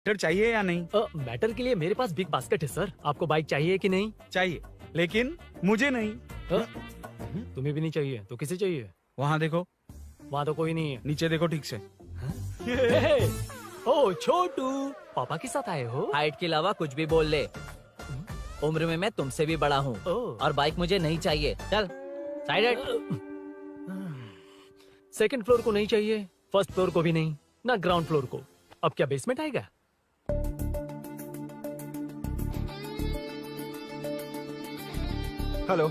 Matter चाहिए या नहीं? मैटर के लिए मेरे पास बिग बास्केट है सर। आपको बाइक चाहिए कि नहीं? चाहिए, लेकिन मुझे नहीं। तुम्हें भी नहीं चाहिए तो किसे चाहिए? वहाँ देखो, वहाँ तो कोई नहीं है। नीचे देखो ठीक से। ओ छोटू, पापा के साथ आए हो? हाइट के अलावा कुछ भी बोल ले। उम्र में मैं तुमसे भी बड़ा हूँ और बाइक मुझे नहीं चाहिए। चल साइड। सेकंड फ्लोर को नहीं चाहिए, फर्स्ट फ्लोर को भी नहीं, ना ग्राउंड फ्लोर को। अब क्या बेसमेंट आएगा? हेलो।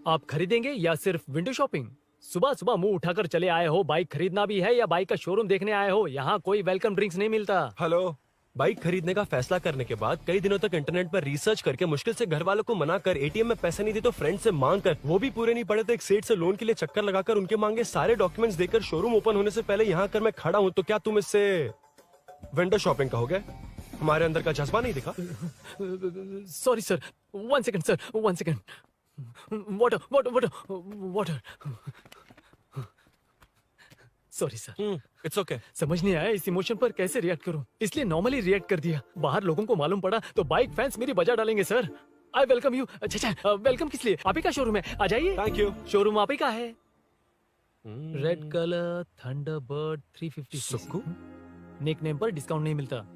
आप खरीदेंगे या सिर्फ विंडो शॉपिंग? सुबह सुबह मुंह उठाकर चले आए हो। बाइक खरीदना भी है या बाइक का शोरूम देखने आए हो? यहाँ कोई वेलकम ड्रिंक्स नहीं मिलता। हेलो। बाइक खरीदने का फैसला करने के बाद कई दिनों तक इंटरनेट पर रिसर्च करके मुश्किल से घर वालों को मना कर, एटीएम में पैसे नहीं दी तो फ्रेंड से मांग कर, वो भी पूरे नहीं पड़े तो एक सेठ से लोन के लिए चक्कर लगाकर उनके मांगे सारे डॉक्यूमेंट्स देकर शोरूम ओपन होने से पहले यहाँ कर मैं खड़ा हूँ, तो क्या तुम इससे विंडो शॉपिंग कहोगे? हमारे अंदर का जज्बा नहीं दिखा? Sorry sir, 1 second sir, 1 second. Water water water water. Sorry sir. It's okay. समझ नहीं आया इस इमोशन पर कैसे रिएक्ट करूं, इसलिए नॉर्मली रिएक्ट कर दिया। बाहर लोगों को मालूम पड़ा तो बाइक फैंस मेरी बजा डालेंगे सर। I welcome you. अच्छा, वेलकम किस लिए? आप ही का शोरूम है, आ जाइए। Thank you. शोरूम आप ही का है। Red colour Thunderbird 350 Sukku? Nickname पर डिस्काउंट नहीं मिलता।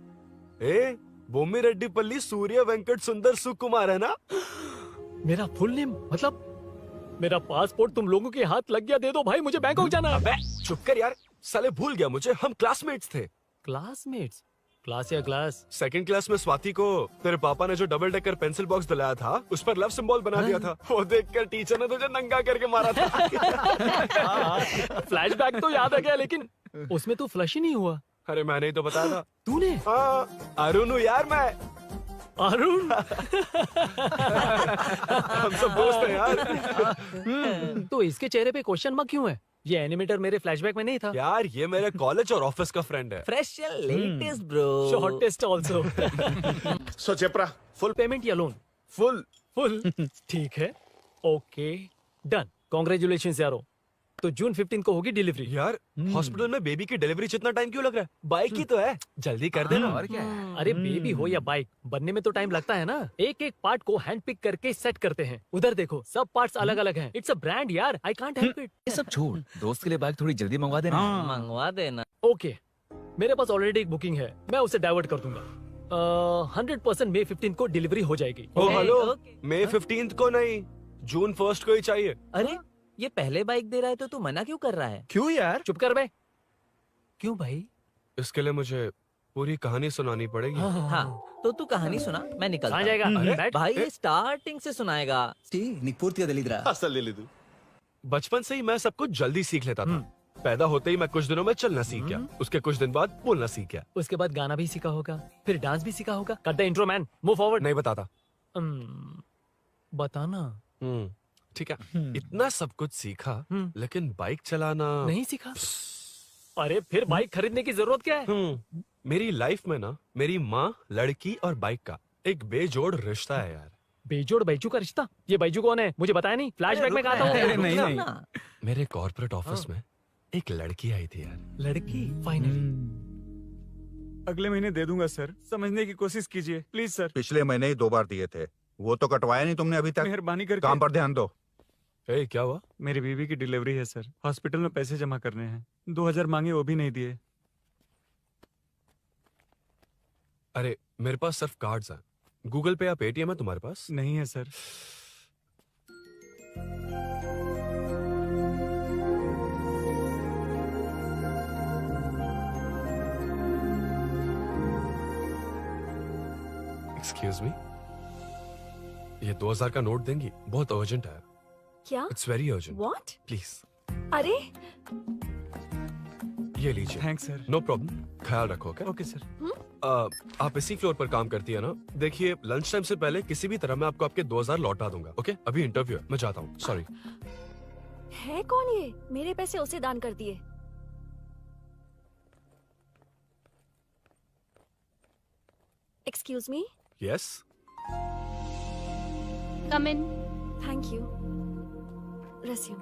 ए, बोम्मी रेड्डी पल्ली सूर्य वेंकट सुंदर सुकुमार है ना? मेरा फुल नेम मतलब? मेरा पासपोर्ट तुम लोगों के हाथ लग गया, दे दो भाई, मुझे बैंकॉक जाना है। अबे चुप कर यार, साले भूल गया मुझे, हम क्लासमेट्स थे। क्लासमेट्स? क्लास या क्लास? सेकंड क्लास में स्वाति को तेरे पापा ने जो डबल डेकर पेंसिल बॉक्स दिलाया था उस पर लव सिंबल बना दिया था। वो देखकर टीचर ने तुझे नंगा करके मारा था। फ्लैशबैक तो याद आ गया, लेकिन उसमें तो फ्लश ही नहीं हुआ। अरे मैंने ही तो बताया था। तूने? हाँ, अरुण हूँ यार मैं। अरुण? हम सब दोस्त हैं यार। तो इसके चेहरे पे क्वेश्चन मार्क क्यों है? ये एनिमेटर मेरे फ्लैशबैक में नहीं था। यार ये मेरे कॉलेज और ऑफिस का फ्रेंड है। Fresh latest bro. Shortest also. So चेपरा, फुल पेमेंट या लोन? फुल। फुल। ठीक है, ओके डन। कांग्रेचुलेशंस यारो। तो जून 15 को होगी डिलीवरी। यार हॉस्पिटल में बेबी की डिलीवरी से इतना टाइम क्यों लग रहा है? बाइक ही तो है, जल्दी कर देना। और क्या है? अरे बेबी हो या बाइक, बनने में तो टाइम लगता है ना। एक एक पार्ट को हैंड पिक करके सेट करते हैं। उधर देखो, सब पार्ट्स अलग अलग हैं। इट्स अ ब्रांड यार, आई कांट हेल्प इट। ये सब छोड़, दोस्त के लिए बाइक थोड़ी जल्दी मंगवा देना। मंगवा देना। ओके, मेरे पास ऑलरेडी एक बुकिंग है, मैं उसे डाइवर्ट कर दूंगा। 100% मई 15 को डिलीवरी हो जाएगी। ओ हेलो, ओके। मई 15 को नहीं, जून 1 को ही चाहिए। अरे ये पहले बाइक दे रहा है तो तू मना क्यों कर रहा है? क्यों यार? चुप कर बे। क्यों भाई? इसके लिए मुझे पूरी कहानी सुनानी पड़ेगी। हाँ तो तू कहानी सुना, मैं निकलता कहाँ हूँ। जाएगा? अरे, बैठ। भाई ये स्टार्टिंग से सुनाएगा। నీకు పూర్తిగా తెలీదురా అసలు తెలీదు. बचपन से ही मैं सब कुछ जल्दी सीख लेता था। पैदा होते ही मैं कुछ दिनों में चलना सीख गया, उसके कुछ दिन बाद बोलना सीख गया। उसके बाद गाना भी सीखा होगा, फिर डांस भी सीखा होगा। Cut the intro man, move forward. नहीं बताता। बताना। ठीक है, इतना सब कुछ सीखा लेकिन बाइक चलाना नहीं सीखा? अरे फिर बाइक खरीदने की जरूरत क्या है? मेरी लाइफ में ना मेरी माँ, लड़की और बाइक का एक बेजोड़ रिश्ता है यार। बेजोड़ बैजू का रिश्ता? ये बैजू कौन है? मुझे बताया नहीं। फ्लैशबैक में कहा था। अरे नहीं। मेरे कॉर्पोरेट ऑफिस में एक लड़की आई थी यार। लड़की? फाइनल। अगले महीने दे दूंगा सर, समझने की कोशिश कीजिए प्लीज सर। पिछले महीने ही 2 बार दिए थे, वो तो कटवाया नहीं तुमने अभी तक। मेहरबानी करके। काम पर ध्यान दो। ए, क्या हुआ? मेरी बीवी की डिलीवरी है सर, हॉस्पिटल में पैसे जमा करने हैं। 2000 मांगे, वो भी नहीं दिए। अरे मेरे पास सिर्फ कार्ड्स हैं। गूगल पे या पेटीएम है तुम्हारे पास? नहीं है सर। एक्सक्यूज मी, ये 2000 का नोट देंगी? बहुत अर्जेंट है। क्या? It's very urgent. What? Please अरे ये लीजिए। Thanks sir. नो प्रॉब्लम, ख्याल रखो। Okay okay sir. आप इसी फ्लोर पर काम करती है ना? देखिए लंच टाइम से पहले किसी भी तरह मैं आपको आपके 2000 लौटा दूंगा। ओके, अभी इंटरव्यू है, मैं जाता हूँ। सॉरी। है कौन ये? मेरे पैसे उसे दान कर दिए। Excuse me. Yes. Come in. Thank you. Resume.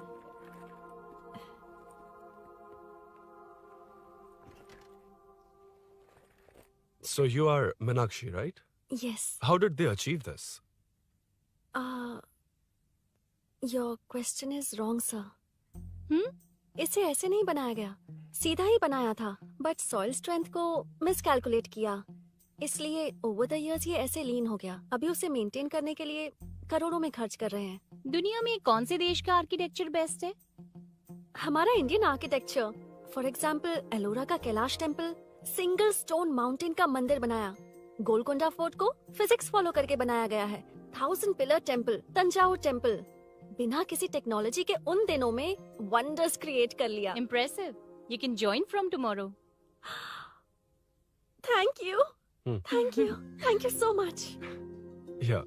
So you are Meenakshi, right? Yes. How did they achieve this? Your question is wrong, sir. इसे ऐसे नहीं बनाया गया, सीधा ही बनाया था, बट सॉइल स्ट्रेंथ को मिसकैलकुलेट किया, इसलिए ओवर द इयर्स ये ऐसे लीन हो गया। अभी उसे मेंटेन करने के लिए करोड़ों में खर्च कर रहे हैं। दुनिया में कौन से देश का आर्किटेक्चर बेस्ट है? हमारा Indian architecture, for example Ellora का Kailash temple, single stone mountain का मंदिर बनाया। गोलकोंडा फोर्ट को फिजिक्स फॉलो करके बनाया गया है। 1000 पिलर टेम्पल, तंजावुर टेम्पल, बिना किसी टेक्नोलॉजी के उन दिनों में वंडर्स क्रिएट कर लिया। Impressive. You can join from tomorrow. Thank you, thank you, thank you so much. Yeah.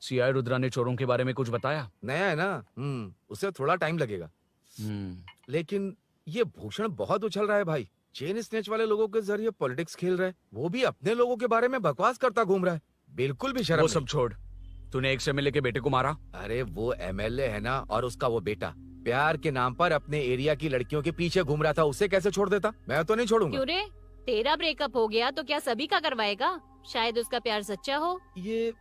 CI Rudra ने चोरों के बारे में कुछ बताया? नया है ना, उसे थोड़ा टाइम लगेगा। लेकिन ये भूषण बहुत उछल रहा है भाई। चेन स्नेच वाले लोगों के जरिए पॉलिटिक्स खेल रहा है, वो भी अपने लोगों के बारे में बकवास करता घूम रहा है। बिल्कुल भी शर्म वो नहीं। सब छोड़, तूने एक एमएलए के बेटे को मारा? अरे वो एमएलए है ना, और उसका वो बेटा प्यार के नाम पर अपने एरिया की लड़कियों के पीछे घूम रहा था, उसे कैसे छोड़ देता? मैं तो नहीं छोड़ूंगा। क्यों रे? तेरा ब्रेकअप हो गया तो क्या सभी का करवाएगा? शायद उसका प्यार सच्चा हो। ये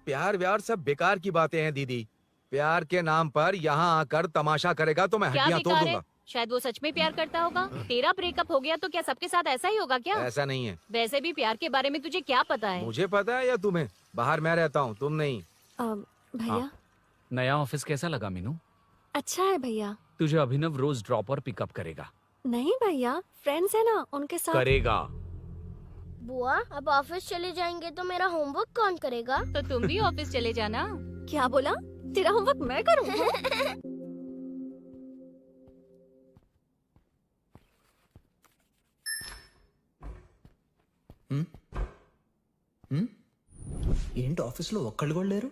प्यार व्यार सब बेकार की बातें हैं दीदी। प्यार के नाम पर यहाँ आकर तमाशा करेगा तो मैं क्या हड्डियां तोड़ बेकार है? दूंगा। शायद वो सच में प्यार करता होगा। तेरा ब्रेकअप हो गया तो क्या सबके साथ ऐसा ही होगा क्या? ऐसा नहीं है। वैसे भी प्यार के बारे में तुझे क्या पता है? मुझे पता है या तुम्हें? बाहर मैं रहता हूँ, तुम नहीं। भैया नया ऑफिस कैसा लगा मीनू? अच्छा है भैया। तुझे अभिनव रोज ड्रॉप और पिकअप करेगा? नहीं भैया, फ्रेंड्स है ना, उनके साथ करेगा। बुआ अब ऑफिस चले जाएंगे तो मेरा होमवर्क कौन करेगा? तो तुम भी ऑफिस चले जाना। क्या बोला? तेरा होमवर्क मैं करूँगा? ఏంటి ఆఫీస్లో ఒక్కళ్ళు కూడా లేరు?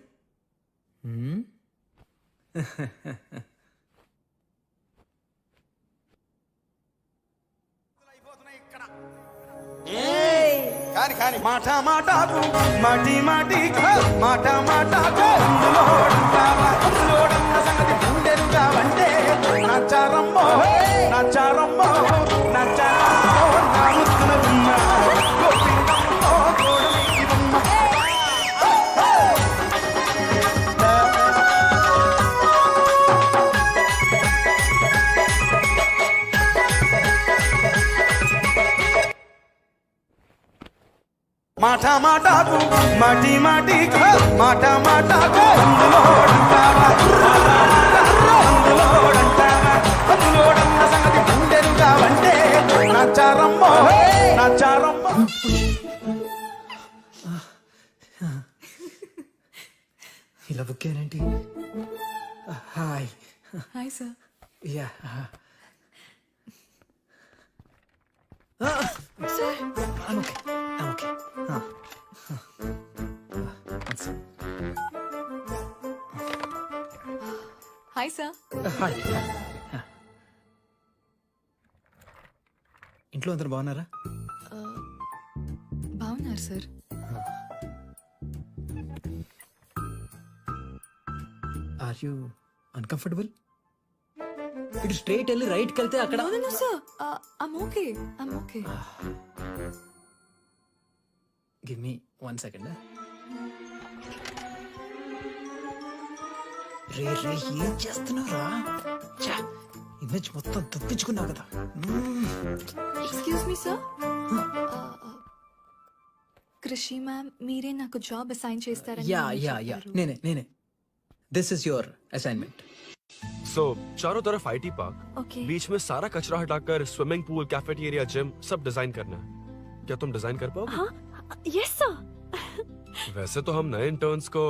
కాని కాని మాట మాటకు మాటి మాటికి మాట మాటకు అందులోడన్న సంగతి గుండెలుగా వంటే నచ్చారమ్మో నచ్చారమ్మో నచ్చారమ్మో నా ముద్దుల గుమ్మ గోపికమ్మో గోడమికి బొమ్మ మాట మాటకు మాటి మాటికి మాట మాటకు అందులోడన్న సంగతి గుండెలుగా వంటే నచ్చారమ్మో నచ్చారమ్మో. ఇలా బుక్ అయ్యానేంటి? Hi hi sir. Yeah sir okay okay. Hi sir. Hi. ఇంట్లో అందరు బాగున్నారా? బాగున్నారు సార్. Are you uncomfortable? ఇటు స్ట్రైట్ వెళ్ళి రైట్కి వెళ్తే అక్కడ. No sir, I'm okay, I'm okay. Give me 1 second. రే రే ఏం చేస్తున్నావురా? ఇమేజ్ మొత్తం తప్పించుకున్నావు కదా. Excuse me sir. Krishi ma'am మీరే నాకు జాబ్ అసైన్ చేస్తారని యా యా యా నేనే. This is your assignment. So चारों तरफ IT पार्क, Okay. बीच में सारा कचरा हटाकर स्विमिंग पूल, कैफेटेरिया, जिम सब डिजाइन करना है। क्या तुम डिजाइन कर पाओगे? हाँ, यस सर. वैसे तो हम नए इंटर्न्स को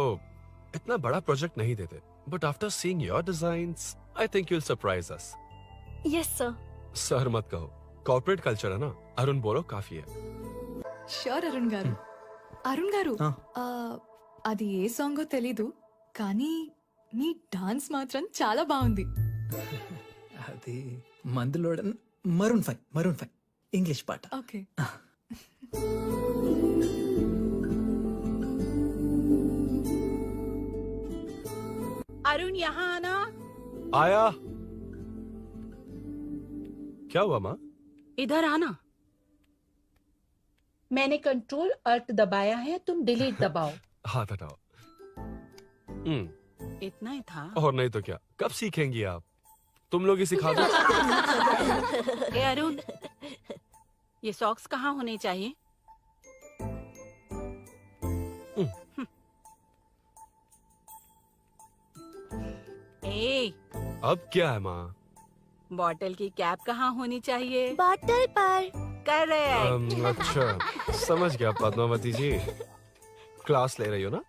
इतना बड़ा प्रोजेक्ट नहीं देते, but after seeing your designs I think you will surprise us. Yes sir. Sir मत कहो, कॉर्पोरेट कल्चर है ना. अरुण बोलो काफी है. షూర్ అరుణ్ గారు. అరుణ్ గారు, అది ఏ సాంగో తెలీదు కానీ మీ డాన్స్ మాత్రం చాలా బాగుంది. అది మందులోడన్ Maroon 5 English part. Okay. Arun यहाँ आना। आया। क्या हुआ माँ? इधर आना। मैंने कंट्रोल अल्ट दबाया है, तुम डिलीट दबाओ। हाथ हटाओ। इतना ही था। और नहीं तो क्या, कब सीखेंगी आप? तुम लोग ही सिखा दो। ए अरुण, ये सॉक्स कहाँ होने चाहिए? ए, अब क्या है माँ? बॉटल की कैप कहाँ होनी चाहिए? बॉटल पर। करेक्ट। अच्छा, समझ गया पद्मावती जी। क्लास ले रही हो ना?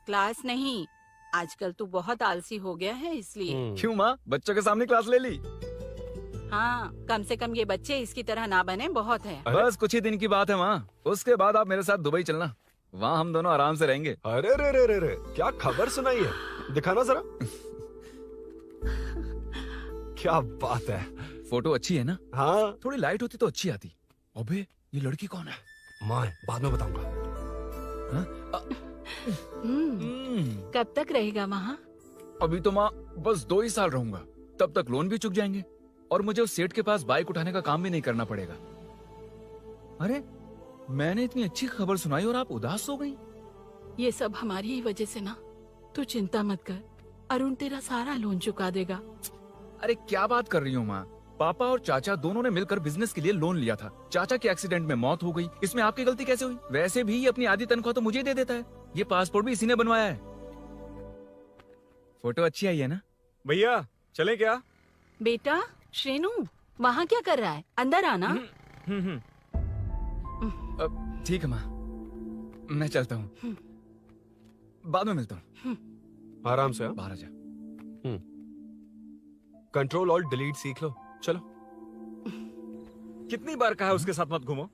क्लास नहीं, आजकल तू बहुत आलसी हो गया है इसलिए। क्यों माँ, बच्चों के सामने क्लास ले ली? हाँ, कम से कम ये बच्चे इसकी तरह ना बने, बहुत है। बस कुछ ही दिन की बात है माँ, उसके बाद आप मेरे साथ दुबई चलना, वहाँ हम दोनों आराम से रहेंगे। अरे रे रे रे रे, क्या खबर सुनाई है, दिखाना जरा। क्या बात है। फोटो अच्छी है ना? हाँ। थोड़ी लाइट होती तो अच्छी आती। अबे ये लड़की कौन है? माँ, बाद में बताऊंगा। कब तक रहेगा वहाँ? अभी तो माँ बस 2 ही साल रहूंगा, तब तक लोन भी चुक जाएंगे और मुझे उस सेठ के पास बाइक उठाने का काम भी नहीं करना पड़ेगा। अरे मैंने इतनी अच्छी खबर सुनाई और आप उदास हो गई। ये सब हमारी ही वजह से ना, तू चिंता मत कर, अरुण तेरा सारा लोन चुका देगा। अरे क्या बात कर रही हो माँ, पापा और चाचा दोनों ने मिलकर बिजनेस के लिए लोन लिया था। चाचा की एक्सीडेंट में मौत हो गई, इसमें आपकी गलती कैसे हुई? वैसे भी ये अपनी आधी तनख्वाह तो मुझे दे देता है। ये पासपोर्ट भी इसी ने बनवाया है। फोटो अच्छी आई है ना? भैया चले क्या? बेटा श्रेनु, वहाँ क्या कर रहा है? अंदर आना। ठीक है माँ, मैं चलता हूँ, बाद में मिलता हूँ। आराम से। बाहर आ जा। कंट्रोल और डिलीट सीख लो, चलो। कितनी बार कहा उसके साथ मत घूमो,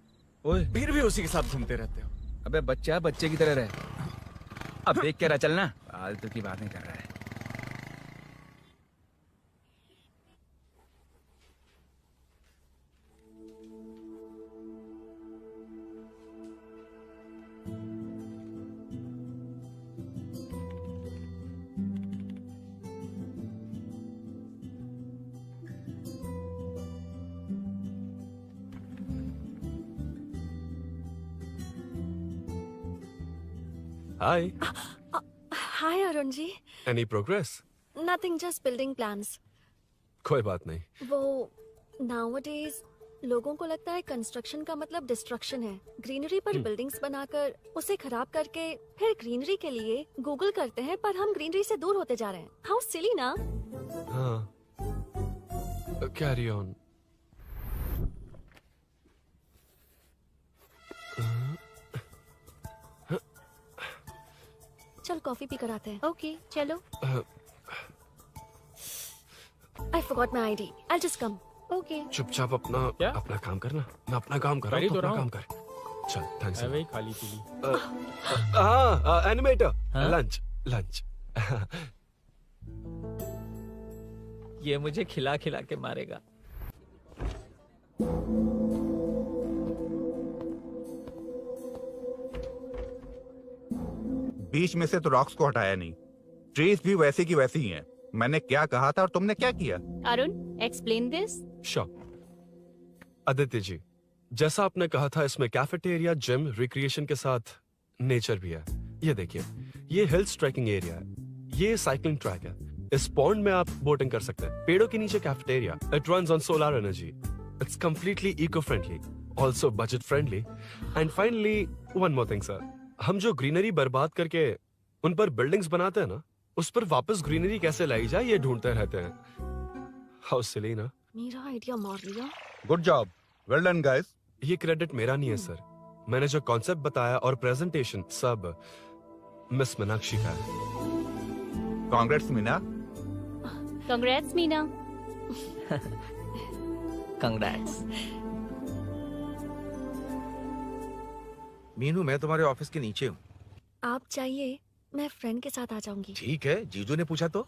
ओए फिर भी उसी के साथ घूमते रहते हो। अबे बच्चा बच्चे की तरह रहे, अब देख के रहा चलना, फालतू की बातें कर रहा है। Hi. Hi Arun ji. Any progress? Nothing, just building plans. कोई बात नहीं। वो nowadays लोगों को लगता है कंस्ट्रक्शन का मतलब डिस्ट्रक्शन है। ग्रीनरी पर बिल्डिंग्स बनाकर उसे खराब करके फिर ग्रीनरी के लिए गूगल करते हैं, पर हम ग्रीनरी से दूर होते जा रहे हैं। हाउ सिली ना? हाँ। Carry on. चल कॉफी पी कर आते हैं। ओके चलो। I forgot my ID. I'll just come. Okay. चुपचाप अपना काम करना। मैं अपना काम कर रहा हूँ, अपना काम कर। चल, थैंक्स। वही खाली पीली। हाँ, एनिमेटर। लंच। ये मुझे खिला खिला के मारेगा। बीच में से तो रॉक्स को हटाया नहीं, ट्रीज भी वैसे की वैसी ही हैं। मैंने क्या कहा था और तुमने क्या किया? Arun, explain this. Sure. Aditya ji, जैसा आपने कहा था, इसमें कैफेटेरिया, जिम, रिक्रिएशन के साथ नेचर भी है। ये देखिए, ये हिल्स ट्रैकिंग एरिया है, ये साइकिलिंग ट्रैक है। इस पॉन्ड में आप बोटिंग कर सकते हैं। पेड़ों के नीचे cafeteria, it runs on solar energy, it's completely eco friendly, also budget friendly. And finally one more thing sir, हम जो ग्रीनरी बर्बाद करके उन पर बिल्डिंग्स बनाते हैं ना, उस पर वापस ग्रीनरी कैसे लाई जाए ये ढूंढते रहते हैं। हाउ सिली ना? मेरा आइडिया मार लिया। Good job, well done guys. ये क्रेडिट मेरा नहीं है सर, मैंने जो कॉन्सेप्ट बताया और प्रेजेंटेशन सब मिस मीनाक्षी का है। Congrats Meena. Congrats Meena. Congrats. Meenu, मैं तुम्हारे ऑफिस के नीचे हूँ। आप चाहिए मैं फ्रेंड के साथ आ जाऊंगी। ठीक है, जीजू ने पूछा तो।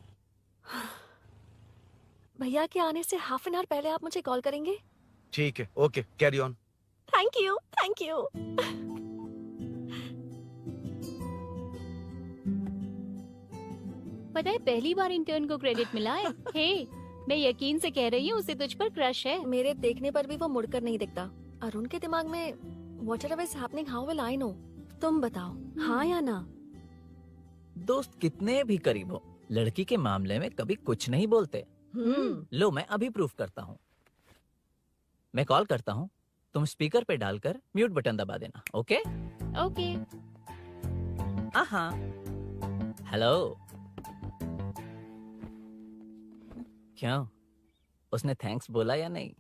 भैया के आने से हाफ एन आवर पहले आप मुझे कॉल करेंगे? ठीक है, okay, carry on. Thank you, thank you. पता है पहली बार इंटर्न को क्रेडिट मिला है। हे, मैं यकीन से कह रही हूँ उसे तुझ पर क्रश है। मेरे देखने पर भी वो मुड़कर नहीं दिखता। अरुण के दिमाग में whatever is happening, how will I know? तुम बताओ, हाँ या ना? दोस्त कितने भी करीब हो, लड़की के मामले में कभी कुछ नहीं बोलते। लो मैं अभी प्रूफ करता हूँ। मैं कॉल करता हूँ, तुम स्पीकर पे डालकर म्यूट बटन दबा देना। Okay okay. हाँ। हेलो। क्यों, उसने थैंक्स बोला या नहीं?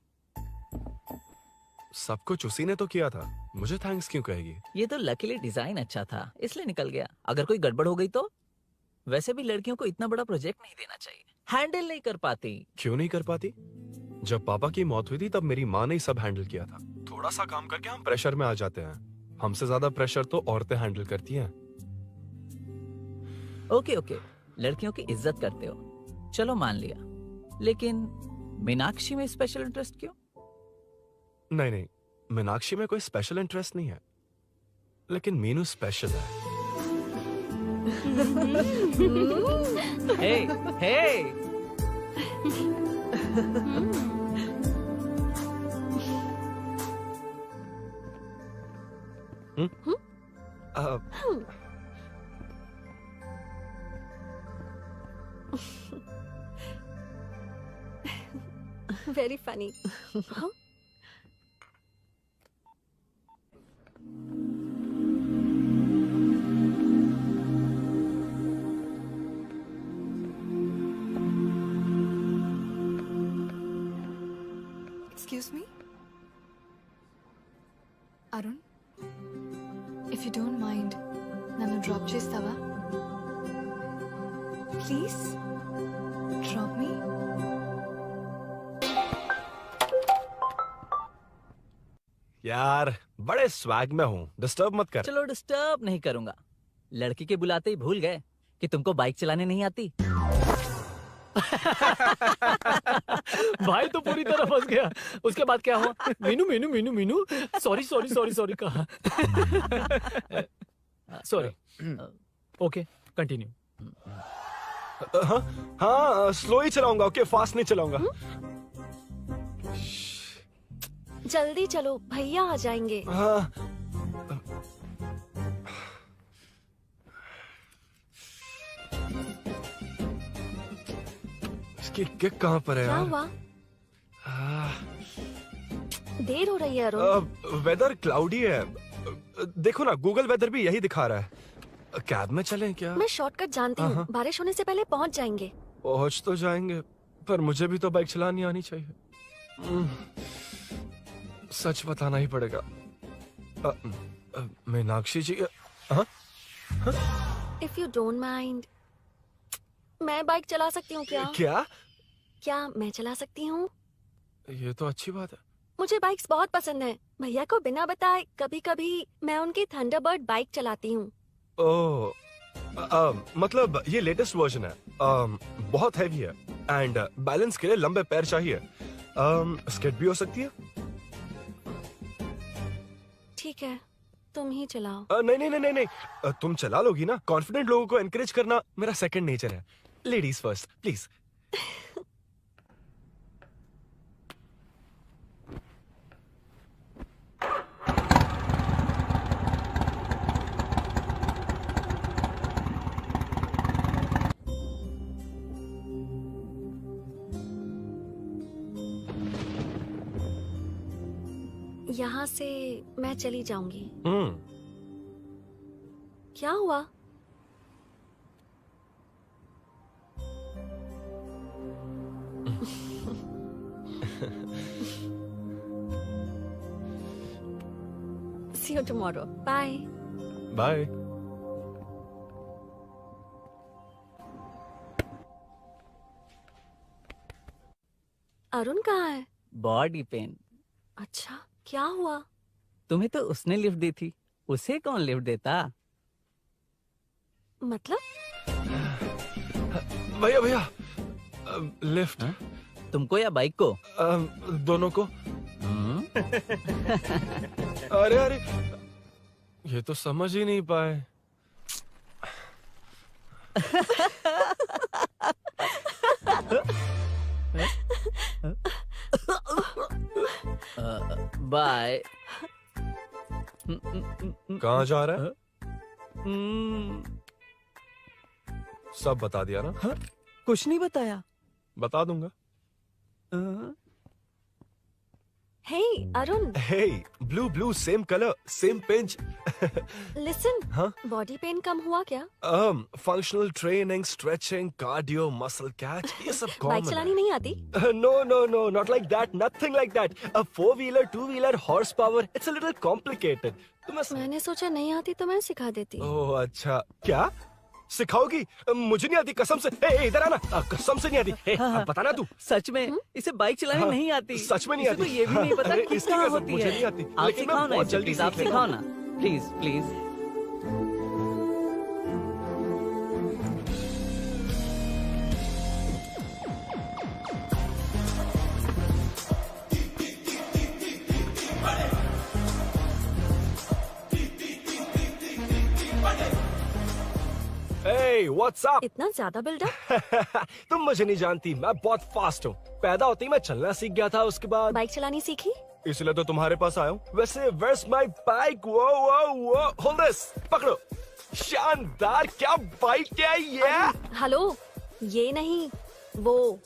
सब कुछ उसी ने तो किया था, मुझे थैंक्स क्यों कहेगी? ये तो लकीली डिजाइन अच्छा था इसलिए निकल गया। अगर कोई गड़बड़ हो गई तो? वैसे भी लड़कियों को इतना बड़ा प्रोजेक्ट नहीं देना चाहिए, हैंडल नहीं कर पाती। क्यों नहीं कर पाती? जब पापा की मौत हुई थी तब मेरी माँ ने ही सब हैंडल किया था। थोड़ा सा काम करके हम प्रेशर में आ जाते हैं। हमसे ज्यादा प्रेशर तो औरतें हैंडल करती हैं। ओके ओके, लड़कियों की इज्जत करते हो, चलो मान लिया। लेकिन मीनाक्षी में स्पेशल इंटरेस्ट क्यों? नहीं नहीं, मीनाक्षी में कोई स्पेशल इंटरेस्ट नहीं है, लेकिन मीनू स्पेशल है। हे हे Very funny. Huh? Excuse me? Arun? If you don't mind, nanu drop chestava? Please? Drop me? यार बड़े स्वैग में हूँ, डिस्टर्ब मत कर। चलो डिस्टर्ब नहीं करूंगा। लड़की के बुलाते ही भूल गए कि तुमको बाइक चलाने नहीं आती। भाई तो पूरी तरह फंस गया। उसके बाद क्या हुआ? Meenu Meenu Meenu Meenu sorry sorry sorry sorry कहा। सॉरी। Okay continue. हाँ स्लो ही चलाऊंगा, ओके, फास्ट नहीं चलाऊंगा। जल्दी चलो, भैया आ जाएंगे। हाँ। इसकी किक कहाँ पर है क्या यार? हुआ? देर हो रही है अरुण। वेदर क्लाउडी है। देखो ना, गूगल वेदर भी यही दिखा रहा है। कैब में चलें क्या? मैं शॉर्टकट जानती हूँ, बारिश होने से पहले पहुँच जाएंगे। पहुँच तो जाएंगे, पर मुझे भी तो बाइक चलानी आनी चाहिए। सच बताना ही पड़ेगा। मीनाक्षी जी। If you don't mind, मैं बाइक चला सकती हूँ क्या? क्या मैं चला सकती हूँ? ये तो अच्छी बात है। मुझे बाइक्स बहुत पसंद है। भैया को बिना बताए कभी कभी मैं उनकी थंडरबर्ड बाइक चलाती हूँ। ओह, मतलब ये लेटेस्ट वर्जन है। बहुत हैवी है एंड बैलेंस के लिए लंबे पैर चाहिए। स्किड भी हो सकती है। ठीक है, तुम ही चलाओ। नहीं नहीं नहीं नहीं, तुम चला लोगी ना। कॉन्फिडेंट लोगों को एनकरेज करना मेरा सेकंड नेचर है। Ladies first please. यहाँ से मैं चली जाऊंगी। क्या हुआ? See you tomorrow. Bye. Bye. Arun कहाँ है? Body pain. अच्छा, क्या हुआ? तुम्हें तो उसने लिफ्ट दी थी, उसे कौन लिफ्ट देता? मतलब? भैया भैया लिफ्ट। तुमको या बाइक को? दोनों को। अरे अरे, ये तो समझ ही नहीं पाए। बाय। कहाँ जा रहा है? सब बता दिया ना? कुछ नहीं बताया। बता दूंगा। Hey, Arun. Hey, blue, same color, same pinch. Listen. हाँ? Body pain कम हुआ क्या? Functional training, stretching, cardio, muscle catch, ये सब कॉमन बाइक चलानी नहीं आती? No, not like that, nothing like that. A 4-wheeler, 2-wheeler, horsepower, it's a little complicated. मैंने सोचा नहीं आती तो मैं सिखा देती। ओह अच्छा, क्या? सिखाओगी? मुझे नहीं आती कसम से। इधर आना, कसम से नहीं आती। बताना तू। सच में इसे बाइक चलानी नहीं आती। सच में नहीं आती। तो ये भी नहीं पता कि इसकी कहाँ कसम होती मुझे है। नहीं आती। आप लेकिन मैं सिखाओ ना बहुत इसे, जल्दी प्लीज आप सीख सिखाओ लूंगा। ना, प्लीज। Hey, what's up? इतना ज्यादा बिल्डअप? तुम मुझे नहीं जानती, मैं बहुत फास्ट हूँ। पैदा होते ही मैं चलना सीख गया था, उसके बाद बाइक चलानी सीखी? इसलिए तो तुम्हारे पास आया हूँ। वैसे where's my bike? वो hold this, पकड़ो। शानदार, क्या बाइक है ये? हेलो, ये नहीं, वो।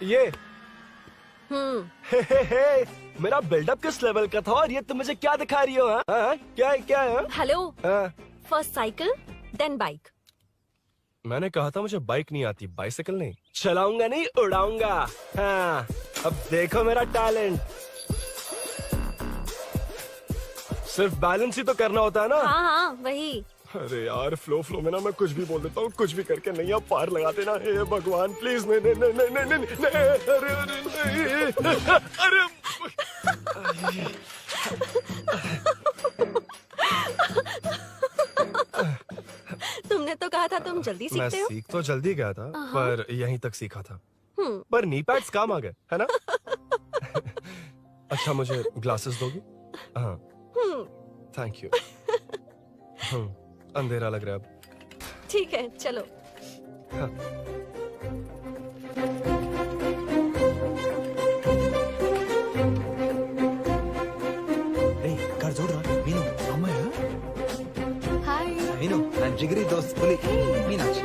ये हे, मेरा बिल्डअप किस लेवल का था और ये तुम मुझे क्या दिखा रही हो? हाँ? क्या है? Hello, first cycle then bike. मैंने कहा था मुझे बाइक नहीं आती, बाइसिकल नहीं। चलाऊंगा नहीं, उड़ाऊंगा। हाँ, अब देखो मेरा टैलेंट। सिर्फ बैलेंस ही तो करना होता है ना? हाँ, वही। अरे यार, फ्लो में ना मैं कुछ भी बोल देता हूँ, कुछ भी करके नहीं आप पार लगा देना। हे भगवान प्लीज, नहीं, अरे तुमने तो कहा था तुम जल्दी मैं सीखते हो। सीख तो जल्दी गया था, पर यहीं तक सीखा था। हम्म। पर नी पैड्स काम आ गए, है ना? अच्छा, मुझे ग्लासेस दोगी? हाँ, थैंक यू। अंधेरा लग रहा है अब। ठीक है, चलो। हाँ। घर जोड़ रहा मीनू अम्मा हाय मीनू ನನ್ನ ಜಿಗರಿ ದೋಸ್ತ್ ಹುಲಿ ಮೀನಾಕ್ಷಿ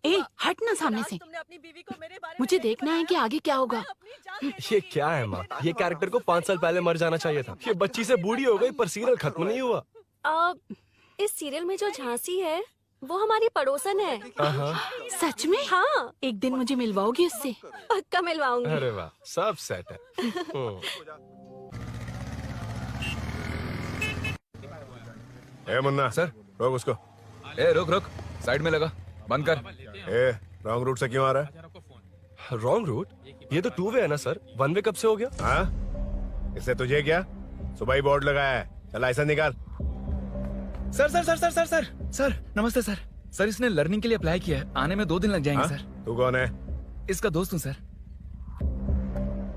ए, हट ना सामने से। मुझे देखना है कि आगे क्या होगा। ये क्या है माँ? ये कैरेक्टर को 5 साल पहले मर जाना चाहिए था। ये बच्ची से बूढ़ी हो गई पर सीरियल खत्म नहीं हुआ। इस सीरियल में जो झांसी है वो हमारी पड़ोसन है। सच में? हाँ। एक दिन मुझे मिलवाओगी उससे? पक्का मिलवाऊंगी। अरे वाह, सब सेट है। ए मुन्ना सर, रोक उसको। ए रुक, साइड में लगा, बंद कर। ए रॉन्ग रूट से क्यों आ रहा है? Wrong route? ये तो 2 वे है ना सर, 1 वे कब से हो गया? हाँ, इससे तुझे क्या? सुबह ही बोर्ड लगाया है, चल लाइसेंस निकाल। सर नमस्ते सर। सर इसने लर्निंग के लिए अप्लाई किया है, आने में 2 दिन लग जाएंगे। हाँ? सर तू कौन है? इसका दोस्त हूँ सर।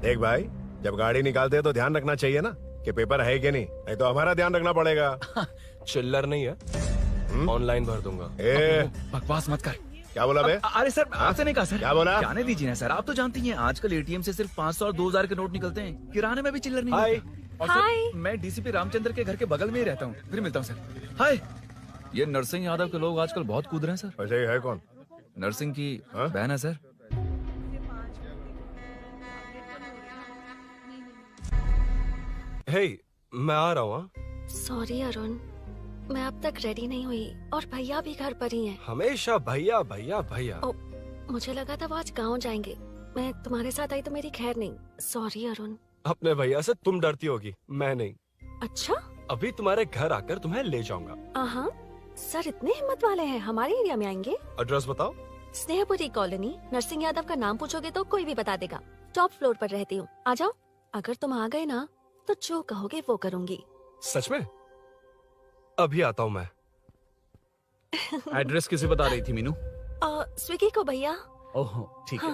देख भाई, जब गाड़ी निकालते हैं तो ध्यान रखना चाहिए ना कि पेपर है कि नहीं तो हमारा ध्यान रखना पड़ेगा। चिल्लर नहीं है, ऑनलाइन भर दूंगा। बकवास मत कर। क्या बोला बे? अरे सर, आपसे नहीं कहा सर। क्या बोला? जाने दीजिए ना सर, आप तो जानती हैं आजकल एटीएम से सिर्फ 500 और 2000 के नोट निकलते हैं, किराने में भी चिल्लर नहीं हाय। मिलता। और सर, मैं डीसीपी रामचंद्र के घर के बगल में ही रहता हूँ, फिर मिलता हूँ सर। हाय। ये नरसिंह यादव के लोग आजकल बहुत कूद रहे हैं सर। अच्छा, ये है कौन? नरसिंह की बहन है सर। हे, मैं आ रहा हूँ। सॉरी अरुण, मैं अब तक रेडी नहीं हुई और भैया भी घर पर ही हैं। हमेशा भैया भैया भैया। मुझे लगा था वो आज गाँव जाएंगे। मैं तुम्हारे साथ आई तो मेरी खैर नहीं। सॉरी अरुण। अपने भैया से तुम डरती होगी, मैं नहीं। अच्छा? अभी तुम्हारे घर आकर तुम्हें ले जाऊंगा। हाँ, सर इतने हिम्मत वाले हैं, हमारे एरिया में आएंगे? एड्रेस बताओ। स्नेहपुरी कॉलोनी, नरसिंह यादव का नाम पूछोगे तो कोई भी बता देगा। टॉप फ्लोर पर रहती हूँ, आ जाओ। अगर तुम आ गए ना तो जो कहोगे वो करूँगी। सच में? अभी आता हूँ मैं। एड्रेस किसे बता रही थी मीनू? स्विगी को भैया। ओह ठीक है।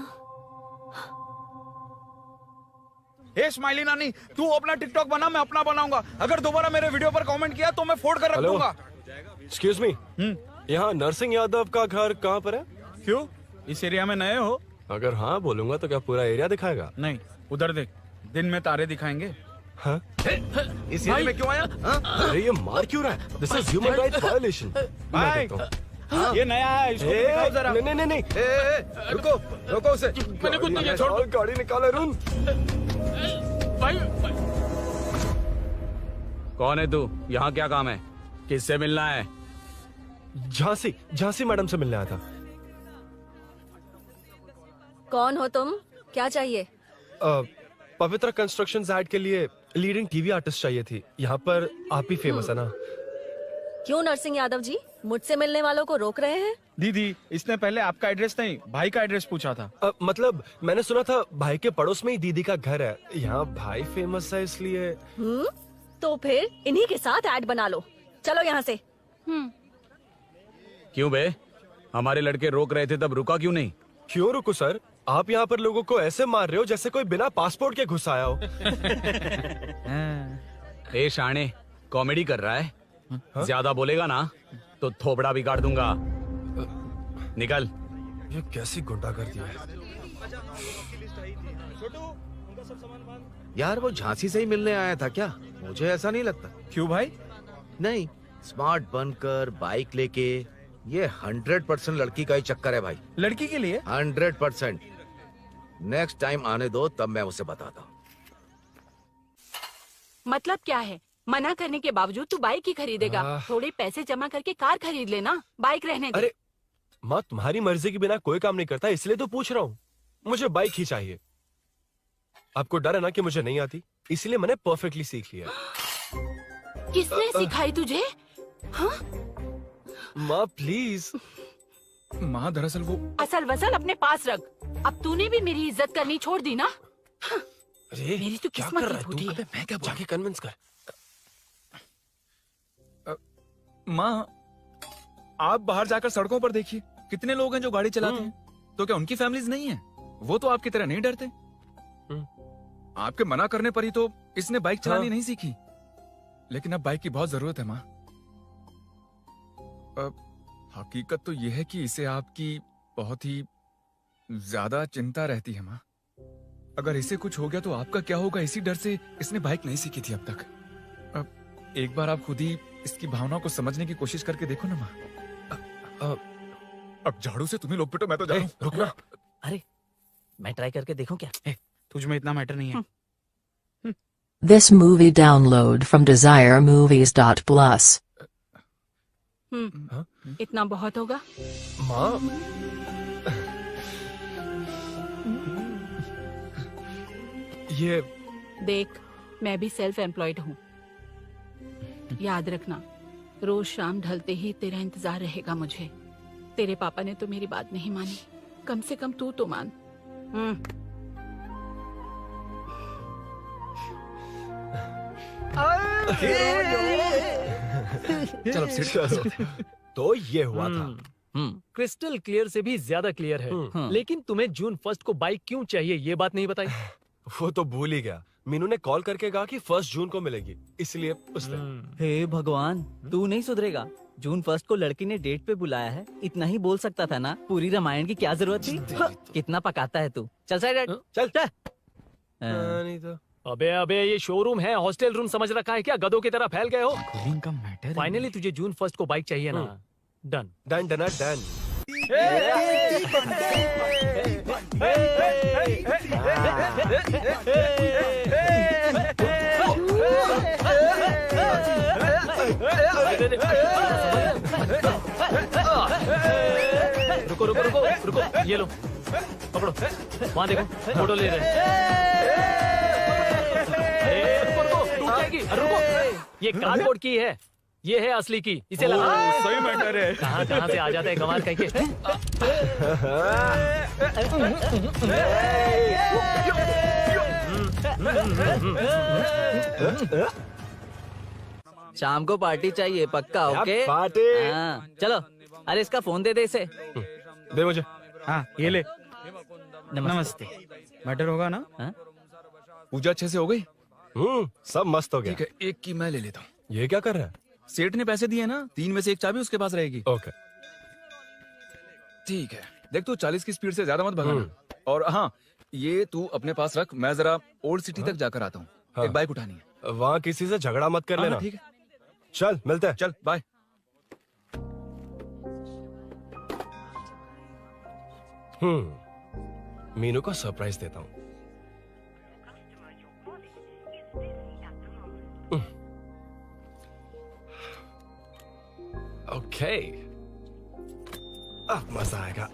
हे स्माइली नानी, तू अपना टिकटॉक बना, मैं अपना बनाऊंगा। अगर दोबारा मेरे वीडियो पर कमेंट किया तो मैं फोड़ कर रख दूंगा। एक्सक्यूज मी, यहाँ नरसिंह यादव का घर कहाँ पर है? क्यों, इस एरिया में नए हो? अगर हाँ बोलूंगा तो क्या पूरा एरिया दिखाएगा? नहीं, उधर देख, दिन में तारे दिखाएंगे। हाँ? इस एरिया में क्यों आया? अरे ये मार क्यों रहा है? This is human rights violation. भाई, ये नया है, इसको दिखाओ जरा। नहीं। रुको रुको उसे। मैंने कुछ नहीं किया, छोड़। गाड़ी निकाल अरुण। भाई कौन है तू? यहाँ क्या काम है? किससे मिलना है? झांसी मैडम से मिलने आया था। कौन हो तुम? क्या चाहिए? पवित्र कंस्ट्रक्शंस ऐड के लिए लीडिंग टीवी आर्टिस्ट चाहिए थी। यहाँ पर आप ही फेमस है ना? क्यों नरसिंह यादव जी, मुझसे मिलने वालों को रोक रहे हैं? दीदी, इसने पहले आपका एड्रेस नहीं, भाई का एड्रेस पूछा था। मतलब मैंने सुना था भाई के पड़ोस में ही दीदी का घर है। यहाँ भाई फेमस है इसलिए। तो फिर इन्हीं के साथ ऐड बना लो। चलो यहाँ से। क्यों बे? हमारे लड़के रोक रहे थे तब रुका क्यों नहीं? क्यों रुको सर? आप यहाँ पर लोगों को ऐसे मार रहे हो जैसे कोई बिना पासपोर्ट के घुस आया हो। ए शाणे, कॉमेडी कर रहा है? ज्यादा बोलेगा ना तो थोपड़ा बिगाड़ दूंगा। निकल। ये कैसी गुंडागर्दी है? यार वो झांसी से ही मिलने आया था क्या? मुझे ऐसा नहीं लगता। क्यों भाई? नहीं, स्मार्ट बनकर बाइक लेके, ये 100% लड़की का ही चक्कर है भाई। लड़की के लिए? 100%। नेक्स्ट टाइम आने दो, तब मैं उसे बताता हूँ। मतलब क्या है? मना करने के बावजूद तू बाइक ही खरीदेगा? थोड़े पैसे जमा करके कार खरीद लेना, बाइक रहने दे। अरे माँ, तुम्हारी मर्जी के बिना कोई काम नहीं करता, इसलिए तो पूछ रहा हूँ। मुझे बाइक ही चाहिए। आपको डर है ना कि मुझे नहीं आती, इसलिए मैंने परफेक्टली सीख लिया। किसने सिखाई तुझे? हाँ? माँ प्लीज। माँ दरअसल वो असल वसल अपने पास रख। अब तूने भी मेरी इज्जत करनी छोड़ दी ना? अरे मेरी तो क्या किस्मत कर ही रहा है फूटी तू? है। मैं क्या जाके कन्विंस कर। माँ, आप बाहर जाकर सड़कों पर देखिए, कितने लोग हैं जो गाड़ी चलाते हैं। तो क्या उनकी फैमिलीज नहीं है? वो तो आपकी तरह नहीं डरते। आपके मना करने पर ही तो इसने बाइक चलानी नहीं सीखी। लेकिन अब बाइक की बहुत जरूरत है माँ। हकीकत तो यह है कि इसे आपकी बहुत ही ज्यादा चिंता रहती है माँ। अगर इसे कुछ हो गया तो आपका क्या होगा, इसी डर से इसने बाइक नहीं सीखी थी अब तक। अब एक बार आप खुद ही इसकी भावनाओं को समझने की कोशिश करके देखो ना माँ। अब झाड़ू से तुम्हें लोग पिटो, मैं तो जा रहा हूं। रुकना। अरे मैं ट्राई करके देखूं क्या? तुझ में इतना मैटर नहीं है। This movie download from desiremovies.plus. इतना बहुत होगा? माँ, ये देख, मैं भी सेल्फ एम्प्लॉयड हूँ। याद रखना, रोज शाम ढलते ही तेरा इंतजार रहेगा मुझे। तेरे पापा ने तो मेरी बात नहीं मानी, कम से कम तू तो मान। चलो सीट। तो ये हुआ था। क्रिस्टल क्लियर से भी ज्यादा क्लियर है। लेकिन तुम्हें जून 1 को बाइक क्यों चाहिए, ये बात नहीं बताई। वो तो भूल ही गया। मीनू ने कॉल करके कहा कि 1 जून को मिलेगी, इसलिए उसने। हे भगवान, तू नहीं सुधरेगा। जून 1 को लड़की ने डेट पे बुलाया है, इतना ही बोल सकता था ना। पूरी रामायण की क्या जरूरत थी? कितना पकाता है तू। चल साइड चल। नहीं तो अबे ये शोरूम है, हॉस्टल रूम समझ रखा है क्या? गधों की तरह फैल गए हो। का मैटर। फाइनली तुझे जून 1 को बाइक चाहिए ना? Done done done done. रे रे रुको रुको रुको रुको, ये लो पकड़ो, वहाँ देखो फोटो ले रहे हैं। रुको रुको, टूट जाएगी, रुको, ये कार्डबोर्ड की है, ये है असली की, इसे लगा। सही मैटर है। कहाँ कहाँ से आ जाते हैं कमाल कहीं के। शाम को पार्टी चाहिए पक्का, ओके? पार्टी। हाँ, चलो। अरे इसका फोन दे दे इसे। दे मुझे। हाँ ये ले। नमस्ते। मैटर होगा ना? पूजा अच्छे से हो गई? सब मस्त हो गया। ठीक है, एक की मैं ले लेता हूँ। ये क्या कर रहा है? सेठ ने पैसे दिए ना, 3 में से 1 चाबी उसके पास रहेगी। ओके ठीक है, देख तू 40 की स्पीड से ज्यादा मत भगाना। और हाँ, ये तू अपने पास रख, मैं जरा ओल्ड सिटी तक जाकर आता हूँ। एक बाइक उठानी है। वहाँ किसी से झगड़ा मत कर लेना। ठीक है, चल मिलते हैं। चल बाय। मीनू को सरप्राइज देता हूँ। ओके, अब मजा आएगा।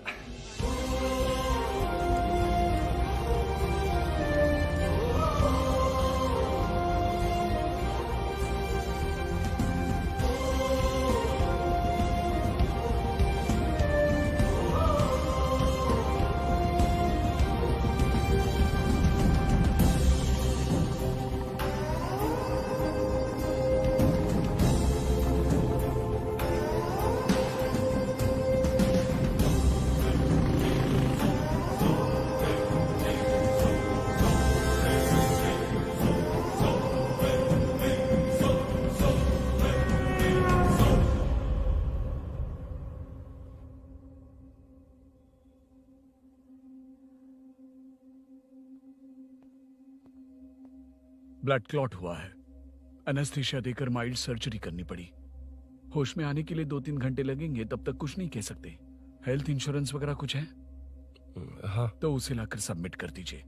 ब्लड क्लॉट हुआ है, एनेस्थीसिया देकर माइल्ड सर्जरी करनी पड़ी। होश में आने के लिए 2-3 घंटे लगेंगे, तब तक कुछ नहीं कह सकते। हेल्थ इंश्योरेंस वगैरह कुछ है? हाँ। तो उसे लाकर सबमिट कर दीजिए,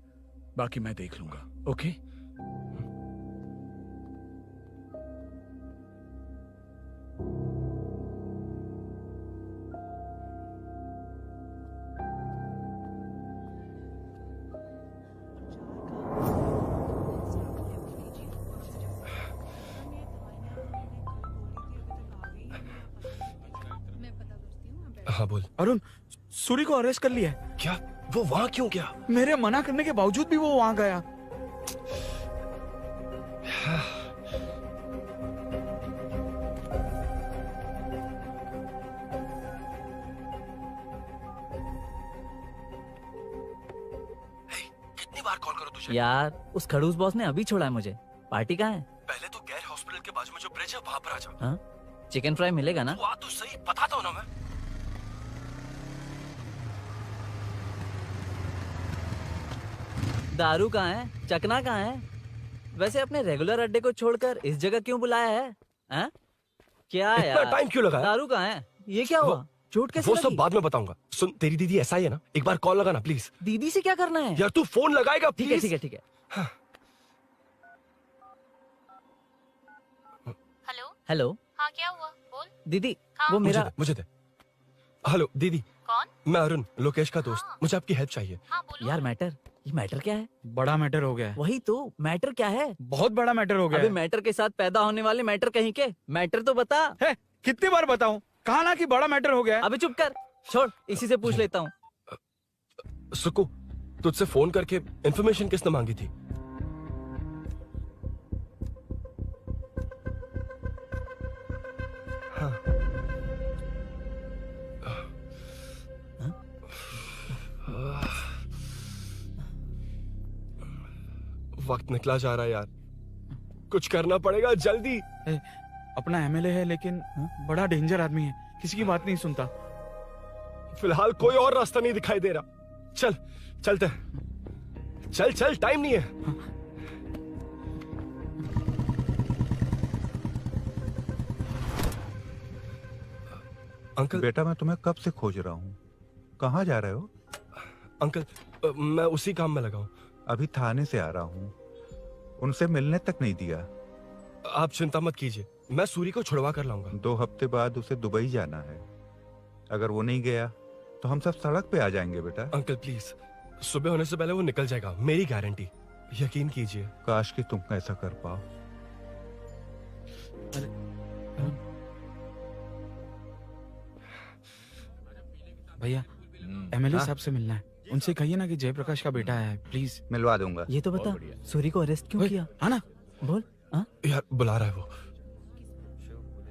बाकी मैं देख लूंगा। ओके? हाँ बोल। अरुण, सूरी को अरेस्ट कर लिया है। क्या? वो वहाँ क्यों गया? मेरे मना करने के बावजूद भी वो वहाँ गया। कितनी बार कॉल करो तुझे? यार उस खड़ूस बॉस ने अभी छोड़ा है मुझे। पार्टी कहाँ है? पहले तो गैर हॉस्पिटल के बाजू में जो ब्रिज है वहाँ पर आ जा। हाँ? चिकन फ्राई मिलेगा ना? तू आ तो सही, बताता हूँ ना मैं। दारू कहाँ है? चकना कहाँ है? वैसे अपने रेगुलर अड्डे को छोड़कर इस जगह क्यों बुलाया है? हाँ? क्या इतना यार? टाइम क्यों लगाया? दारू कहाँ है? ये क्या हुआ? चोट कैसे वो लगी? सब बाद में बताऊंगा। सुन, तेरी दीदी ऐसा ही है ना, एक बार कॉल लगाना प्लीज। दीदी से क्या करना है? यार तू फोन लगाएगा ठीक है प्लीज? ठीक है ठीक है। Hello hello. हाँ क्या हुआ, बोल। दीदी हाँ? वो मेरा मुझे दे। हेलो दीदी। कौन? मैं अरुण, लोकेश का दोस्त। मुझे आपकी हेल्प चाहिए। यार मैटर, ये मैटर क्या है? बड़ा मैटर हो गया है। वही तो, मैटर क्या है? बहुत बड़ा मैटर हो गया अबे है। मैटर के साथ पैदा होने वाले मैटर कहीं के, मैटर तो बता। है, कितनी बार बताऊं? कहा ना कि बड़ा मैटर हो गया है। अबे चुप कर, छोड़, इसी से पूछ लेता हूँ। सुकू, तुझसे फोन करके इन्फॉर्मेशन किसने मांगी थी? हाँ। वक्त निकला जा रहा है यार, कुछ करना पड़ेगा जल्दी। अपना एमएलए है लेकिन बड़ा डेंजर आदमी है, किसी की बात नहीं सुनता। फिलहाल कोई और रास्ता नहीं दिखाई दे रहा। चल चलते हैं। चल चल, टाइम नहीं है। अंकल। बेटा मैं तुम्हें कब से खोज रहा हूँ, कहाँ जा रहे हो? अंकल मैं उसी काम में लगा हूँ। अभी थाने से आ रहा हूँ, उनसे मिलने तक नहीं दिया। आप चिंता मत कीजिए, मैं सूरी को छुड़वा कर लाऊंगा। 2 हफ्ते बाद उसे दुबई जाना है। अगर वो नहीं गया तो हम सब सड़क पे आ जाएंगे बेटा। अंकल प्लीज, सुबह होने से पहले वो निकल जाएगा, मेरी गारंटी, यकीन कीजिए। काश कि तुम ऐसा कर पाओ। भैया एमएलए साहब से मिलना है, उनसे कहिए ना कि जयप्रकाश का बेटा है, प्लीज। मिलवा दूंगा। ये तो बता, सूरी को अरेस्ट क्यों किया? हाँ ना, बोल। यार बुला रहा है वो।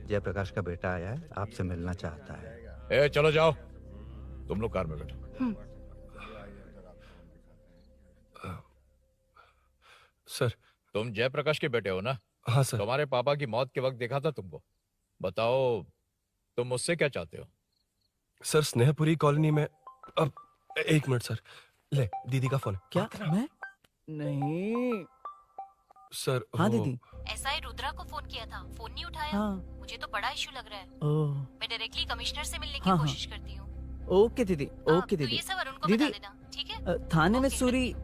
जयप्रकाश का बेटा आया है, आपसे मिलना चाहता है। ए, चलो जाओ, तुम लोग कार में बैठो। सर, तुम जयप्रकाश के बेटे हो ना? हाँ सर। तुम्हारे पापा की मौत के वक्त देखा था तुमको। बताओ तुम मुझसे क्या चाहते हो? सर, स्नेहपुरी कॉलोनी में। अब 1 मिनट सर, ले दीदी का फोन। क्या? मैं नहीं सर। हाँ दीदी। एसआई रुद्रा को फोन किया था, फोन नहीं उठाया। हाँ। मुझे तो बड़ा इशू लग रहा है। ओह। मैं डायरेक्टली कमिश्नर से मिलने हाँ, की हाँ। कोशिश करती हूँ। ओके दीदी, ओके तो दीदी। ये सब अरुण को दीदी, बता देना, ठीक है? थाने में सूरी।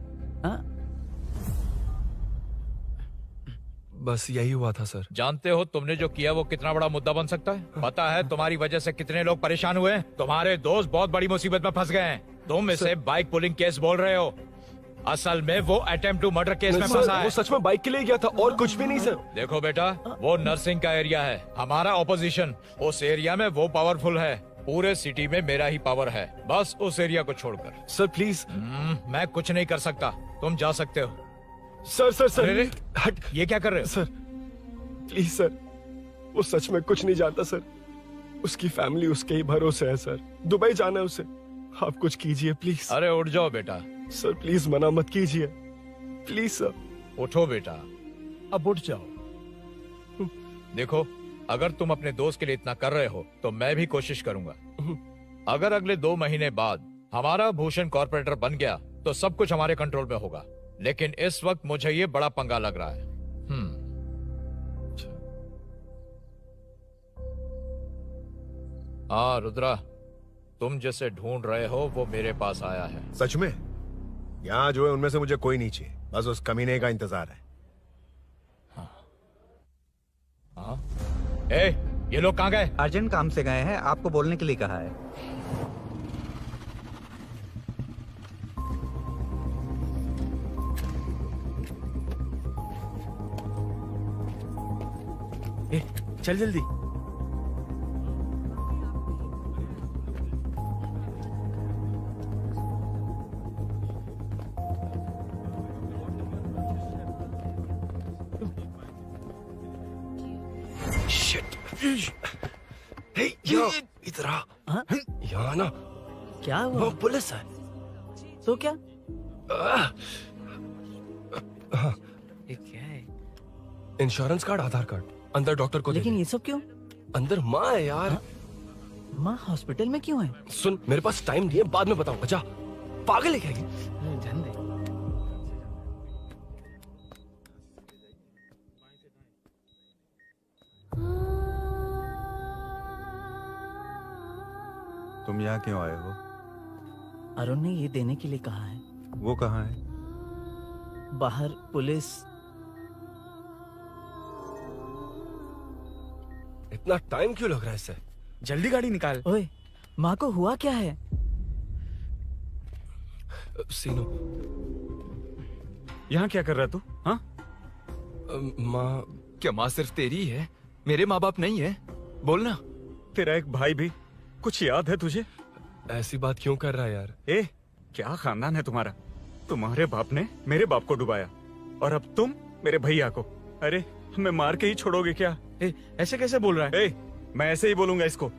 बस यही हुआ था सर। जानते हो तुमने जो किया वो कितना बड़ा मुद्दा बन सकता है? पता है तुम्हारी वजह से कितने लोग परेशान हुए हैं? तुम्हारे दोस्त बहुत बड़ी मुसीबत में फंस गए हैं। तुम इसे बाइक पुलिंग केस बोल रहे हो, असल में वो अटेम्प्ट टू मर्डर केस में फंसा है। वो सच में बाइक के लिए गया था और कुछ भी नहीं सर। देखो बेटा, वो नर्सिंग का एरिया है, हमारा ऑपोजिशन उस एरिया में वो पावरफुल है। पूरे सिटी में मेरा ही पावर है, बस उस एरिया को छोड़कर। Sir please. मैं कुछ नहीं कर सकता, तुम जा सकते हो। सर सर सर, अरे, हट, ये क्या कर रहे हो? सर प्लीज सर, वो सच में कुछ नहीं जानता सर। उसकी फैमिली उसके ही भरोसे है सर। दुबई जाना है उसे, आप कुछ कीजिए प्लीज। अरे उठ जाओ बेटा। सर प्लीज मना मत कीजिए, प्लीज सर। उठो बेटा, अब उठ जाओ। देखो, अगर तुम अपने दोस्त के लिए इतना कर रहे हो तो मैं भी कोशिश करूंगा। अगर अगले 2 महीने बाद हमारा भूषण कॉर्पोरेटर बन गया तो सब कुछ हमारे कंट्रोल में होगा, लेकिन इस वक्त मुझे ये बड़ा पंगा लग रहा है। हाँ रुद्रा, तुम जैसे ढूंढ रहे हो वो मेरे पास आया है। सच में? यहाँ जो है उनमें से मुझे कोई नहीं चाहिए, बस उस कमीने का इंतजार है। हाँ? ए, ये लोग कहाँ गए? अर्जेंट काम से गए हैं, आपको बोलने के लिए कहा है। ए, चल जल्दी। इधर आ। यहाँ ना क्या हुआ? वो पुलिस है। तो क्या? हाँ। ये क्या है? इंश्योरेंस कार्ड, आधार कार्ड, अंदर डॉक्टर को दे लेकिन दे। ये सब क्यों? अंदर माँ है यार। माँ हॉस्पिटल में क्यों है? सुन, मेरे पास टाइम नहीं है, बाद में बताऊंगा। जा, पागल है क्या ये? जान दे। तुम यहाँ क्यों आए हो? अरुण ने ये देने के लिए कहा है। वो कहाँ है? बाहर पुलिस। इतना टाइम क्यों लग रहा है इसे? जल्दी गाड़ी निकाल। ओए, माँ को हुआ क्या है? सीनू, यहाँ क्या कर रहा तू? हाँ? माँ। क्या माँ सिर्फ तेरी ही है? मेरे माँ बाप नहीं है? बोलना। तेरा एक भाई भी, कुछ याद है तुझे? ऐसी बात क्यों कर रहा है यार? ए, क्या खानदान है तुम्हारा? तुम्हारे बाप ने मेरे बाप को डुबाया और अब तुम मेरे भैया को। अरे हमें मार के ही छोड़ोगे क्या? ऐसे कैसे बोल रहा है? मैं ऐसे ही बोलूंगा इसको।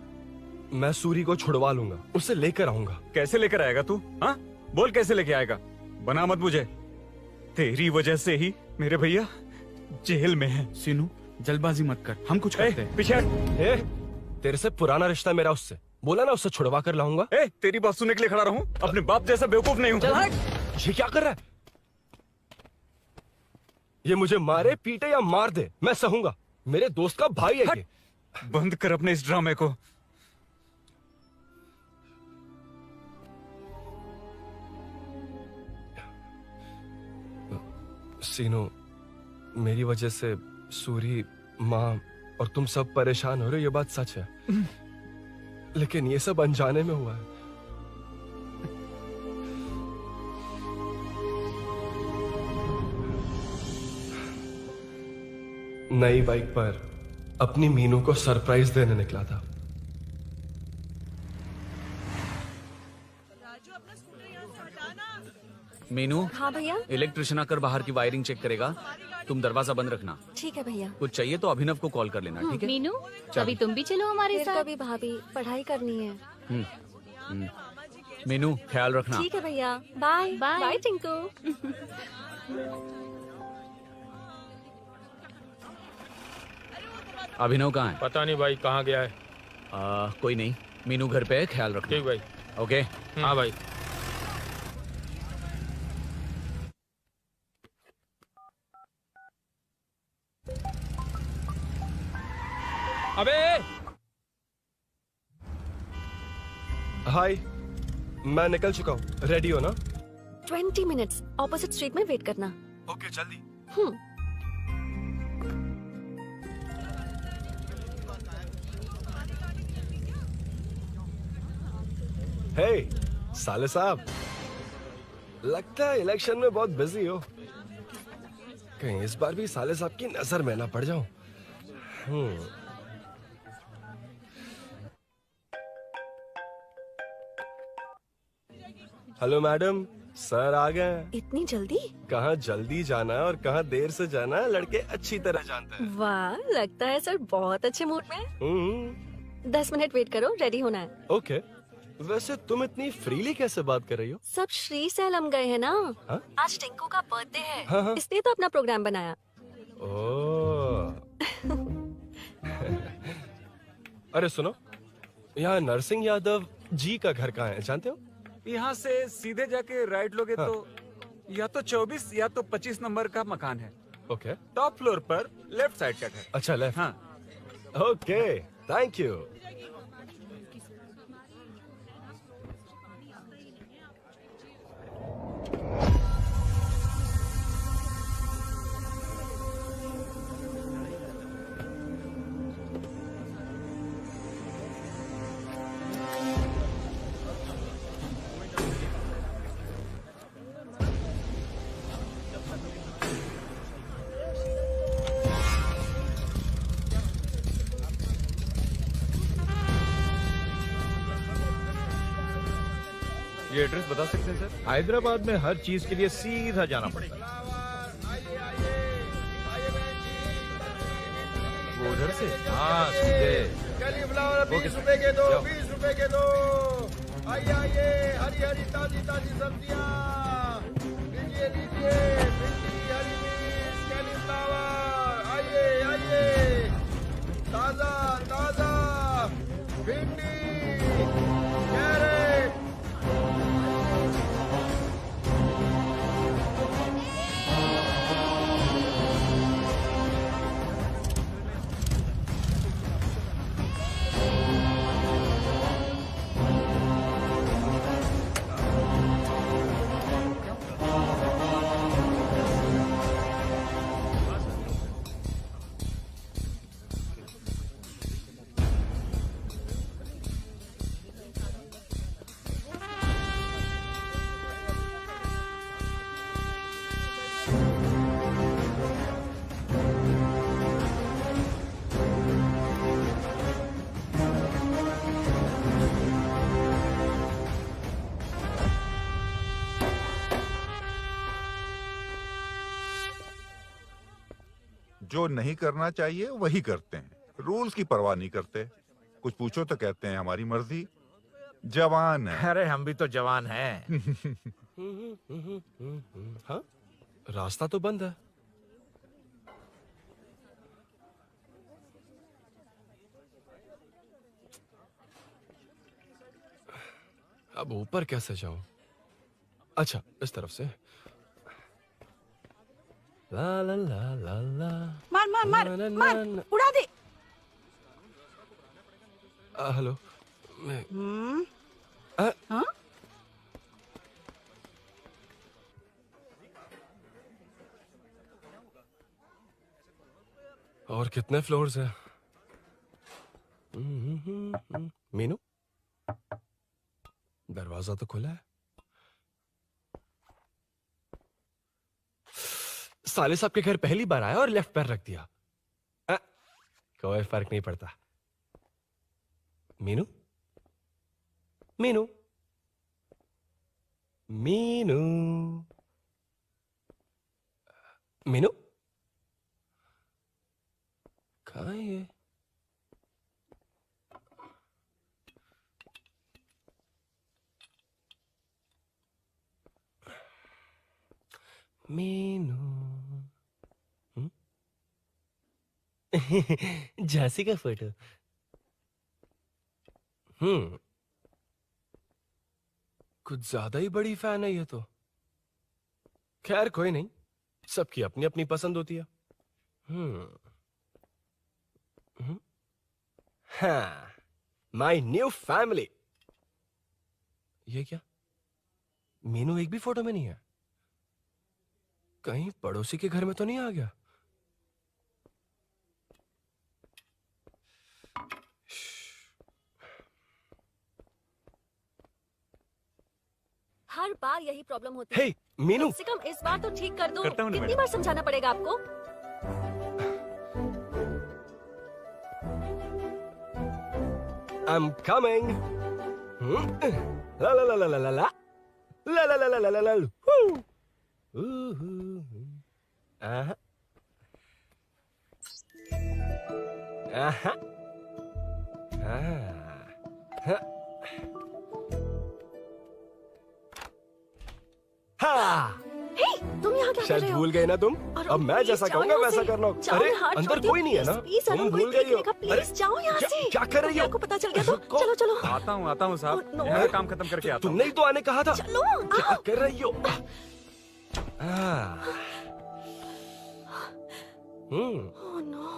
मैं सूरी को छुड़वा लूंगा, उसे लेकर आऊंगा। कैसे लेकर आएगा तू? हाँ, बोल कैसे लेके आएगा? बना मत मुझे। तेरी वजह से ही मेरे भैया जेल में है। सीनू, जल्दबाजी मत कर, हम कुछ करते हैं। पीछे तेरे से पुराना रिश्ता मेरा उससे। बोला ना उससे छुड़वा कर लाऊंगा। तेरी बात सुनने के लिए खड़ा रहूं? अपने बाप जैसा बेवकूफ नहीं हूं। चल हट। ये क्या कर रहा है? ये मुझे मारे पीटे या मार दे, मैं सहूंगा। मेरे दोस्त का भाई है ये। बंद कर अपने इस ड्रामे को। सीनू, मेरी वजह से सूरी, माँ, और तुम सब परेशान हो रहे हो, ये बात सच है। लेकिन ये सब अनजाने में हुआ है। नई बाइक पर अपनी मीनू को सरप्राइज देने निकला था। मीनू, हाँ भैया। इलेक्ट्रिशियन आकर बाहर की वायरिंग चेक करेगा, तुम दरवाजा बंद रखना। ठीक है भैया। कुछ चाहिए तो अभिनव को कॉल कर लेना, ठीक है? मीनू, चलो। अभी तुम भी चलो हमारे फिर साथ। कभी भाभी, पढ़ाई करनी है। मीनू, ख्याल रखना। ठीक है भैया, बाय बाय। बाय टिंकू। अभिनव कहाँ है? पता नहीं भाई, कहाँ गया है। कोई नहीं, मीनू घर पे है, ख्याल रखना। ठीक भाई। ओके। हाँ भाई। अबे हाय, मैं निकल चुका हूँ, रेडी हो ना? 20 मिनट्स ऑपोजिट स्ट्रीट में वेट करना। ओके, जल्दी। हे साले साहब, लगता है इलेक्शन में बहुत बिजी हो। कहीं इस बार भी साले साहब की नजर में ना पड़ जाऊं। हेलो मैडम, सर आ गए हैं। इतनी जल्दी? कहाँ जल्दी जाना है और कहाँ देर से जाना है, लड़के अच्छी तरह जानते हैं। वाह, लगता है सर बहुत अच्छे मूड में है। 10 मिनट वेट करो, रेडी होना है। ओके। वैसे तुम इतनी फ्रीली कैसे बात कर रही हो? सब श्री सैलम गए हैं ना। हाँ? आज टिंकू का बर्थडे है, हाँ। इसलिए तो अपना प्रोग्राम बनाया। ओह। अरे सुनो, यहाँ नरसिंह यादव जी का घर कहाँ है, जानते हो? यहाँ से सीधे जाके राइट लोगे तो या तो 24 या तो 25 नंबर का मकान है। ओके। टॉप फ्लोर पर लेफ्ट साइड का घर। अच्छा, लेफ्ट। हाँ। Okay, thank you. ये एड्रेस बता सकते हैं सर? हैदराबाद में हर चीज के लिए सीधा जाना पड़ेगा। वो उधर से? हाँ, सीधे। कैलीफ्लावर 20 रुपए के दो, 20 रुपए के दो। आइए आइए, हरी हरी ताजी ताजी सब्जियाँ लीजिए लीजिए। भिंडी, हरी मिर्च, कैलीफ्लावर, आइए आइए। ताजा ताजा भिंडी, कैरेट। जो नहीं करना चाहिए वही करते हैं, रूल्स की परवाह नहीं करते। कुछ पूछो तो कहते हैं हमारी मर्जी। जवान है। अरे हम भी तो जवान हैं। हाँ, रास्ता तो बंद है। अब ऊपर कैसे जाऊं? अच्छा, इस तरफ से। ला ला ला ला ला। मार मार मार मार, उड़ा दे। हेलो। हाँ? और कितने फ्लोर्स हैं? दरवाजा तो खुला है। साले साहब के घर पहली बार आया और लेफ्ट पैर रख दिया। कोई फर्क नहीं पड़ता। मीनू, मीनू, मीनू, मीनू, कहाँ है ये? मीनू, झांसी का फोटो। कुछ ज्यादा ही बड़ी फैन है ये तो। खैर कोई नहीं, सबकी अपनी अपनी पसंद होती है। हाँ, माई न्यू फैमिली। ये क्या? मीनू एक भी फोटो में नहीं है। कहीं पड़ोसी के घर में तो नहीं आ गया? हर बार यही प्रॉब्लम होती है। हे, मीनू। कम से कम इस बार तो ठीक कर दो। करता हूँ ना कितनी मैडम। बार समझाना पड़ेगा आपको? I'm coming. La la la la la la la. La la la la la la la. Woo. Aha. Aha. Ah. हाँ। हे, तुम यहाँ क्या कर शायद रहे हो? भूल गए ना तुम। अरुण, अब मैं प्लीज जैसा जाओ कहूंगा यहाँ वैसा से। करना। जाओ, अरे हाथ अंदर छोड़ दो, कोई नहीं है ना? प्लीज, तुम अरुण, भूल कोई गई हो। देखेगा, प्लीज जाओ यहाँ से। क्या कर रही हो? आपको पता चल गया तो चलो चलो। आता हूँ साहब। Oh, no. यहाँ का काम खत्म करके आता हूँ। तुमने ही तो आने कहा था। चलो, क्या कर रही हो? Oh, no.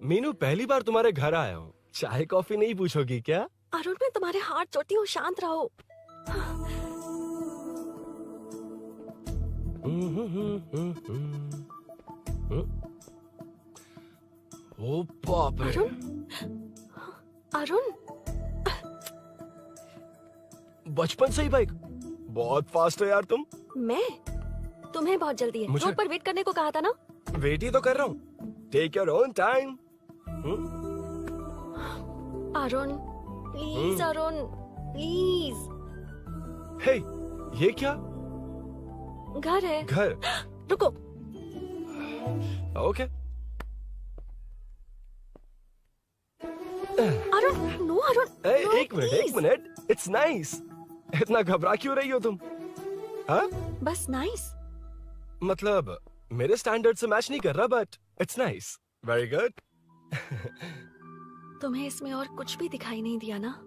मीनू, पहली बार तुम्हारे घर आया हूँ। चाय कॉफी नहीं पूछोगी क्या? अरुण, मैं तुम्हारे हाथ जोड़ती हूँ, शांत रहो। ओ बाप रे। अरुण, बचपन से ही बाइक। बहुत फास्ट है यार तुम। मैं? तुम्हें बहुत जल्दी है। मुझे- रोड पर वेट करने को कहा था ना? वेट ही तो कर रहा हूँ। Take your own time. Arun, please Arun, please. Hey, ये क्या? घर है। घर? रुको। ओके। अरुण, नो अरुण। ए, नो, एक मिनट, एक please। मिनट। It's nice. इतना घबरा क्यों रही हो तुम? हाँ? बस नाइस। मतलब मेरे स्टैंडर्ड से मैच नहीं कर रहा, but it's nice. Very good. तुम्हें इसमें और कुछ भी दिखाई नहीं दिया ना?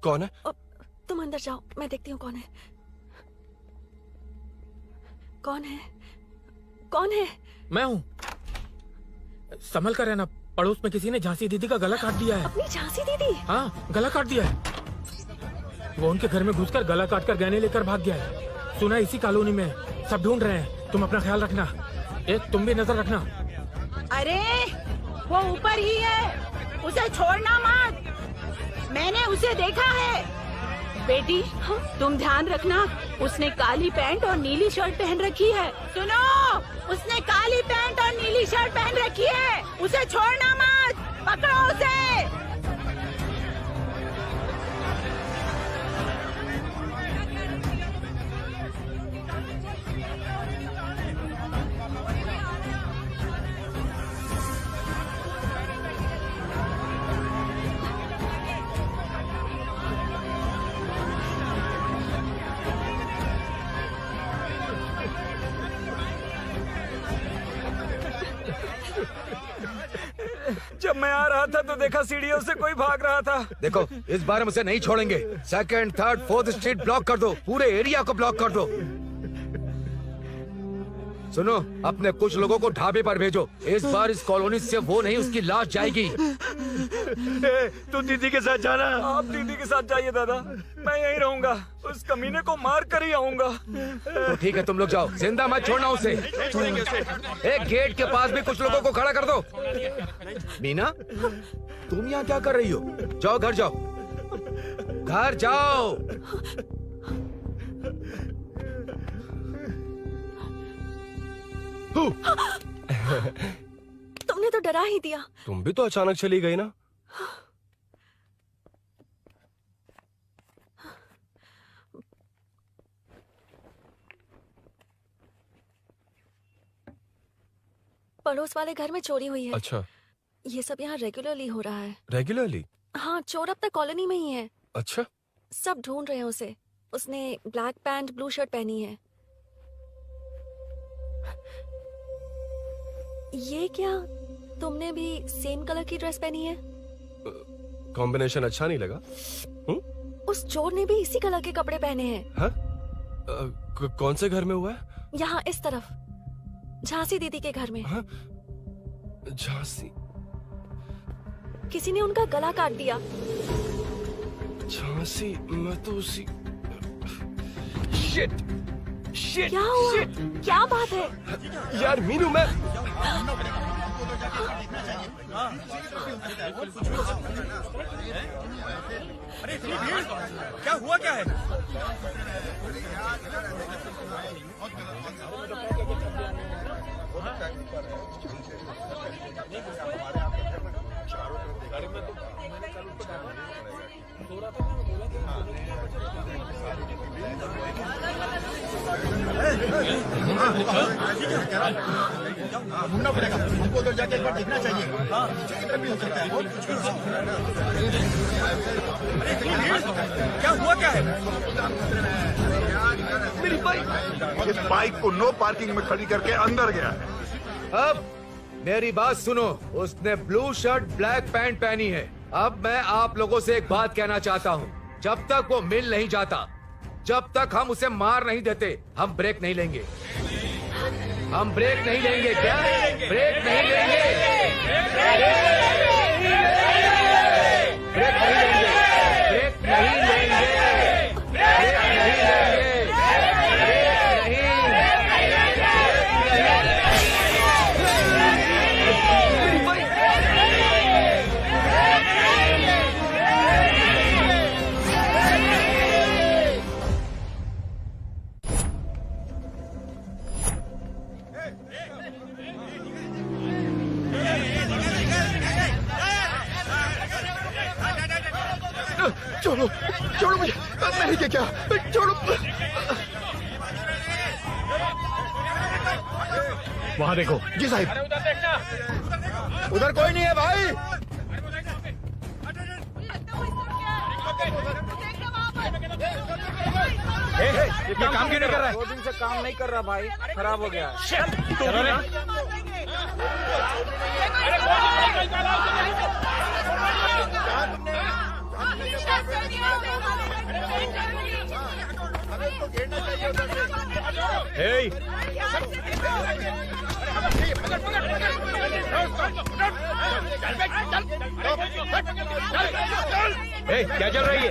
कौन है? तुम अंदर जाओ, मैं देखती हूँ कौन है। कौन है? कौन है? मैं हूँ। संभल कर रहना, पड़ोस में किसी ने झांसी दीदी का गला काट दिया है। अपनी झांसी दीदी? हाँ, गला काट दिया है। वो उनके घर में घुसकर गला काट कर गहने लेकर भाग गया है। सुना इसी कॉलोनी में, सब ढूंढ रहे हैं। तुम अपना ख्याल रखना। तुम भी नजर रखना। अरे वो ऊपर ही है, उसे छोड़ना मत। मैंने उसे देखा है। बेटी, तुम ध्यान रखना, उसने काली पैंट और नीली शर्ट पहन रखी है। सुनो, उसने काली पैंट और नीली शर्ट पहन रखी है। उसे छोड़ना मत, पकड़ो उसे। मैं आ रहा था तो देखा सीढ़ियों से कोई भाग रहा था। देखो इस बार हम उसे नहीं छोड़ेंगे। Second, third, fourth street block कर दो, पूरे एरिया को ब्लॉक कर दो। सुनो, अपने कुछ लोगों को ढाबे पर भेजो। इस बार इस कॉलोनी से वो नहीं, उसकी लाश जाएगी। तू दीदी के साथ जाना। आप दीदी के साथ जाइए दादा, मैं यहीं रहूंगा। उस कमीने को मार कर ही आऊंगा। तो ठीक है, तुम लोग जाओ, जिंदा मत छोड़ना उसे। एक गेट के पास भी कुछ लोगों को खड़ा कर दो। मीना, तुम यहाँ क्या कर रही हो? जाओ घर जाओ, घर जाओ। तुमने तो डरा ही दिया। तुम भी तो अचानक चली गई ना। पड़ोस वाले घर में चोरी हुई है। अच्छा, ये सब यहाँ रेगुलरली हो रहा है। रेगुलरली? हाँ, चोर अब तक कॉलोनी में ही है। अच्छा, सब ढूंढ रहे हैं उसे। उसने ब्लैक पैंट ब्लू शर्ट पहनी है। ये क्या, तुमने भी सेम कलर की ड्रेस पहनी है? कॉम्बिनेशन अच्छा नहीं लगा? उस चोर ने भी इसी कलर के कपड़े पहने हैं। हाँ? कौन से घर में हुआ है? यहाँ इस तरफ, झांसी दीदी के घर में। हाँ? झांसी? किसी ने उनका गला काट दिया। झांसी? मैं तो उसी... शिट! शिट! क्या हुआ? क्या बात है? यार मीनू, मैं... अरे क्या हुआ, क्या है? ढूंढना पड़ेगा हमको, उधर जाके एक बार देखना चाहिए। हाँ, किधर भी हो सकता है। क्या हुआ, क्या है? मेरी बाइक, इस बाइक को नो पार्किंग में खड़ी करके अंदर गया है। अब मेरी बात सुनो, उसने ब्लू शर्ट ब्लैक पैंट पहनी है। अब मैं आप लोगों से एक बात कहना चाहता हूँ, जब तक वो मिल नहीं जाता, जब तक हम उसे मार नहीं देते, हम ब्रेक नहीं लेंगे। हम ब्रेक नहीं लेंगे। क्या? ब्रेक नहीं लेंगे। ब्रेक नहीं लेंगे। ब्रेक नहीं लेंगे। ब्रेक नहीं लेंगे। ब्रेक नहीं। छोड़ो, छोड़ो मुझे, मैंने क्या? छोड़ो। वहाँ देखो। जी साहिब। उधर कोई नहीं है भाई। ये काम क्यों नहीं कर रहा है? 2 दिन से काम नहीं कर रहा भाई, खराब हो गया। क्या चल रही है?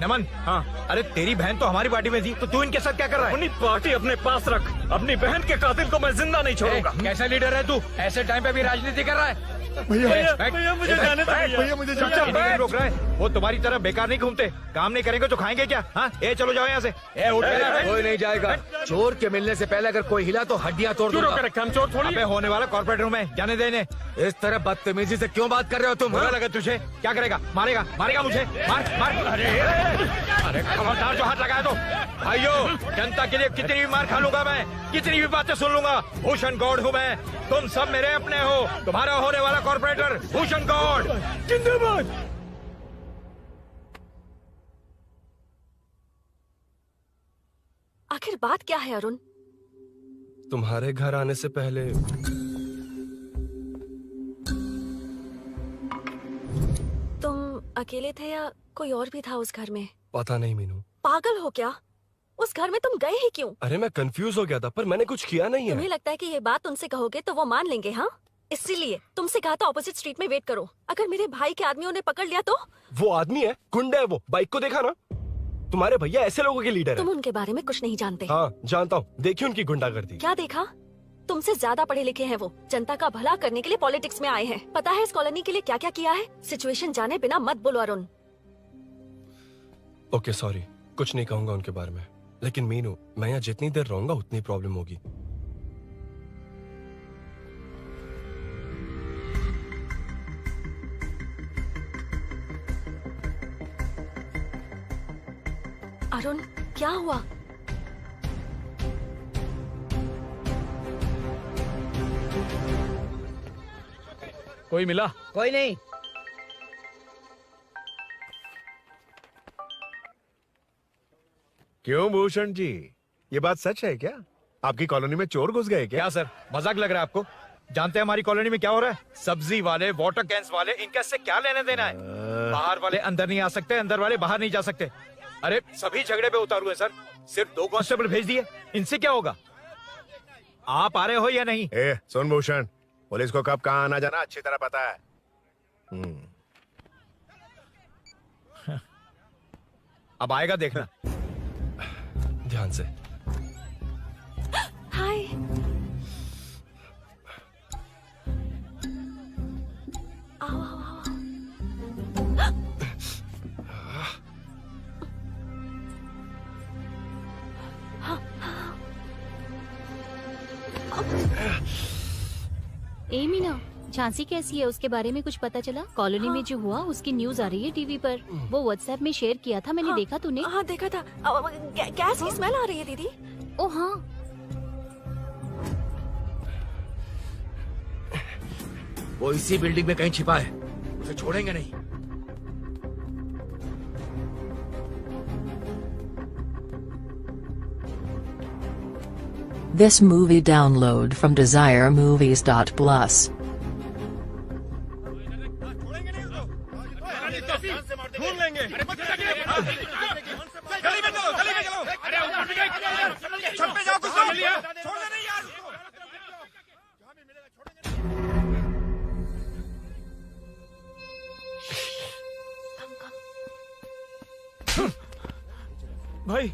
नमन। हाँ, अरे तेरी बहन तो हमारी पार्टी में थी, तो तू इनके साथ क्या कर रहा है? अपनी पार्टी अपने पास रख। अपनी बहन के कातिल को मैं जिंदा नहीं छोड़ूंगा। कैसा लीडर है तू? ऐसे टाइम पे भी राजनीति कर रहा है? भैया मुझे जाने दो। भैया मुझे जाने दो। रोक रहा है? वो तुम्हारी तरह बेकार नहीं घूमते। काम नहीं करेंगे तो खाएंगे क्या? हाँ, चलो जाओ यहाँ से। कोई नहीं जाएगा। चोर के मिलने से पहले अगर कोई हिला तो हड्डियां तोड़ दूंगा। हम चोर थोड़ी। होने वाला कॉर्पोरेट रूम है, जाने देने। इस तरह बदतमीजी से क्यों बात कर रहे हो तुम? बुरा लगा तुझे? क्या करेगा? मारेगा? मारेगा मुझे? मार मार। अरे खबरदार जो हाथ लगाया तो। भाइयों, जनता के लिए कितनी भी मार खा लूंगा मैं, कितनी भी बातें सुन लूंगा। भूषण गौड़ हूँ मैं, तुम सब मेरे अपने हो। तुम्हारा होने वाला कॉर्पोरेटर भूषण गौड़ जिंदाबाद। आखिर बात क्या है अरुण? तुम्हारे घर आने से पहले तुम अकेले थे या कोई और भी था उस घर में? पता नहीं मीनू। पागल हो क्या? उस घर में तुम गए ही क्यों? अरे मैं कंफ्यूज हो गया था, पर मैंने कुछ किया नहीं तुम्हें है। लगता है कि ये बात उनसे कहोगे तो वो मान लेंगे? हाँ, इसीलिए तुमसे कहा था ऑपोजिट स्ट्रीट में वेट करो। अगर मेरे भाई के आदमियों ने पकड़ लिया तो? वो आदमी है, गुंडा है वो। बाइक को देखा ना? तुम्हारे भैया ऐसे लोगों के लीडर तुम है। उनके बारे में कुछ नहीं जानते। हाँ जानता हूँ, देखिए उनकी गुंडागर्दी। क्या देखा? तुमसे ज्यादा पढ़े लिखे हैं वो। जनता का भला करने के लिए पॉलिटिक्स में आए हैं। पता है इस कॉलोनी के लिए क्या क्या किया है? सिचुएशन जाने बिना मत बोलो अरुण। ओके सॉरी, कुछ नहीं कहूंगा उनके बारे में। लेकिन मीनू, मैं यहाँ जितनी देर रहूंगा उतनी प्रॉब्लम होगी। अरुण, क्या हुआ? कोई मिला? कोई नहीं। क्यों भूषण जी, ये बात सच है क्या? आपकी कॉलोनी में चोर घुस गए क्या? सर, मजाक लग रहा है आपको? जानते हैं हमारी कॉलोनी में क्या हो रहा है? सब्जी वाले, वाटर कैंस वाले, इनका से क्या लेने देना है? बाहर वाले अंदर नहीं आ सकते, अंदर वाले बाहर नहीं जा सकते। अरे सभी झगड़े पे उतारू है सर। सिर्फ 2 कांस्टेबल भेज दिए, इनसे क्या होगा? आप आ रहे हो या नहीं? ए, सुन भूषण, पुलिस को कब कहाँ आना जाना अच्छी तरह पता है। अब आएगा देखना। ध्यान से। हाय। आओ आओ आओ। ए मीना, झांसी कैसी है? उसके बारे में कुछ पता चला? कॉलोनी में जो हुआ उसकी न्यूज आ रही है टीवी पर। वो व्हाट्सएप में शेयर किया था, मैंने देखा। तूने? हाँ देखा था। गैस की स्मेल आ रही है दीदी। ओ हाँ। वो इसी बिल्डिंग में कहीं छिपा है, उसे छोड़ेंगे नहीं। This movie download from DesireMovies.plus. ढूंढ लेंगे। गली में चलो, गली में चलो। अरे ऊपर भी गए। छत पे जाओ, कुछ कर लिया। छोड़ना नहीं यार उसको। भाई,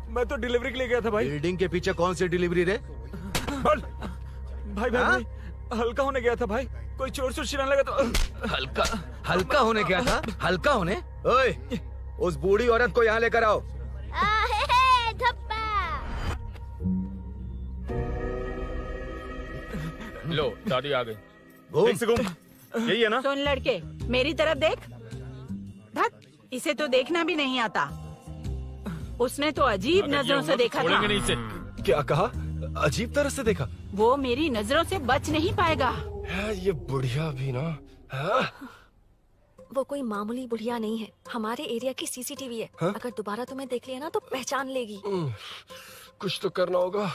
मैं तो डिलीवरी के लिए गया था भाई। बिल्डिंग के पीछे कौन सी डिलीवरी रे? बोल। भाई भाई, हल्का होने गया था भाई। कोई चोर चोर चिल्लाने लगा तो। हल्का होने गया था? हल्का होने? ओए, उस बूढ़ी औरत को यहाँ लेकर आओ। लो, दादी आ गई। घूम से घूम। यही है ना? सुन लड़के, मेरी तरफ देख। धत, इसे तो देखना भी नहीं आता। उसने तो अजीब नजरों से देखा था। नहीं इसे। क्या कहा? अजीब तरह से देखा? वो मेरी नजरों से बच नहीं पाएगा। ये बुढ़िया भी ना। वो कोई मामूली बुढ़िया नहीं है, हमारे एरिया की सीसीटीवी है। अगर दोबारा तुम्हें देख लिया ना तो पहचान लेगी। कुछ तो करना होगा।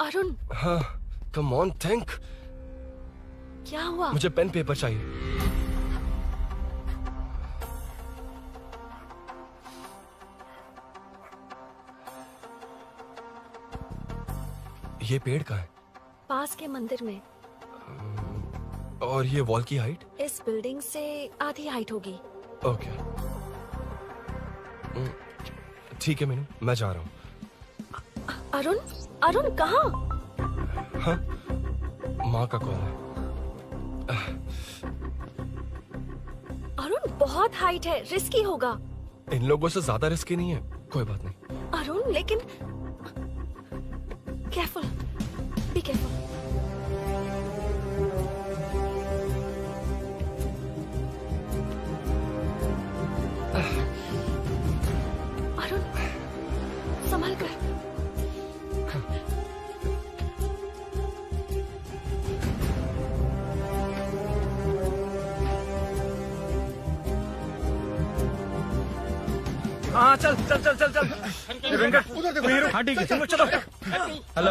अरुण। हाँ, कम ऑन थिंक। क्या हुआ? मुझे पेन पेपर चाहिए। ये पेड़ कहाँ है? पास के मंदिर में। और ये वॉल की हाइट? इस बिल्डिंग से आधी हाइट होगी। ओके, ठीक है मीनू, मैं जा रहा हूँ। अरुण, अरुण कहाँ? हाँ, माँ का कॉल है। अरुण बहुत हाइट है, रिस्की होगा। इन लोगों से ज्यादा रिस्की नहीं है, कोई बात नहीं। अरुण लेकिन केयरफुल, बी केयरफुल। अरुण संभाल कर। हाँ चल चल चल चल चल वेंकट हाँ ठीक है चलो चलो। हेलो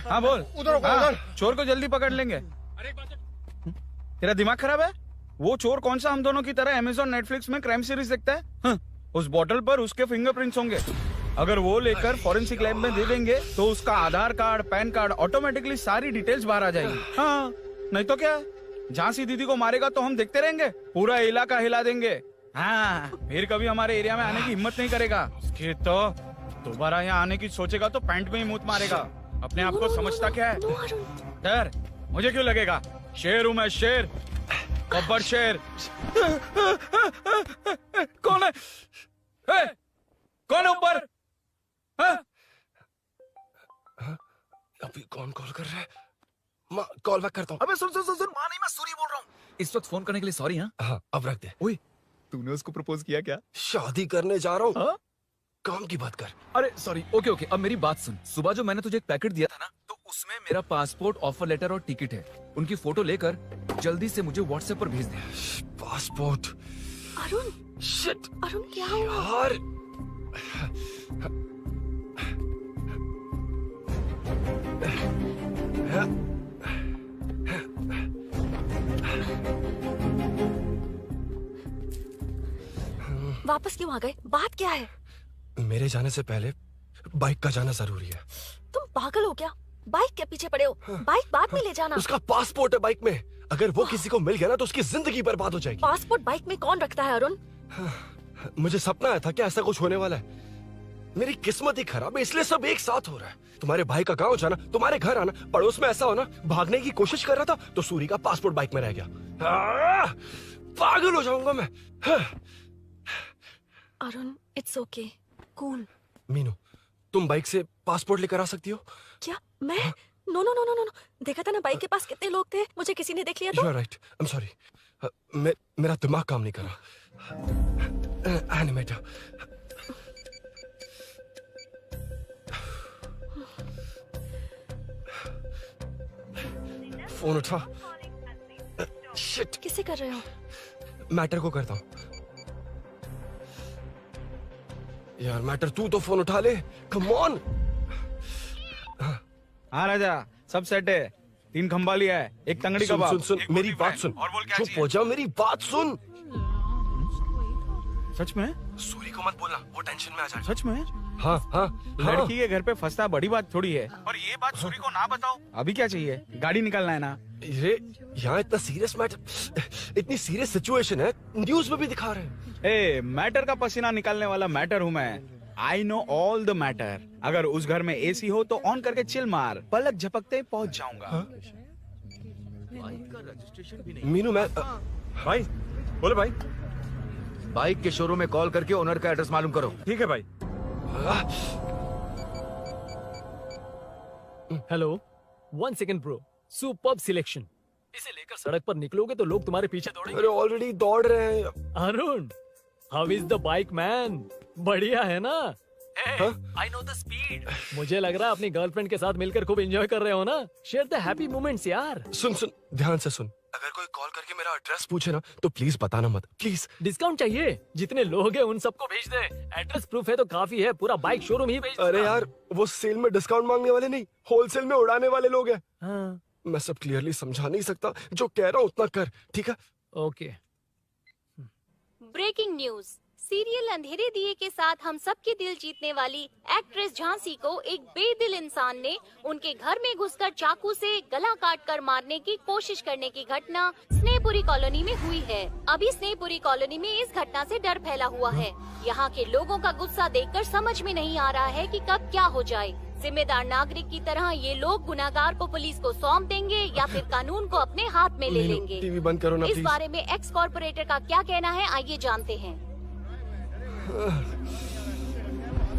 हाँ बोल। हाँ, चोर को जल्दी पकड़ लेंगे। तेरा दिमाग खराब है? वो चोर कौन सा हम दोनों की तरह अमेज़न नेटफ्लिक्स में क्राइम सीरीज देखता है? उस बोतल पर उसके फिंगरप्रिंट्स होंगे। अगर वो लेकर फॉरेंसिक लैब में दे देंगे तो उसका आधार कार्ड, पैन कार्ड, ऑटोमेटिकली सारी डिटेल्स बाहर आ जाएगी। हाँ नहीं तो क्या, झांसी दीदी को मारेगा तो हम देखते रहेंगे, पूरा इलाका हिला देंगे। हाँ फिर कभी हमारे एरिया में आने की हिम्मत नहीं करेगा। कि तो दोबारा यहाँ आने की सोचेगा तो पैंट में ही मूत मारेगा। अपने आप को समझता क्या है? डर मुझे क्यों लगेगा? शेर हूँ मैं, शेर, गब्बर शेर। कौन है? कौन है ऊपर? अभी कौन कॉल कर रहा है? माँ कॉल बैक करता हूँ। अबे सुन सुन सुन सुन, माँ नहीं, मैं सूरी बोल रहा हूँ। इस वक्त फोन करने के लिए सॉरी। हाँ अब रख दे। ओए तूने उसको प्रपोज किया क्या? शादी करने जा रहा हूँ। काम की बात कर। अरे सॉरी, ओके ओके, अब मेरी बात सुन। सुबह जो मैंने तुझे एक पैकेट दिया था ना, तो उसमें मेरा पासपोर्ट, ऑफर लेटर और टिकट है। उनकी फोटो लेकर जल्दी से मुझे व्हाट्सएप पर भेज दे। पासपोर्ट? अरुण शिट, अरुण क्या हुआ? यार वापस क्यों आ गए? बात क्या है? मेरे जाने से पहले बाइक का जाना जरूरी है। तुम पागल हो क्या? बाइक के पीछे पड़े हो? बाइक बाद में ले जाना। उसका पासपोर्ट है बाइक में, अगर वो किसी को मिल गया ना तो उसकी जिंदगी बर्बाद हो जाएगी। पासपोर्ट बाइक में कौन रखता है अरुण? मुझे सपना आया था कि ऐसा कुछ होने वाला है। मेरी किस्मत ही खराब है, इसलिए सब एक साथ हो रहा है। तुम्हारे भाई का गांव जाना, तुम्हारे घर आना, पड़ोस में ऐसा होना। भागने की कोशिश कर रहा था तो सूरी का पासपोर्ट बाइक में रह गया। पागल हो जाऊंगा मैं। Arun it's okay, cool. Meenu तुम बाइक से पासपोर्ट लेकर आ सकती हो? क्या मैं? No no no no no, देखा था ना बाइक के पास कितने लोग थे, मुझे किसी ने देख लिया तो। You are right, I'm sorry. मेरा दिमाग काम नहीं कर रहा। एनिमेटर। फोन उठा। शिट। किसे कर रहे हो? मैटर को करता हूँ। यार मैटर तू तो फोन उठा ले, कम ऑन। हाँ राजा, सब सेट है। 3 खंबा लिया है, एक तंगड़ी सुन, कबाब। सुन सुन मेरी बात सुन। चुप हो जा, मेरी बात सुन। सच में? सूरी को मत बोलना, वो टेंशन में आ जाए। सच में? हाँ हाँ। लड़की के घर पे फंसना बड़ी बात थोड़ी है। और ये बात सूरी को ना बताओ। अभी क्या चाहिए? गाड़ी निकालना है ना? ये यहाँ इतना सीरियस मैटर, इतनी सीरियस सिचुएशन है, न्यूज में भी दिखा रहे हैं। ए, मैटर का पसीना निकालने वाला मैटर हूँ मैं। I know all the matter. अगर उस घर में एसी हो तो ऑन करके चिल मार, पलक झपकते ही पहुंच जाऊंगा। मीनू मैं भाई बोले भाई। बाइक के शोरूम में कॉल करके ओनर का एड्रेस मालूम करो। ठीक है भाई। Hello, 1 second bro, superb selection. इसे लेकर सड़क पर निकलोगे तो लोग तुम्हारे पीछे दौड़ेंगे। अरे ऑलरेडी दौड़ रहे हैं। Arun, how is the bike man? बढ़िया है ना? I know the speed. मुझे लग रहा है अपनी गर्लफ्रेंड के साथ मिलकर खूब एंजॉय कर रहे हो ना? शेयर द हैप्पी मोमेंट्स यार। सुन सुन ध्यान से सुन, अगर कोई कॉल करके मेरा एड्रेस पूछे ना तो प्लीज बताना मत, प्लीज। डिस्काउंट चाहिए? जितने लोग हैं उन सबको भेज दे। एड्रेस प्रूफ है तो काफी है, पूरा बाइक शोरूम ही भेज दे। अरे यार वो सेल में डिस्काउंट मांगने वाले नहीं, होलसेल में उड़ाने वाले लोग हैं। हाँ। मैं सब क्लियरली समझा नहीं सकता, जो कह रहा हूँ उतना कर, ठीक है? ओके। Breaking news. सीरियल अंधेरे दिए के साथ हम सबके दिल जीतने वाली एक्ट्रेस झांसी को एक बेदिल इंसान ने उनके घर में घुसकर चाकू से गला काटकर मारने की कोशिश करने की घटना स्नेहपुरी कॉलोनी में हुई है। अभी स्नेहपुरी कॉलोनी में इस घटना से डर फैला हुआ है। यहाँ के लोगों का गुस्सा देखकर समझ में नहीं आ रहा है कि कब क्या हो जाए। जिम्मेदार नागरिक की तरह ये लोग गुनाहगार को पुलिस को सौंप देंगे या फिर कानून को अपने हाथ में ले लेंगे। टीवी बंद करो ना इस प्लीज। बारे में एक्स कॉर्पोरेटर का क्या कहना है, आइए जानते हैं।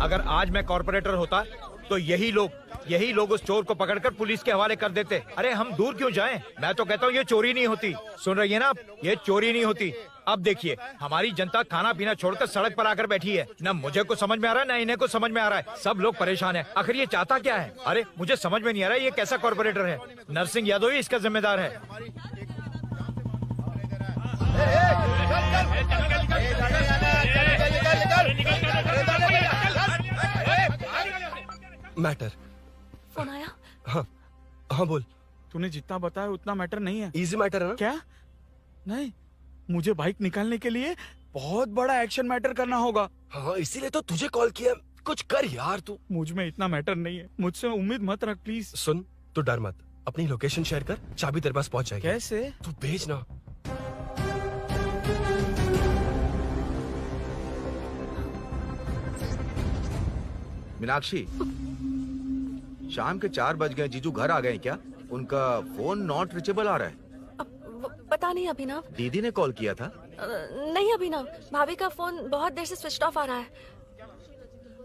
अगर आज मैं कॉर्पोरेटर होता तो यही लोग उस चोर को पकड़कर पुलिस के हवाले कर देते। अरे हम दूर क्यों जाएं? मैं तो कहता हूँ ये चोरी नहीं होती। सुन रही है ना आप? ये चोरी नहीं होती। अब देखिए हमारी जनता खाना पीना छोड़कर सड़क पर आकर बैठी है। न मुझे को समझ में आ रहा है, न इन्हें को समझ में आ रहा है। सब लोग परेशान हैं। आखिर ये चाहता क्या है? अरे मुझे समझ में नहीं आ रहा है ये कैसा कॉर्पोरेटर है। नरसिंह यादव ही इसका जिम्मेदार है। मैटर। फोन आया? हाँ हाँ बोल। तूने जितना बताया उतना मैटर नहीं है। इजी मैटर है ना? क्या? नहीं, मुझे बाइक निकालने के लिए बहुत बड़ा एक्शन मैटर करना होगा। हाँ इसीलिए तो तुझे कॉल किया। कुछ कर यार तू। मुझ में इतना मैटर नहीं है, मुझसे उम्मीद मत रख प्लीज। सुन, तू डर मत, अपनी लोकेशन शेयर कर, चाबी तेरे पास पहुंच जाएगी। कैसे? तू भेज ना। मीनाक्षी, शाम के 4 बज गए, जीजू घर आ गए क्या? उनका फोन नॉट रिचेबल आ रहा है। पता नहीं अभिनव। दीदी ने कॉल किया था? नहीं अभिनव, भाभी का फोन बहुत देर से स्विच ऑफ आ रहा है।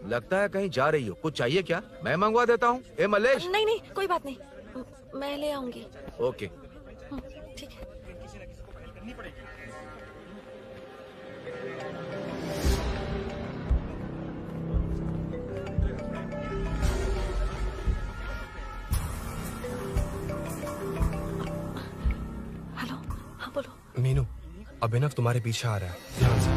लगता है कहीं जा रही हो। कुछ चाहिए क्या? मैं मंगवा देता हूँ। ए मलेश। नहीं नहीं कोई बात नहीं, मैं ले आऊंगी। ओके ठीक है। हेलो, हाँ बोलो। मीनू, अभिनव तुम्हारे पीछे आ रहा है, ध्यान से।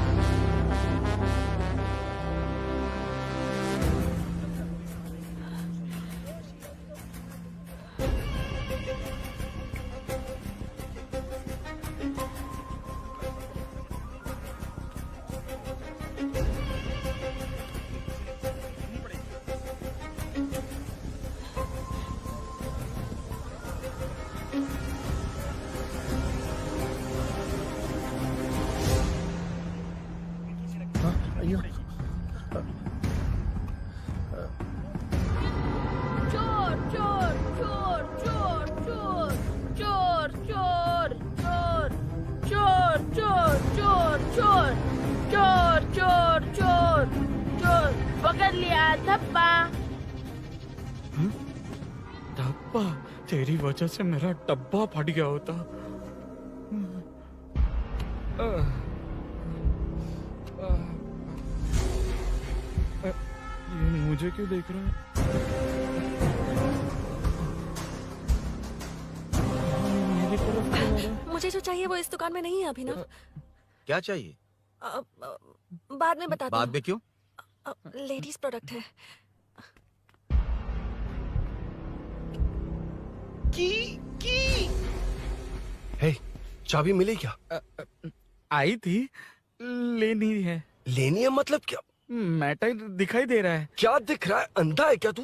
चोर चोर चोर चोर चोर चोर चोर चोर चोर चोर चोर चोर चोर चोर चोर पकड़ लिया धप्पा। डब्बा? तेरी वजह से मेरा डब्बा फट गया होता। ये मुझे क्यों देख रहा है? मेरी तरफ क्यों आ रहा है? मुझे जो चाहिए वो इस दुकान में नहीं है अभिनव। क्या चाहिए? बाद में बताती बाद में क्यों? लेडीज प्रोडक्ट है। की हे, चाबी मिली क्या? आई थी, लेनी है। लेनी है मतलब क्या? मैटर दिखाई दे रहा है। क्या दिख रहा है? अंधा है क्या तू?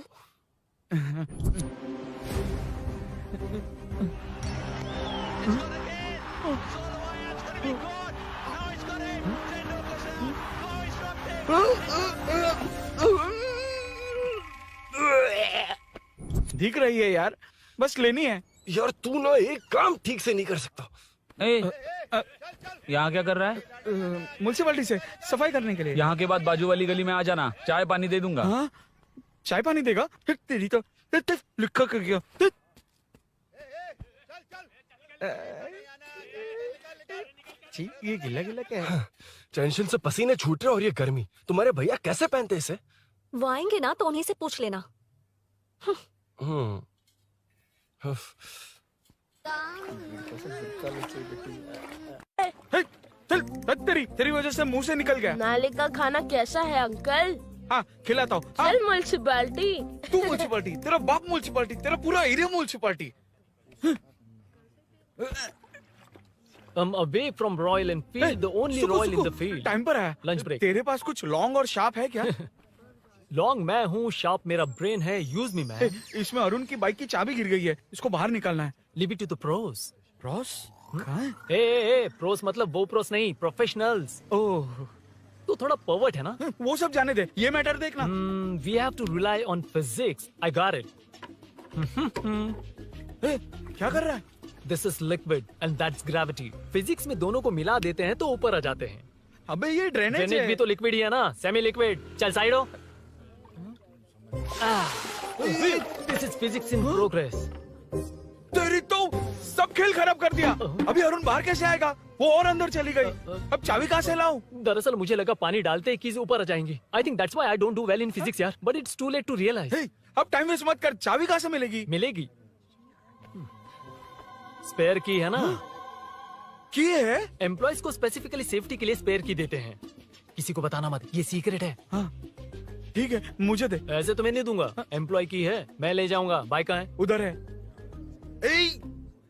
दिख रही है यार, बस लेनी है। यार तू ना एक काम ठीक से नहीं कर सकता। यहाँ क्या कर रहा है? म्युनिसिपैलिटी से सफाई करने के लिए। यहाँ के बाद बाजू वाली गली में आ जाना, चाय पानी दे दूंगा। हाँ? चाय पानी देगा? तेरी तो लिखा कर गया। ये गिला गिला क्या है? टेंशन से पसीने छूट रहे और ये गर्मी, तुम्हारे भैया कैसे पहनते इसे? वो आएंगे ना तो उन्हीं से पूछ लेना। तेरी वजह से मुंह से निकल गया। नाले का खाना कैसा है अंकल? हाँ खिलाता हूँ। चल म्युनिसिपैलिटी। तू म्युनिसिपैलिटी, तेरा बाप म्युनिसिपैलिटी, तेरा पूरा area municipality. I'm away from Royal Enfield, the only Royal in the field. Time पर है। Lunch break. तेरे पास कुछ लॉन्ग और शार्प है क्या? लॉन्ग मैं हूँ, शार्प मेरा ब्रेन है। Use me man. इसमें अरुण की बाइक की चाबी गिर गई है, इसको बाहर निकालना है। Leave it to the pros. Pros? कहाँ है? ए प्रोस मतलब वो प्रोस नहीं, प्रोफेशनल्स। ओह, तू थोड़ा पर्वर्ट है ना? वो सब जाने दे, ये मैटर देखना। We have to rely on physics. I got it. क्या कर रहा है? This is liquid and that's gravity. Physics में दोनों को मिला देते हैं तो ऊपर आ जाते हैं। अबे ये ड्रेनेज है। भी तो लिक्विड ही है ना, सेमी लिक्विड। चल साइड हो। This is physics in progress. तेरी तो सब खेल खराब कर दिया। अभी अरुण बाहर कैसे आएगा? वो और अंदर चली गई। अब चाबी कहाँ से लाऊं? दरअसल मुझे लगा पानी डालते ही कीज ऊपर आ जाएंगी। I think that's why I don't do well in physics यार। But it's too late to realize. अब टाइम वेस्ट मत कर, चाबी कहाँ से मिलेगी? मिलेगी। स्पेयर की है ना? की है? एम्प्लॉयज को स्पेसिफिकली सेफ्टी के लिए स्पेयर की देते हैं। किसी को बताना मत, ये सीक्रेट है। हाँ, ठीक है, मुझे दे। ऐसे तो मैं नहीं दूंगा, एम्प्लॉय की है, मैं ले जाऊंगा। बाइक कहाँ है? उधर है। ए,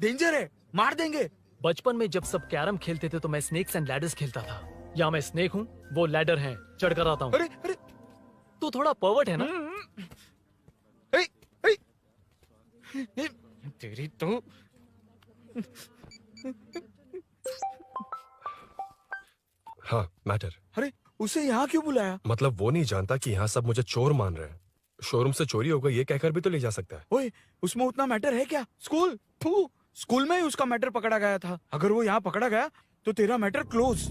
डेंजर है, मार देंगे। बचपन में जब सब कैरम खेलते थे तो मैं स्नेक्स एंड लैडर्स खेलता था। यहाँ मैं स्नेक हूँ, वो लैडर है, चढ़ कर आता हूँ। अरे अरे, तू थोड़ा पर्वर्ट है ना? तेरी तो हाँ, मैटर। अरे उसे यहाँ क्यों बुलाया? मतलब वो नहीं जानता कि यहाँ सब मुझे चोर मान रहे हैं। शोरूम से चोरी होगा ये कहकर भी तो ले जा सकता है। ओए, उसमें उतना मैटर है क्या? स्कूल में ही उसका मैटर पकड़ा गया था। अगर वो यहाँ पकड़ा गया तो तेरा matter close.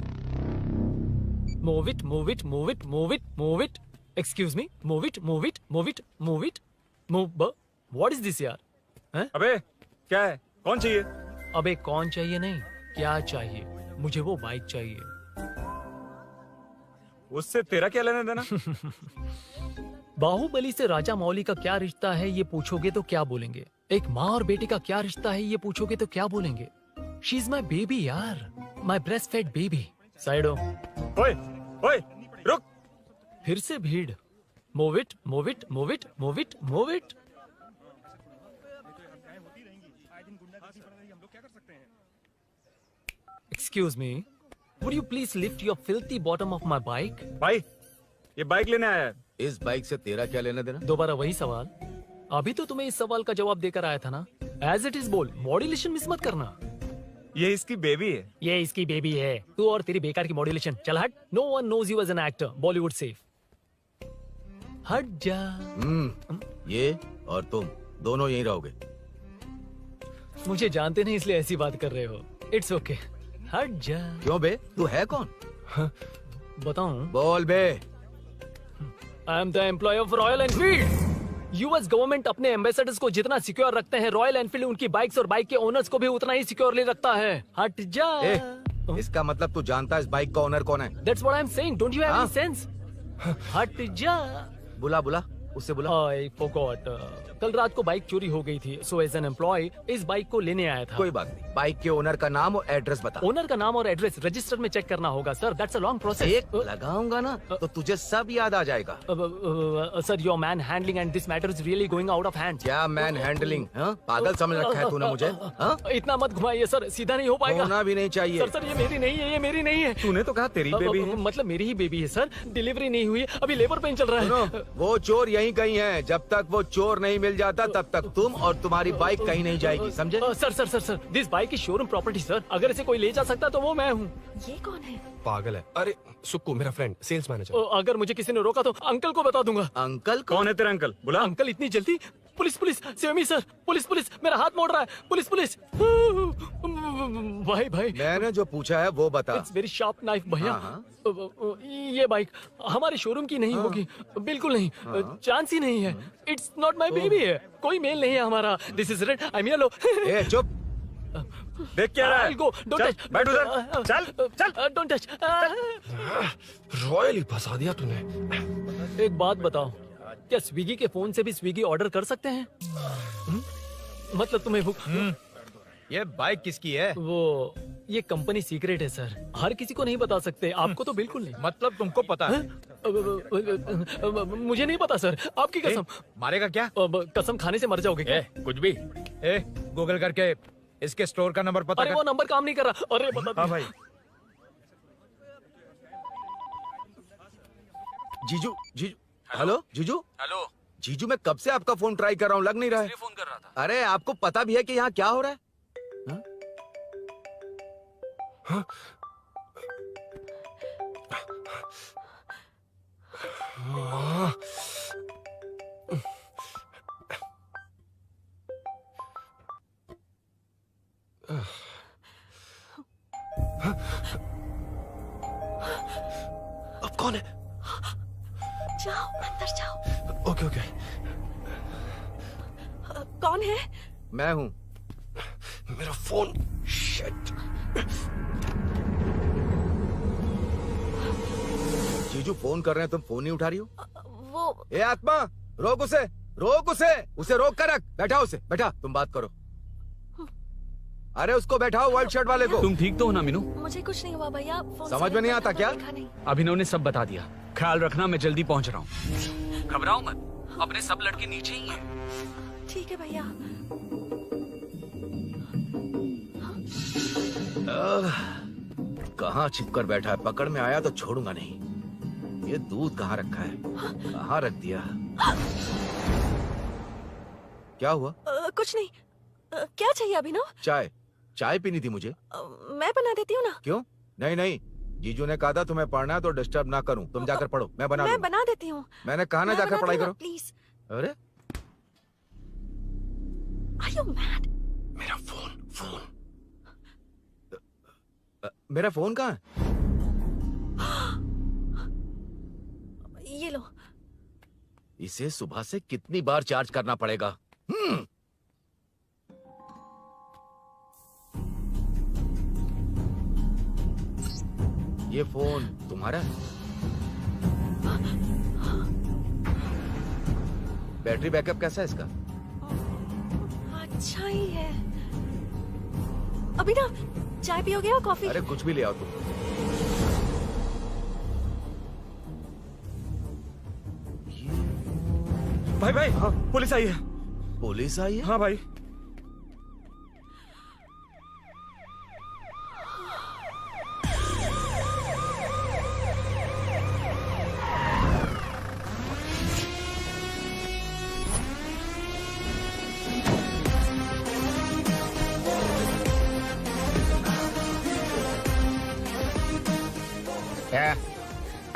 Move it, move it, move it, move it, move it. Excuse me, move it, move it, move it, move it, move. What is this यार? अबे क्या है? कौन चाहिए? अबे कौन चाहिए नहीं, क्या चाहिए? मुझे वो बाइक चाहिए। उससे तेरा क्या लेना देना? बाहुबली से राजा मौली का क्या रिश्ता है ये पूछोगे तो क्या बोलेंगे? एक माँ और बेटे का क्या रिश्ता है ये पूछोगे तो क्या बोलेंगे? शी इज माई बेबी यार, माई ब्रेस्ट फेड बेबी। साइडो। ओए, ओए, रुक। फिर से भीड़। Move it, move it, move it, move it, move it. Excuse me, would you please lift your filthy bottom of my bike? भाई, ये बाइक लेने आया है। इस बाइक से तेरा क्या लेना देना? दोबारा वही सवाल। अभी तो तुम्हें इस सवाल का जवाब देकर आया था ना। एज इट इज बोल, मॉड्यूलेशन मिस मत करना। ये इसकी बेबी है। ये इसकी बेबी है। तू और तेरी बेकार की मॉड्यूलेशन। चल हट। No one knows you as an actor. Bollywood safe. हट जा। ये और तुम दोनों यहीं रहोगे। मुझे जानते नहीं इसलिए ऐसी बात कर रहे हो। It's okay. हट जा। क्यों बे? तू है कौन? बताऊं? बोल बे। I am the employ of Royal Enfield. US government अपने एम्बेसडर्स को जितना सिक्योर रखते हैं, रॉयल एनफील्ड उनकी बाइक्स और बाइक के ओनर्स को भी उतना ही सिक्योरली रखता है। हट जा। इसका मतलब तू जानता है इस बाइक का ओनर कौन है? That's what I'm saying. Don't you have any sense? हट जा। बुला बुला, उससे बुला। I forgot. कल रात को बाइक चोरी हो गई थी, so as an employee इस बाइक को लेने आया था। कोई बात नहीं, बाइक के ओनर का नाम और एड्रेस बता। ओनर का नाम और एड्रेस रजिस्टर में चेक करना होगा sir. That's a long process. एक लगाऊंगा ना तो तुझे सब याद आ जाएगा। Sir your man handling and this matter is really going out of hand. क्या मैन हैंडलिंग? पागल समझ रखा है तूने मुझे? इतना मत घुमाइए सर, सीधा नहीं हो पाएगा। होना भी नहीं चाहिए। सर ये मेरी नहीं है, ये मेरी नहीं है। तूने तो कहा तेरी बेबी है। मतलब मेरी ही बेबी है सर। डिलीवरी नहीं हुई, अभी लेबर पेन चल रहा है। वो चोर यहीं कहीं है। जब तक वो चोर नहीं मिल जाता तब तक तुम और तुम्हारी बाइक कहीं नहीं जाएगी, समझे? Sir this bike is showroom property sir. अगर इसे कोई ले जा सकता तो वो मैं हूँ। ये कौन है? पागल है। अरे सुक्कू, मेरा फ्रेंड, सेल्स मैनेजर। अगर मुझे किसी ने रोका तो अंकल को बता दूंगा। अंकल? कौन है तेरा अंकल? बुला। अंकल इतनी जल्दी? Police save me sir. Police मेरा हाथ मोड़ रहा है। पुलिस भाई मैंने जो पूछा है वो बता। इट्स वेरी शार्प नाइफ भैया। ये बाइक हमारे शोरूम की नहीं होगी, बिल्कुल नहीं। चांस ही नहीं है। इट्स नॉट माई बेबी है, कोई मेल नहीं है हमारा। This is red, I am yellow. चुप। देख क्या रहा है? गो, डोंट टच। बैठ उधर। चल डोंट टच। रॉयल ही फंसा दिया तूने। एक बात बताओ, क्या स्विगी के फोन से भी स्विगी ऑर्डर कर सकते हैं? मतलब तुम्हें भूख? ये बाइक किसकी है? वो ये कंपनी सीक्रेट है सर, हर किसी को नहीं बता सकते। आपको तो बिल्कुल नहीं। मतलब तुमको पता है? मुझे नहीं पता सर, आपकी कसम। मारेगा क्या? कसम खाने से मर जाओगे क्या? कुछ भी। गूगल करके इसके स्टोर का नंबर पता अरे वो नंबर काम नहीं कर रहा। अरे बता। हाँ भाई। जीजू हेलो जीजू मैं कब से आपका फोन ट्राई कर रहा हूँ, लग नहीं रहा है। फोन कर रहा था। अरे आपको पता भी है कि यहाँ क्या हो रहा है? हाँ? अब कौन है? जाओ अंदर जाओ। ओके। कौन है? मैं हूँ। मेरा फोन। शिट। जीजू फोन कर रहे हैं, तुम फोन नहीं उठा रही हो? वो ए आत्मा, रोक उसे रोक कर रख। बैठा उसे, बैठा, तुम बात करो। अरे उसको बैठाओ, व्हाइट शर्ट वाले को। तुम ठीक तो हो ना मीनू? मुझे कुछ नहीं हुआ भैया। समझ में नहीं आता क्या? अभिनव ने सब बता दिया। ख्याल रखना, मैं जल्दी पहुंच रहा हूँ। घबराओ मत, अपने सब लड़के नीचे ही हैं। ठीक है भैया। कहाँ छिपकर बैठा है, पकड़ में आया तो छोड़ूंगा नहीं। ये दूध कहाँ रखा है, कहाँ रख दिया? क्या हुआ? कुछ नहीं। क्या चाहिए अभिनव? चाय, चाय पीनी थी मुझे। मैं बना देती हूँ ना। क्यों? नहीं नहीं, जीजू ने कहा था तुम्हें पढ़ना है तो डिस्टर्ब ना करूं, तुम जाकर पढ़ो, मैं बना देती हूँ। मैंने कहा ना जाकर पढ़ाई करो प्लीज। अरे Are you mad? मेरा फोन मेरा फोन कहाँ है? ये लो। इसे सुबह से कितनी बार चार्ज करना पड़ेगा? ये फोन तुम्हारा है? बैटरी बैकअप कैसा है इसका? अच्छा ही है। अभिनव, चाय पियोगे या कॉफी? अरे कुछ भी ले आओ तुम। भाई भाई, हाँ, पुलिस आई है। पुलिस आई है? हाँ भाई।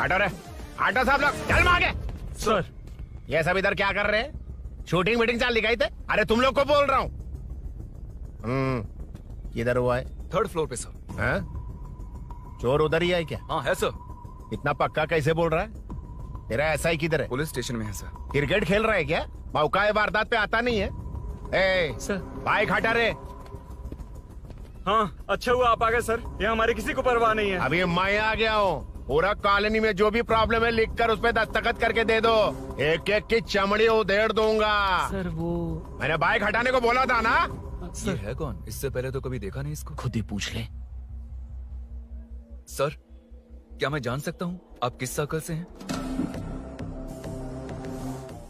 ऑटो रे, ऑटो साहब लोग चल मांगे। सर, ये सब इधर क्या कर रहे हैं? शूटिंग मीटिंग चाल दिखाई थे? अरे तुम लोग को बोल रहा हूँ। किधर हुआ है? 3rd फ्लोर पे सर। हाँ? चोर उधर ही है क्या? हाँ है सर। इतना पक्का कैसे बोल रहा है? तेरा एसआई किधर है? पुलिस स्टेशन में है सर। क्रिकेट खेल रहा है क्या? मौका है वारदात पे आता नहीं है? ए सर, बाइक हटा रे। हाँ, अच्छा हुआ आप आ गए सर, ये हमारे किसी को परवाह नहीं है। अभी मैं आ गया हूँ। पूरा कॉलोनी में जो भी प्रॉब्लम है लिख कर उस पर दस्तखत करके दे दो। एक एक की चमड़ी उधेड़ दूंगा। सर वो मैंने बाइक हटाने को बोला था ना? ये है कौन? इससे पहले तो कभी देखा नहीं इसको। खुद ही पूछ ले। सर, क्या मैं जान सकता हूँ आप किस सर्कल से हैं?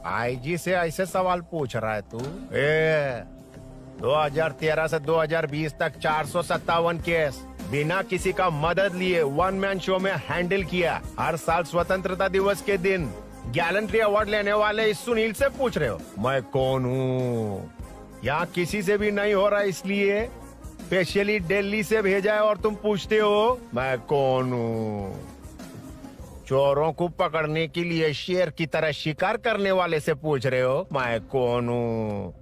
आईजी से ऐसे सवाल पूछ रहा है तू? 2013 से 2020 तक 457 केस बिना किसी का मदद लिए 1 मैन शो में हैंडल किया। हर साल स्वतंत्रता दिवस के दिन गैलेंट्री अवार्ड लेने वाले इस सुनील से पूछ रहे हो मैं कौन हूँ? यहाँ किसी से भी नहीं हो रहा, इसलिए स्पेशली दिल्ली से भेजा है और तुम पूछते हो मैं कौन हूँ? चोरों को पकड़ने के लिए शेर की तरह शिकार करने वाले से पूछ रहे हो मैं कौन हूँ?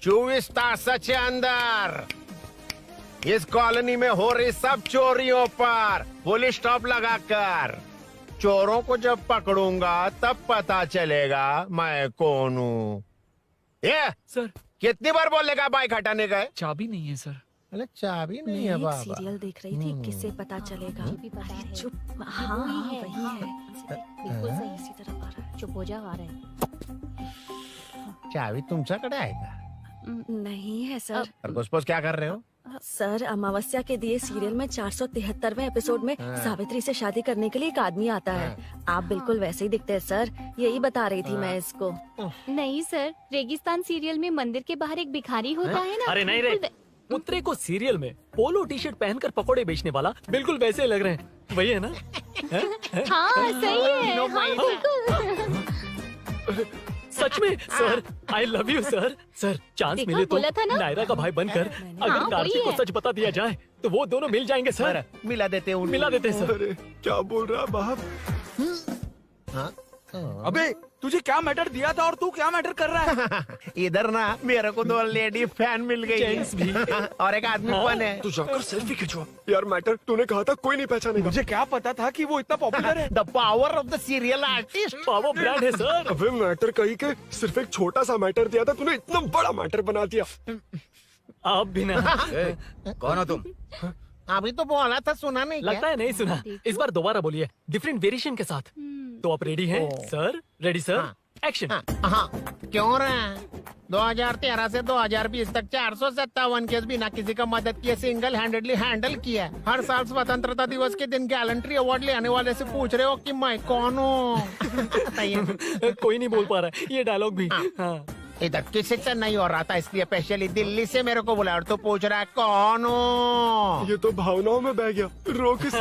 24 तास से अंदर इस कॉलोनी में हो रही सब चोरियों पर पुलिस स्टॉप लगाकर चोरों को जब पकड़ूंगा तब पता चलेगा मैं कौन हूँ। सर, कितनी बार बोलेगा बाइक हटाने का? चाबी नहीं है सर। अरे चाबी नहीं मैं है एक बाबा। सीरियल देख रही थी, किससे पता चलेगा? अरे चुप। हाँ वही है। बिल्कुल सही। इसी तरफ आ रहा है। चुप हो जा, आ रहा है। चाबी तुमच्याकडे आहे का? नहीं है सर। और घुसपौस क्या कर रहे हो? सर, अमावस्या के दिए सीरियल में 473वें एपिसोड में हाँ। सावित्री से शादी करने के लिए एक आदमी आता है। आप बिल्कुल वैसे ही दिखते हैं सर, यही बता रही थी मैं इसको। नहीं सर, रेगिस्तान सीरियल में मंदिर के बाहर एक भिखारी होता है ना। अरे नहीं रे, पुत्रे को सीरियल में पोलो टी शर्ट पहनकर पकोड़े बेचने वाला बिल्कुल वैसे लग रहे हैं। वही है ना? हाँ सही है। हाँ, बिल्कुल। सच में sir, I love you sir. Sir, chance देखा, मिले तो बोला था ना? नायरा का भाई बनकर अगर हाँ, कार्तिक वही को है। सच बता दिया जाए तो वो दोनों मिल जाएंगे सर। मिला देते हैं मिला देते हैं सर। अरे क्या बोल रहा बाप? हाँ? अबे तुझे क्या मैटर दिया था और तू क्या मैटर कर रहा है? इधर ना मेरे को 2 लेडी फैन मिल गई है। जेंट्स भी। और एक आदमी फन है। तू जाकर सेल्फी खिंचवा। यार मैटर तूने कहा था कोई नहीं पहचानेगा। मुझे क्या पता था कि वो इतना पॉपुलर है। The power of the serial artist. Power brand है सर। अबे मैटर कही के सिर्फ एक छोटा सा मैटर दिया था, तूने इतना बड़ा मैटर बना दिया। आप भी ना। कौन हो तुम? अभी तो बोला था, सुना नहीं क्या? लगता है नहीं सुना। इस बार दोबारा बोलिए, डिफरेंट वेरिएशन के साथ। तो आप रेडी हैं सर? Ready sir? एक्शन। हाँ, क्यों रहा? 2013 से 2020 तक 457 केस बिना किसी का मदद किए सिंगल हैंडेडली हैंडल किया है। हर साल स्वतंत्रता दिवस के दिन गैलेंट्री अवार्ड लेने वाले से पूछ रहे हो कि मैं कौन हूँ? कोई नहीं बोल पा रहा है ये डायलॉग भी। हाँ। इधर किसी से नहीं हो रहा था, इसलिए स्पेशली दिल्ली से मेरे को बुलाया और तू पूछ रहा है कौन हूँ? ये तो भावनाओं में बह गया, रोक से।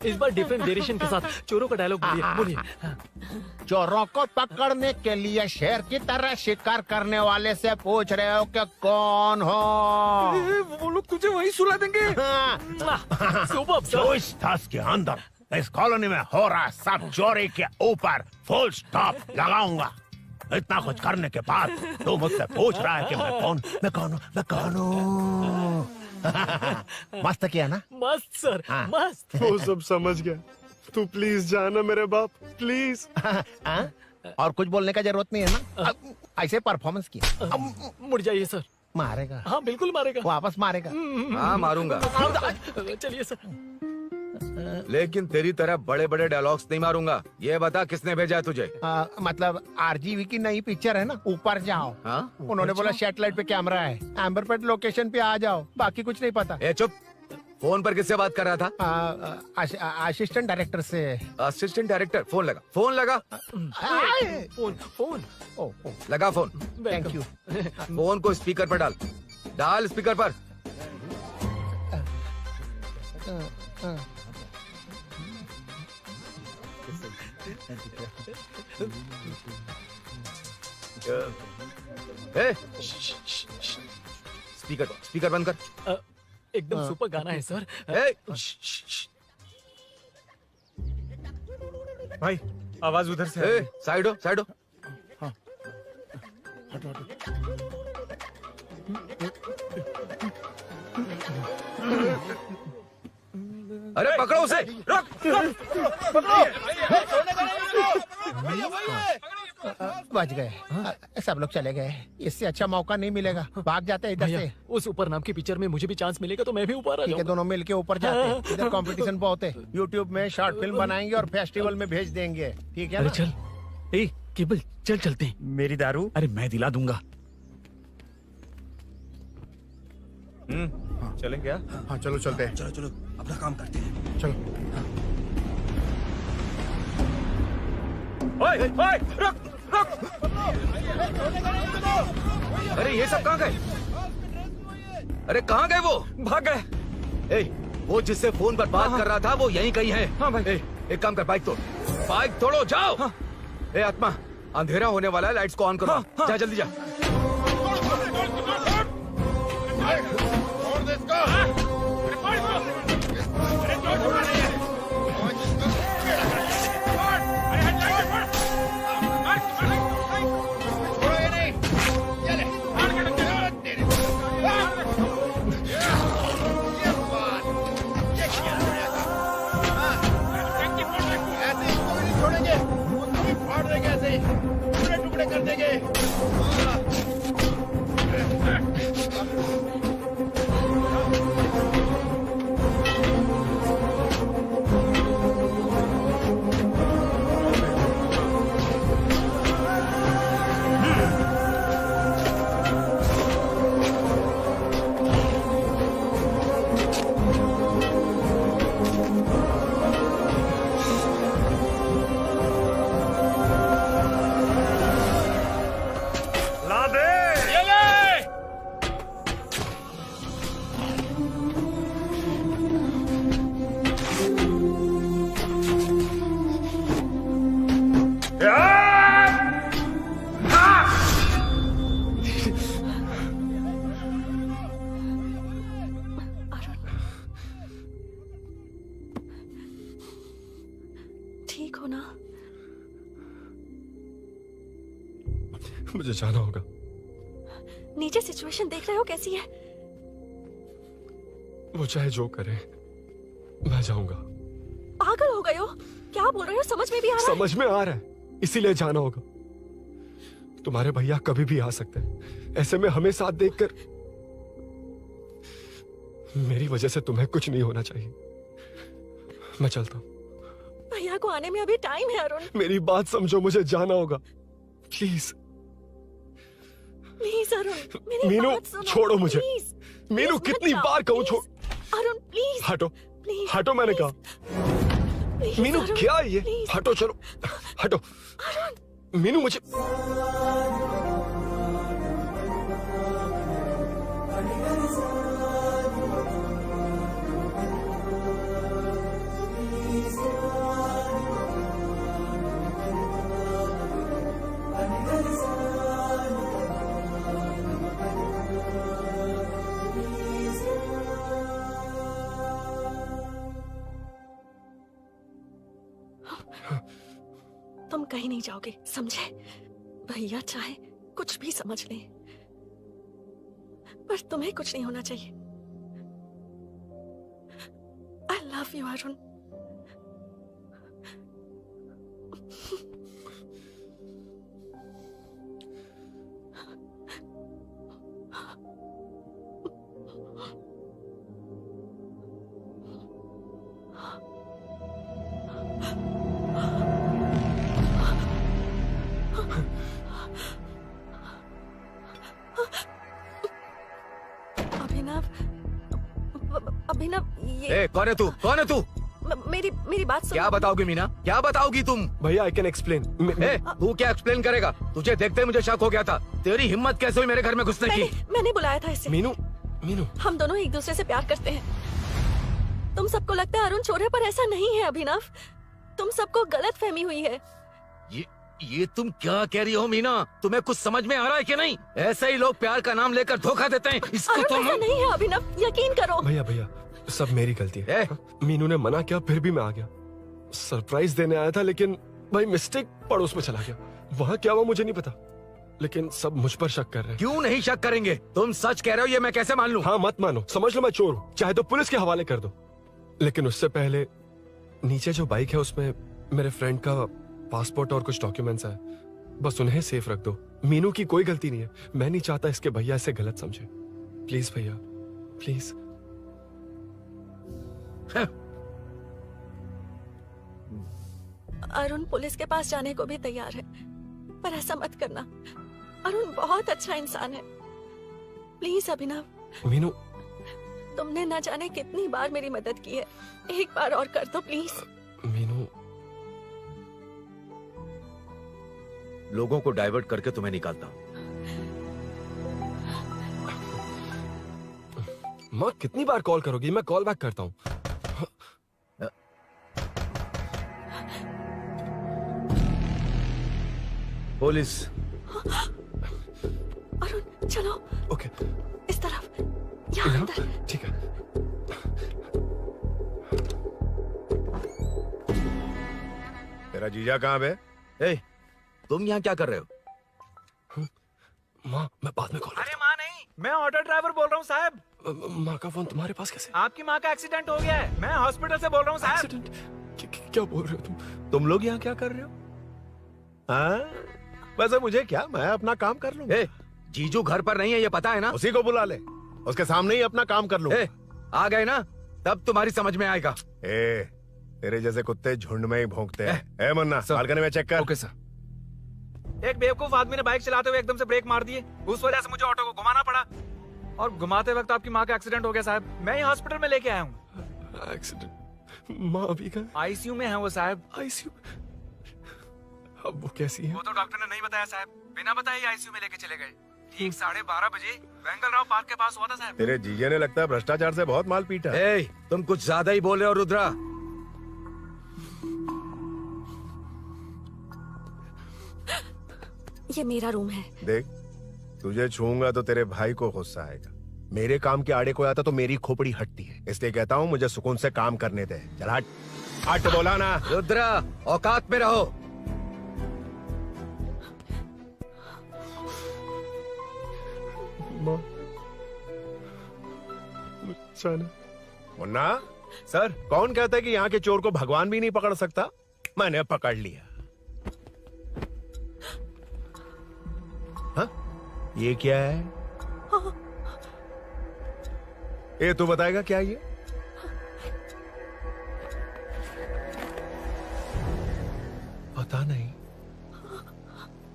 इस बार डिफरेंट वेरिएशन के साथ चोरों का डायलॉग बोलिए। चोरों को पकड़ने के लिए शेर की तरह शिकार करने वाले से पूछ रहे हो कि कौन हो? वो लोग तुझे वही सुला देंगे। जो इस दस के अंदर इस कॉलोनी में हो रहा सब चोरी के ऊपर फुल स्टॉप लगाऊंगा। इतना कुछ करने के बाद तू मुझसे पूछ रहा है कि मैं कौन हूँ? मस्त किया ना? मस्त सर, मस्त। वो सब समझ गया। तू प्लीज जाना मेरे बाप, प्लीज। और कुछ बोलने का जरूरत नहीं है ना? ऐसे परफॉर्मेंस किया। मुड़ जाइए सर। मारेगा? हाँ बिल्कुल मारेगा। वापस मारेगा? हाँ मारूंगा। चलिए सर। लेकिन तेरी तरह बड़े बड़े डायलॉग्स नहीं मारूंगा। ये बता किसने भेजा है तुझे? मतलब आरजीवी की नई पिक्चर है ना, ऊपर जाओ। उन्होंने बोला सैटेलाइट पे कैमरा है, एम्बरपेट लोकेशन पे आ जाओ, बाकी कुछ नहीं पता। ए चुप। फोन पर किससे बात कर रहा था? असिस्टेंट डायरेक्टर से। Assistant director? फोन लगा, फोन लगा। फोन लगा फोन। Thank you. फोन को स्पीकर पर डाल, डाल स्पीकर पर। स्पीकर बंद कर। एकदम सुपर गाना है सर। भाई आवाज उधर से। साइड हो, साइड हो। अरे पकड़ो उसे, रुक। बच गए। सब लोग चले गए, इससे अच्छा मौका नहीं मिलेगा। भाग जाते हैं इधर से। उस ऊपर नाम की पिक्चर में मुझे भी चांस मिलेगा तो मैं भी ऊपर आ ठीक है, जाऊंगा। दोनों मिलके ऊपर जाते हैं। इधर कंपटीशन बहुत है। यूट्यूब में शॉर्ट फिल्म बनाएंगे और फेस्टिवल में भेज देंगे। ठीक है अरे ना? चल, ए केबल चल चलते हैं। मेरी दारू? अरे मैं दिला दूंगा। चलें क्या? हाँ चलो चलते हैं। चलो चलो अपना काम करते हैं। चलो। ओए, ओए, रुक, रुक। अरे ये सब कहाँ गए? अरे कहाँ गए वो? भाग गए। ए, वो जिससे फोन पर बात कर रहा था वो यहीं कहीं है। हाँ भाई। एक काम कर, बाइक तोड़, बाइक तोड़ो, जाओ। ए आत्मा, अंधेरा होने वाला है, लाइट्स को ऑन करो। जा जल्दी जा। टुकड़े कर देंगे। ठीक हो ना? मुझे जाना होगा। नीचे सिचुएशन देख रहे हो कैसी है? वो चाहे जो करे, मैं जाऊंगा। पागल हो गए हो? क्या बोल रहे हो? समझ में भी आ रहा है? समझ में आ रहा है, इसीलिए जाना होगा। तुम्हारे भैया कभी भी आ सकते हैं, ऐसे में हमें साथ देखकर मेरी वजह से तुम्हें कुछ नहीं होना चाहिए। मैं चलता हूँ। भैया को आने में अभी टाइम है अरुण। मेरी बात समझो, मुझे जाना होगा, प्लीज। प्लीज अरुण, मेरी मीनू बात सुनो, छोड़ो मुझे। प्लीज, मीनू प्लीज कितनी मत बार जाओ, कहूँ छोड़। प्लीज। अरुण प्लीज हटो प्लीज, हटो मैंने कहा। प्लीज, मीनू अरुण, क्या है ये? प्लीज। हटो चलो हटो। मीनू मुझे तुम कहीं नहीं जाओगे, समझे? भैया चाहे कुछ भी समझ लें, पर तुम्हें कुछ नहीं होना चाहिए। I love you Arun. Abhinav, Abhinav ये कौन है तू? कौन है तू? मेरी बात सुनो। क्या बताओगी मीना? क्या बताओगी तुम? भैया आई कैन एक्सप्लेन। तू क्या एक्सप्लेन करेगा? तुझे देखते ही मुझे शक हो गया था। तेरी हिम्मत कैसे हुई मेरे घर में घुसने की? मैंने बुलाया था इसे। मीनू मीनू हम दोनों एक दूसरे से प्यार करते हैं। तुम सबको लगता है अरुण चोर है, पर ऐसा नहीं है अभिनव। तुम सबको गलत फहमी हुई है। ये तुम क्या कह रही हो मीना? तुम्हें कुछ समझ में आ रहा है कि नहीं? ऐसे ही लोग प्यार का नाम लेकर धोखा देते हैं। इसको अरुण तुम ऐसा नहीं है अभिनव, यकीन करो। भैया सब मेरी गलती है। मीनू ने मना किया फिर भी मैं आ गया। सरप्राइज देने आया था लेकिन भाई मिस्टेक पड़ोस में चला गया। वहाँ क्या हुआ मुझे नहीं पता, लेकिन सब मुझ पर शक कर रहे हैं। क्यों नहीं शक करेंगे? तुम सच कह रहे हो, ये मैं कैसे मान लूं? हाँ मत मानो, समझ लो मैं चोर हूँ, चाहे तो पुलिस के हवाले कर दो। लेकिन उससे पहले नीचे जो बाइक है उसमें मेरे फ्रेंड का पासपोर्ट और कुछ डॉक्यूमेंट्स है, बस उन्हें सेफ रख दो। मीनू की कोई गलती नहीं है। मैं नहीं चाहता इसके भैया इसे गलत समझे। प्लीज भैया प्लीज। अरुण पुलिस के पास जाने को भी तैयार है, पर ऐसा मत करना। अरुण बहुत अच्छा इंसान है। प्लीज अभिनव। मीनू तुमने न जाने कितनी बार मेरी मदद की है, एक बार और कर दो प्लीज। मीनू लोगों को डाइवर्ट करके तुम्हें निकालता हूँ। माँ कितनी बार कॉल करोगी? मैं कॉल बैक करता हूँ। पुलिस। अरुण चलो। ओके इस तरफ, यहाँ अंदर। ठीक है। तेरा जीजा कहाँ पे? तुम यहाँ क्या कर रहे हो? माँ मैं बाद में कॉल। अरे माँ नहीं, मैं ऑटो ड्राइवर बोल रहा हूँ साहब। माँ का फोन तुम्हारे पास कैसे? आपकी माँ का एक्सीडेंट हो गया है, मैं हॉस्पिटल से बोल रहा हूँ साहब। क्या बोल रहे हो तुम लोग यहाँ क्या कर रहे हो? हाँ वैसे मुझे क्या, मैं अपना काम कर लूंगा। जीजू घर पर नहीं है ये पता है ना? उसी को बुला ले, उसके सामने ही अपना काम कर लूंगा। आ गए ना, तब तुम्हारी समझ में आएगा। तेरे जैसे कुत्ते झुंड में ही भौंकते हैं। मुन्ना बालकनी में चेक कर। Okay sir. एक बेवकूफ आदमी ने बाइक चलाते हुए एकदम से ब्रेक मार दिए, उस वजह से मुझे ऑटो को घुमाना पड़ा, और घुमाते वक्त आपकी माँ का एक्सीडेंट हो गया साहब। मैं ही हॉस्पिटल में लेके आया हूँ। एक्सीडेंट? माँ अभी कहाँ? आईसीयू में है वो साहब। आईसीयू? अब वो कैसी है? वो तो डॉक्टर ने नहीं बताया साहब, बिना बताए आईसीयू में लेके चले गए। ठीक 12:30 बजे वेंगल राव पार्क के पास हुआ था साहब। तेरे जीजे ने लगता है भ्रष्टाचार से बहुत माल पीटा। तुम कुछ ज्यादा ही बोल रहे हो रुद्रा। ये मेरा रूम है। देख तुझे छूऊंगा तो तेरे भाई को गुस्सा आएगा। मेरे काम के आड़े को आता तो मेरी खोपड़ी हटती है, इसलिए कहता हूँ मुझे सुकून से काम करने दे। चल हट। हट बोला ना। रुद्रा औकात में रहो। मुन्ना सर, कौन कहता है कि यहाँ के चोर को भगवान भी नहीं पकड़ सकता? मैंने पकड़ लिया। हाँ? ये क्या है? ये तू बताएगा क्या ये? पता नहीं।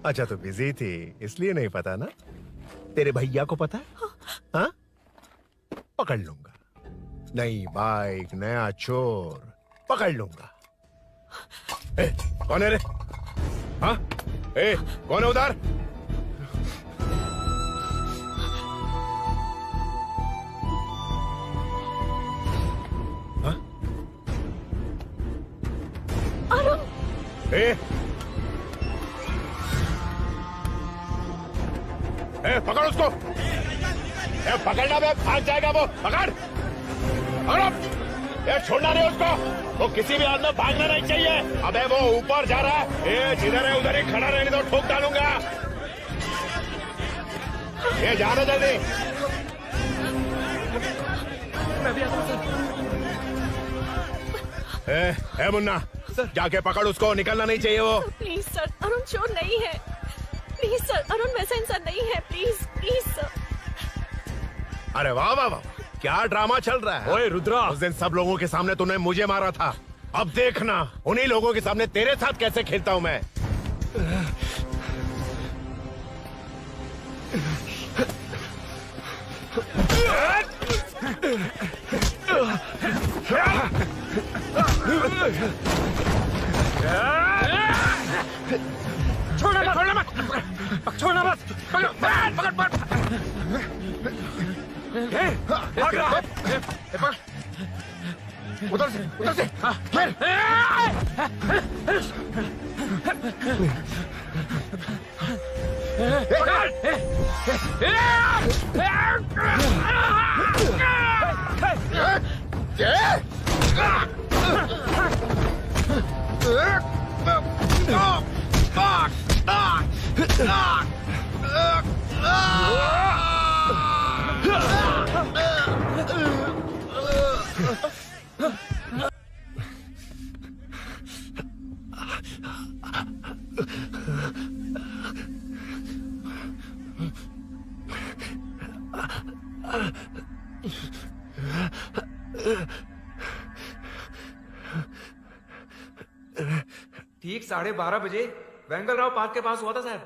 अच्छा तो बिजी थी इसलिए नहीं पता ना? तेरे भैया को पता है? हाँ? पकड़ लूंगा। नई बाइक, नया चोर, पकड़ लूंगा। ए, कौन है रे? हाँ? ए, कौन है उधर? हाँ? अरुण! ए, पकड़ उसको। पकड़ना बे, भाग जाएगा वो। पकड़, छोड़ना नहीं उसको। वो किसी भी हाल में भागना नहीं चाहिए। अबे वो ऊपर जा रहा है। जिधर है उधर ही खड़ा रहने दो, ठोक डालूंगा। जाना जल्दी। मैं भी आता हूं सर। मुन्ना, जाके पकड़ उसको, निकलना नहीं चाहिए वो। प्लीज सर, अरुण चोर नहीं है। प्लीज सर, अरुण वैसा इंसान नहीं है। Please please sir. अरे वाह वाह वाह, क्या ड्रामा चल रहा है। ओए रुद्रा, उस दिन सब लोगों के सामने तूने मुझे मारा था। अब देखना उन्हीं लोगों के सामने तेरे साथ कैसे खेलता हूं मैं। छोड़ना मत, छोड़ना मत, छोड़ना मत। पकड़, पकड़, पकड़। भाग रहा है। उधर से, उधर से। ठीक 12:30 बजे वेंगलराव पार्क के पास हुआ था साहब।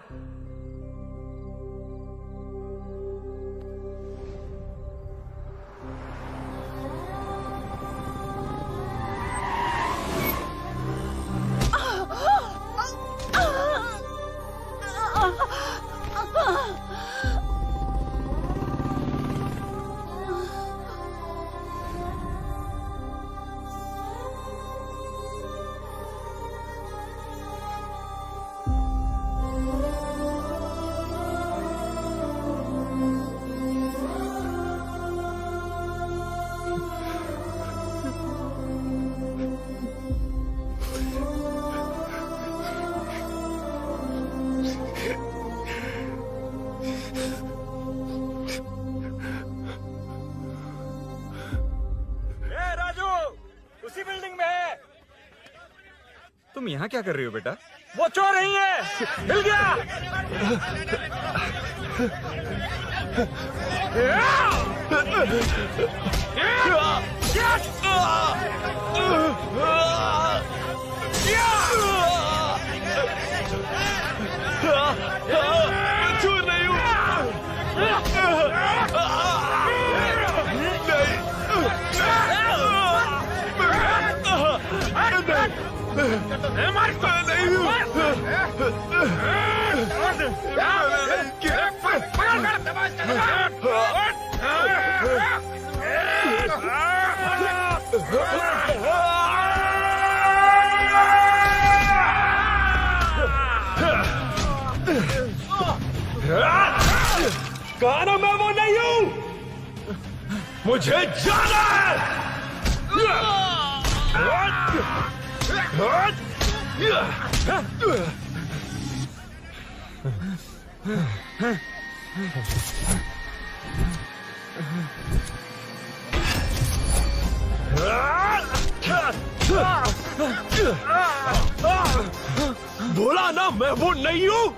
तुम यहाँ क्या कर रही हो बेटा? वो चोर नहीं है, मिल गया। चोर नहीं हूँ। कहा ना मैं वो नहीं हूँ, मुझे जाना है। बोला ना मैं वो नहीं हूँ।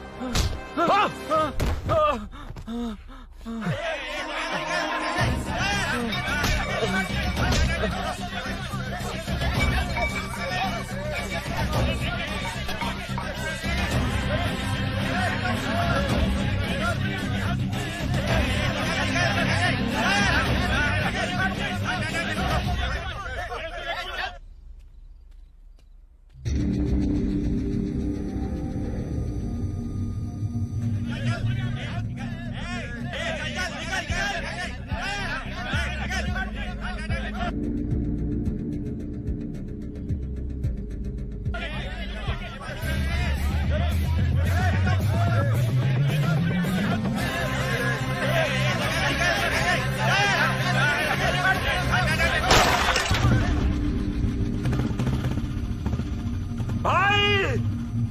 भाई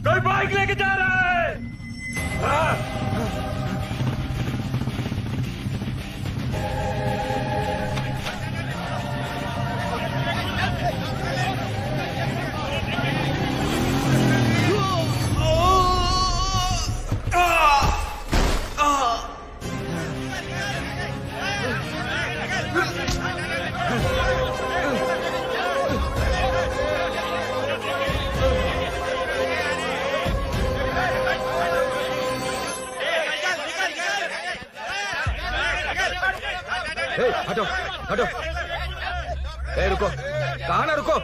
कोई बाइक लेके जा रहा है। हटो हटो। ए रुको, कहा ना रुको,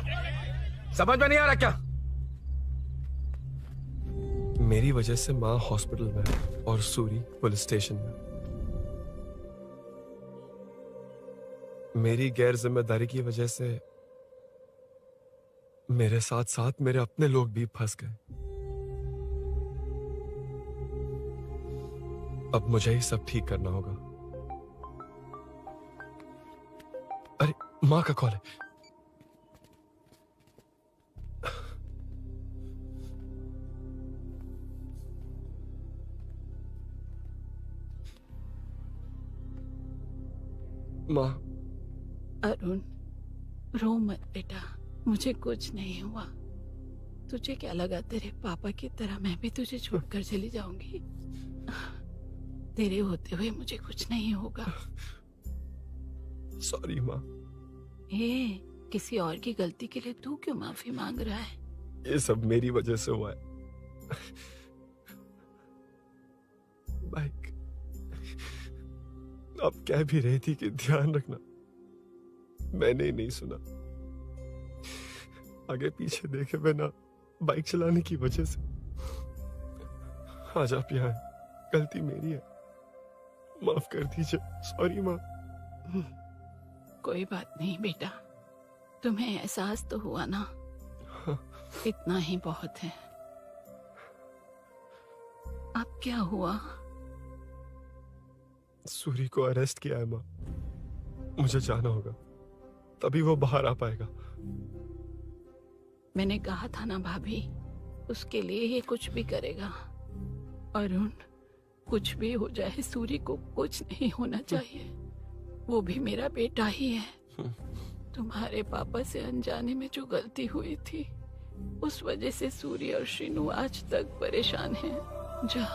समझ में नहीं आ रहा क्या? मेरी वजह से माँ हॉस्पिटल में और सूरी पुलिस स्टेशन में। मेरी गैर जिम्मेदारी की वजह से मेरे साथ साथ मेरे अपने लोग भी फंस गए। अब मुझे ही सब ठीक करना होगा। अरे माँ का कॉल है। माँ। अरुण, रो मत बेटा, मुझे कुछ नहीं हुआ। तुझे क्या लगा तेरे पापा की तरह मैं भी तुझे छोड़कर चली जाऊंगी? तेरे होते हुए मुझे कुछ नहीं होगा। सॉरी माँ। किसी और की गलती के लिए तू क्यों माफी मांग रहा है? ये सब मेरी वजह से हुआ है। बाइक अब कह भी रही थी कि ध्यान रखना, मैंने ही नहीं सुना। आगे पीछे देखे बिना बाइक चलाने की वजह से आज आप यहाँ हैं। गलती मेरी है, माफ कर दीजिए। सॉरी माँ। कोई बात नहीं बेटा, तुम्हें एहसास तो हुआ ना, इतना ही बहुत है। अब क्या हुआ? सूरी को अरेस्ट किया है माँ, मुझे जाना होगा, तभी वो बाहर आ पाएगा। मैंने कहा था ना भाभी, उसके लिए ये कुछ भी करेगा। अरुण, कुछ भी हो जाए सूरी को कुछ नहीं होना चाहिए। वो भी मेरा बेटा ही है। तुम्हारे पापा से अनजाने में जो गलती हुई थी, उस वजह से सूरी और श्रीनु आज तक परेशान हैं। जा।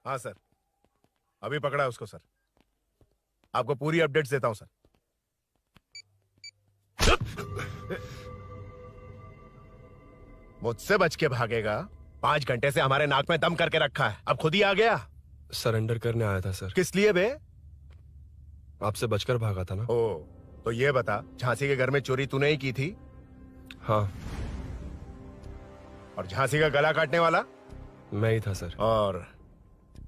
हाँ सर, अभी पकड़ा है उसको सर। आपको पूरी अपडेट्स देता हूं सर। मुझसे बच के भागेगा? 5 घंटे से हमारे नाक में दम करके रखा है, अब खुद ही आ गया। सरेंडर करने आया था सर। किस लिए बे? आपसे बचकर भागा था ना। ओ, तो ये बता, झांसी के घर में चोरी तूने ही की थी? हाँ। और झांसी का गला काटने वाला? मैं ही था सर। और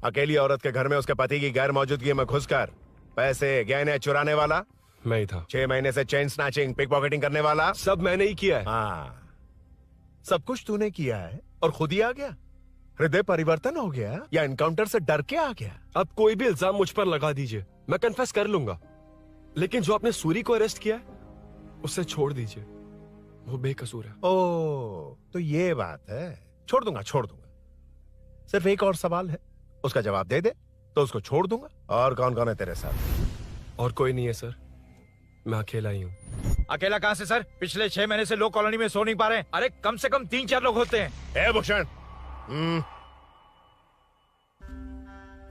अकेली औरत के घर में उसके पति की गैर मौजूदगी में घुसकर पैसे गहने चुराने वाला? मैं ही था। 6 महीने से चेन स्नैचिंग, पिक पॉकेटिंग करने वाला? सब मैंने ही किया है। हाँ, सब कुछ तूने किया है और खुद ही आ गया? हृदय परिवर्तन हो गया या एनकाउंटर से डर के आ गया? अब कोई भी इल्जाम मुझ पर लगा दीजिए, मैं कन्फेस कर लूंगा, लेकिन जो आपने सूरी को अरेस्ट किया है उसे छोड़ दीजिए, वो बेकसूर है। ओ, तो ये बात है। छोड़ दूंगा, छोड़ दूंगा। सिर्फ एक और सवाल है, उसका जवाब दे दे तो उसको छोड़ दूंगा। और कौन कौन है तेरे साथ? और कोई नहीं है सर, मैं अकेला ही हूँ। अकेला कहाँ से सर? पिछले 6 महीने से लोग कॉलोनी में सो नहीं पा रहे हैं। अरे कम से कम 3-4 लोग होते हैं। ए भूषण,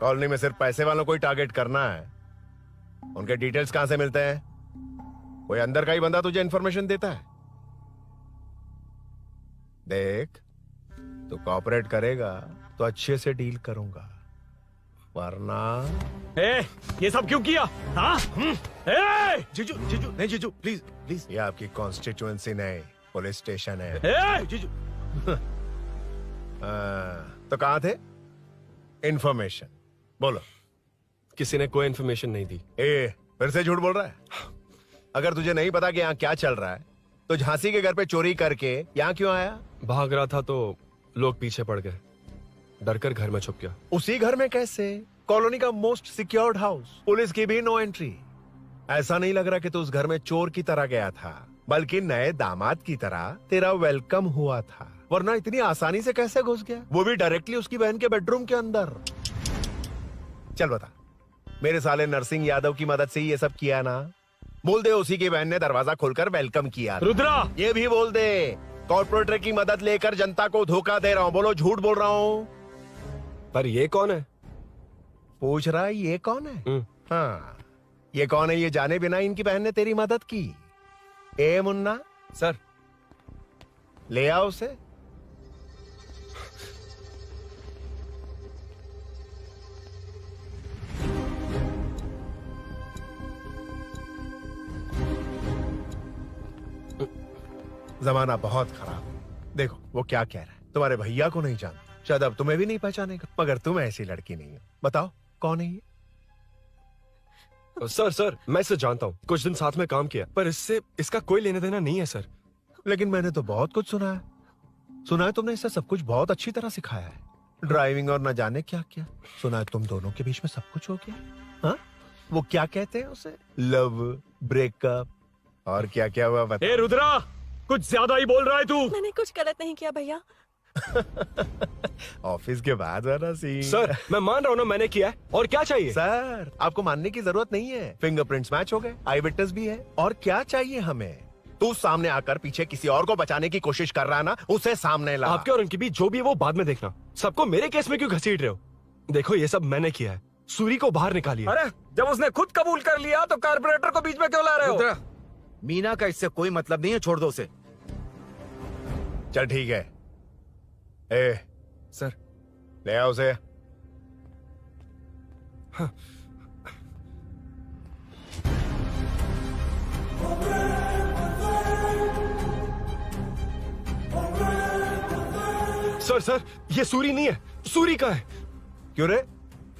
कॉलोनी में सिर्फ पैसे वालों को ही टारगेट करना है। उनके डिटेल्स कहां से मिलते हैं? कोई अंदर का ही बंदा तुझे इन्फॉर्मेशन देता है? देख, तू कोऑपरेट करेगा तो अच्छे से डील करूंगा, वरना ये सब क्यों किया? हाँ? जीजू जीजू नहीं जीजू, प्लीज प्लीज। ये आपकी कॉन्स्टिट्यूएंसी नहीं, पुलिस स्टेशन है। जीजू तो कहाँ थे? इन्फॉर्मेशन बोलो। किसी ने कोई इन्फॉर्मेशन नहीं दी। फिर से झूठ बोल रहा है? अगर तुझे नहीं पता कि यहाँ क्या चल रहा है तो झांसी के घर पे चोरी करके यहाँ क्यों आया? भाग रहा था तो लोग पीछे पड़ गए, डर कर घर में छुप गया। उसी घर में कैसे? कॉलोनी का मोस्ट सिक्योर्ड हाउस, पुलिस की भी नो एंट्री। ऐसा नहीं लग रहा कि तू उस घर में चोर की तरह गया था, बल्कि नए दामाद की तरह तेरा वेलकम हुआ था। वरना इतनी आसानी से कैसे घुस गया, वो भी डायरेक्टली उसकी बहन के बेडरूम के अंदर? चल बता, मेरे साले नरसिंह यादव की मदद से ही ये सब किया ना? बोल दे उसी की बहन ने दरवाजा खोलकर वेलकम किया। रुद्रा, ये भी बोल दे कॉर्पोरेटर की मदद लेकर जनता को धोखा दे रहा हूँ। बोलो झूठ बोल रहा हूँ? पर ये कौन है? पूछ रहा है ये कौन है? हाँ, ये कौन है ये जाने बिना इनकी बहन ने तेरी मदद की। ए मुन्ना सर, ले आओ उसे। जमाना बहुत खराब है। देखो वो क्या कह रहा है, तुम्हारे भैया को नहीं जानता, शायद अब तुम्हें भी नहीं पहचानेगा, मगर तुम ऐसी लड़की नहीं हो। बताओ कौन है ये? सर मैं इसे जानता हूँ, कुछ दिन साथ में काम किया, पर इससे इसका कोई लेना देना नहीं है सर। लेकिन मैंने तो बहुत कुछ सुना है। सुना है तुमने इसे सब कुछ बहुत अच्छी तरह सिखाया है, ड्राइविंग और न जाने क्या क्या। सुना है तुम दोनों के बीच में सब कुछ हो गया। हाँ, वो क्या कहते हैं उसे, लव, ब्रेकअप और क्या क्या हुआ बता। ए रुद्रा, कुछ ज्यादा ही बोल रहा है तू। मैंने कुछ गलत नहीं किया भैया। ऑफिस के बाद वाला सीन। सर मैं मान रहा हूँ ना मैंने किया है, और क्या चाहिए? सर आपको मानने की जरूरत नहीं है, फिंगरप्रिंट्स मैच हो गए, आई विटनेस भी है, और क्या चाहिए हमें? तू सामने आकर पीछे किसी और को बचाने की कोशिश कर रहा है ना, उसे सामने ला। आपके और उनके बीच जो भी है वो बाद में देखना, सबको मेरे केस में क्यों घसीट रहे हो? देखो ये सब मैंने किया है, सूरी को बाहर निकालिए। अरे जब उसने खुद कबूल कर लिया तो कारपोरेटर को बीच में क्यों ला रहे हो? मीना का इससे कोई मतलब नहीं है, छोड़ दो उसे। चल ठीक है। ए सर, ले आओ उसे। हाँ। सर ये सूरी नहीं है, सूरी का है। क्यों रे,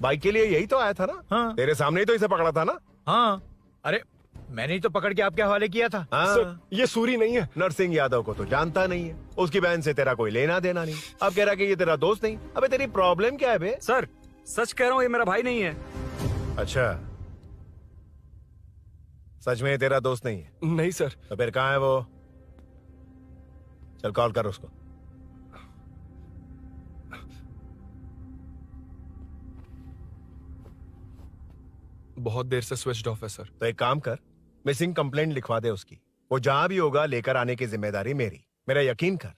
बाइक के लिए यही तो आया था ना? हाँ। तेरे सामने ही तो इसे पकड़ा था ना? हाँ, अरे मैंने ही तो पकड़ के आपके हवाले किया था। हाँ। सर ये सूरी नहीं है। नरसिंह यादव को तो जानता नहीं है, उसकी बहन से तेरा कोई लेना देना नहीं, अब कह रहा कि ये तेरा दोस्त नहीं। अबे तेरी प्रॉब्लम क्या है बे? सर सच कह रहा हूँ, ये मेरा भाई नहीं है। अच्छा, सच में ये तेरा दोस्त नहीं है? नहीं सर। तो फिर कहाँ है वो? चल कॉल कर उसको। बहुत देर से स्विच ऑफ है सर। तो एक काम कर, मिसिंग कंप्लेंट लिखवा दे उसकी, वो जहां भी होगा लेकर आने की जिम्मेदारी मेरी। मेरा यकीन कर,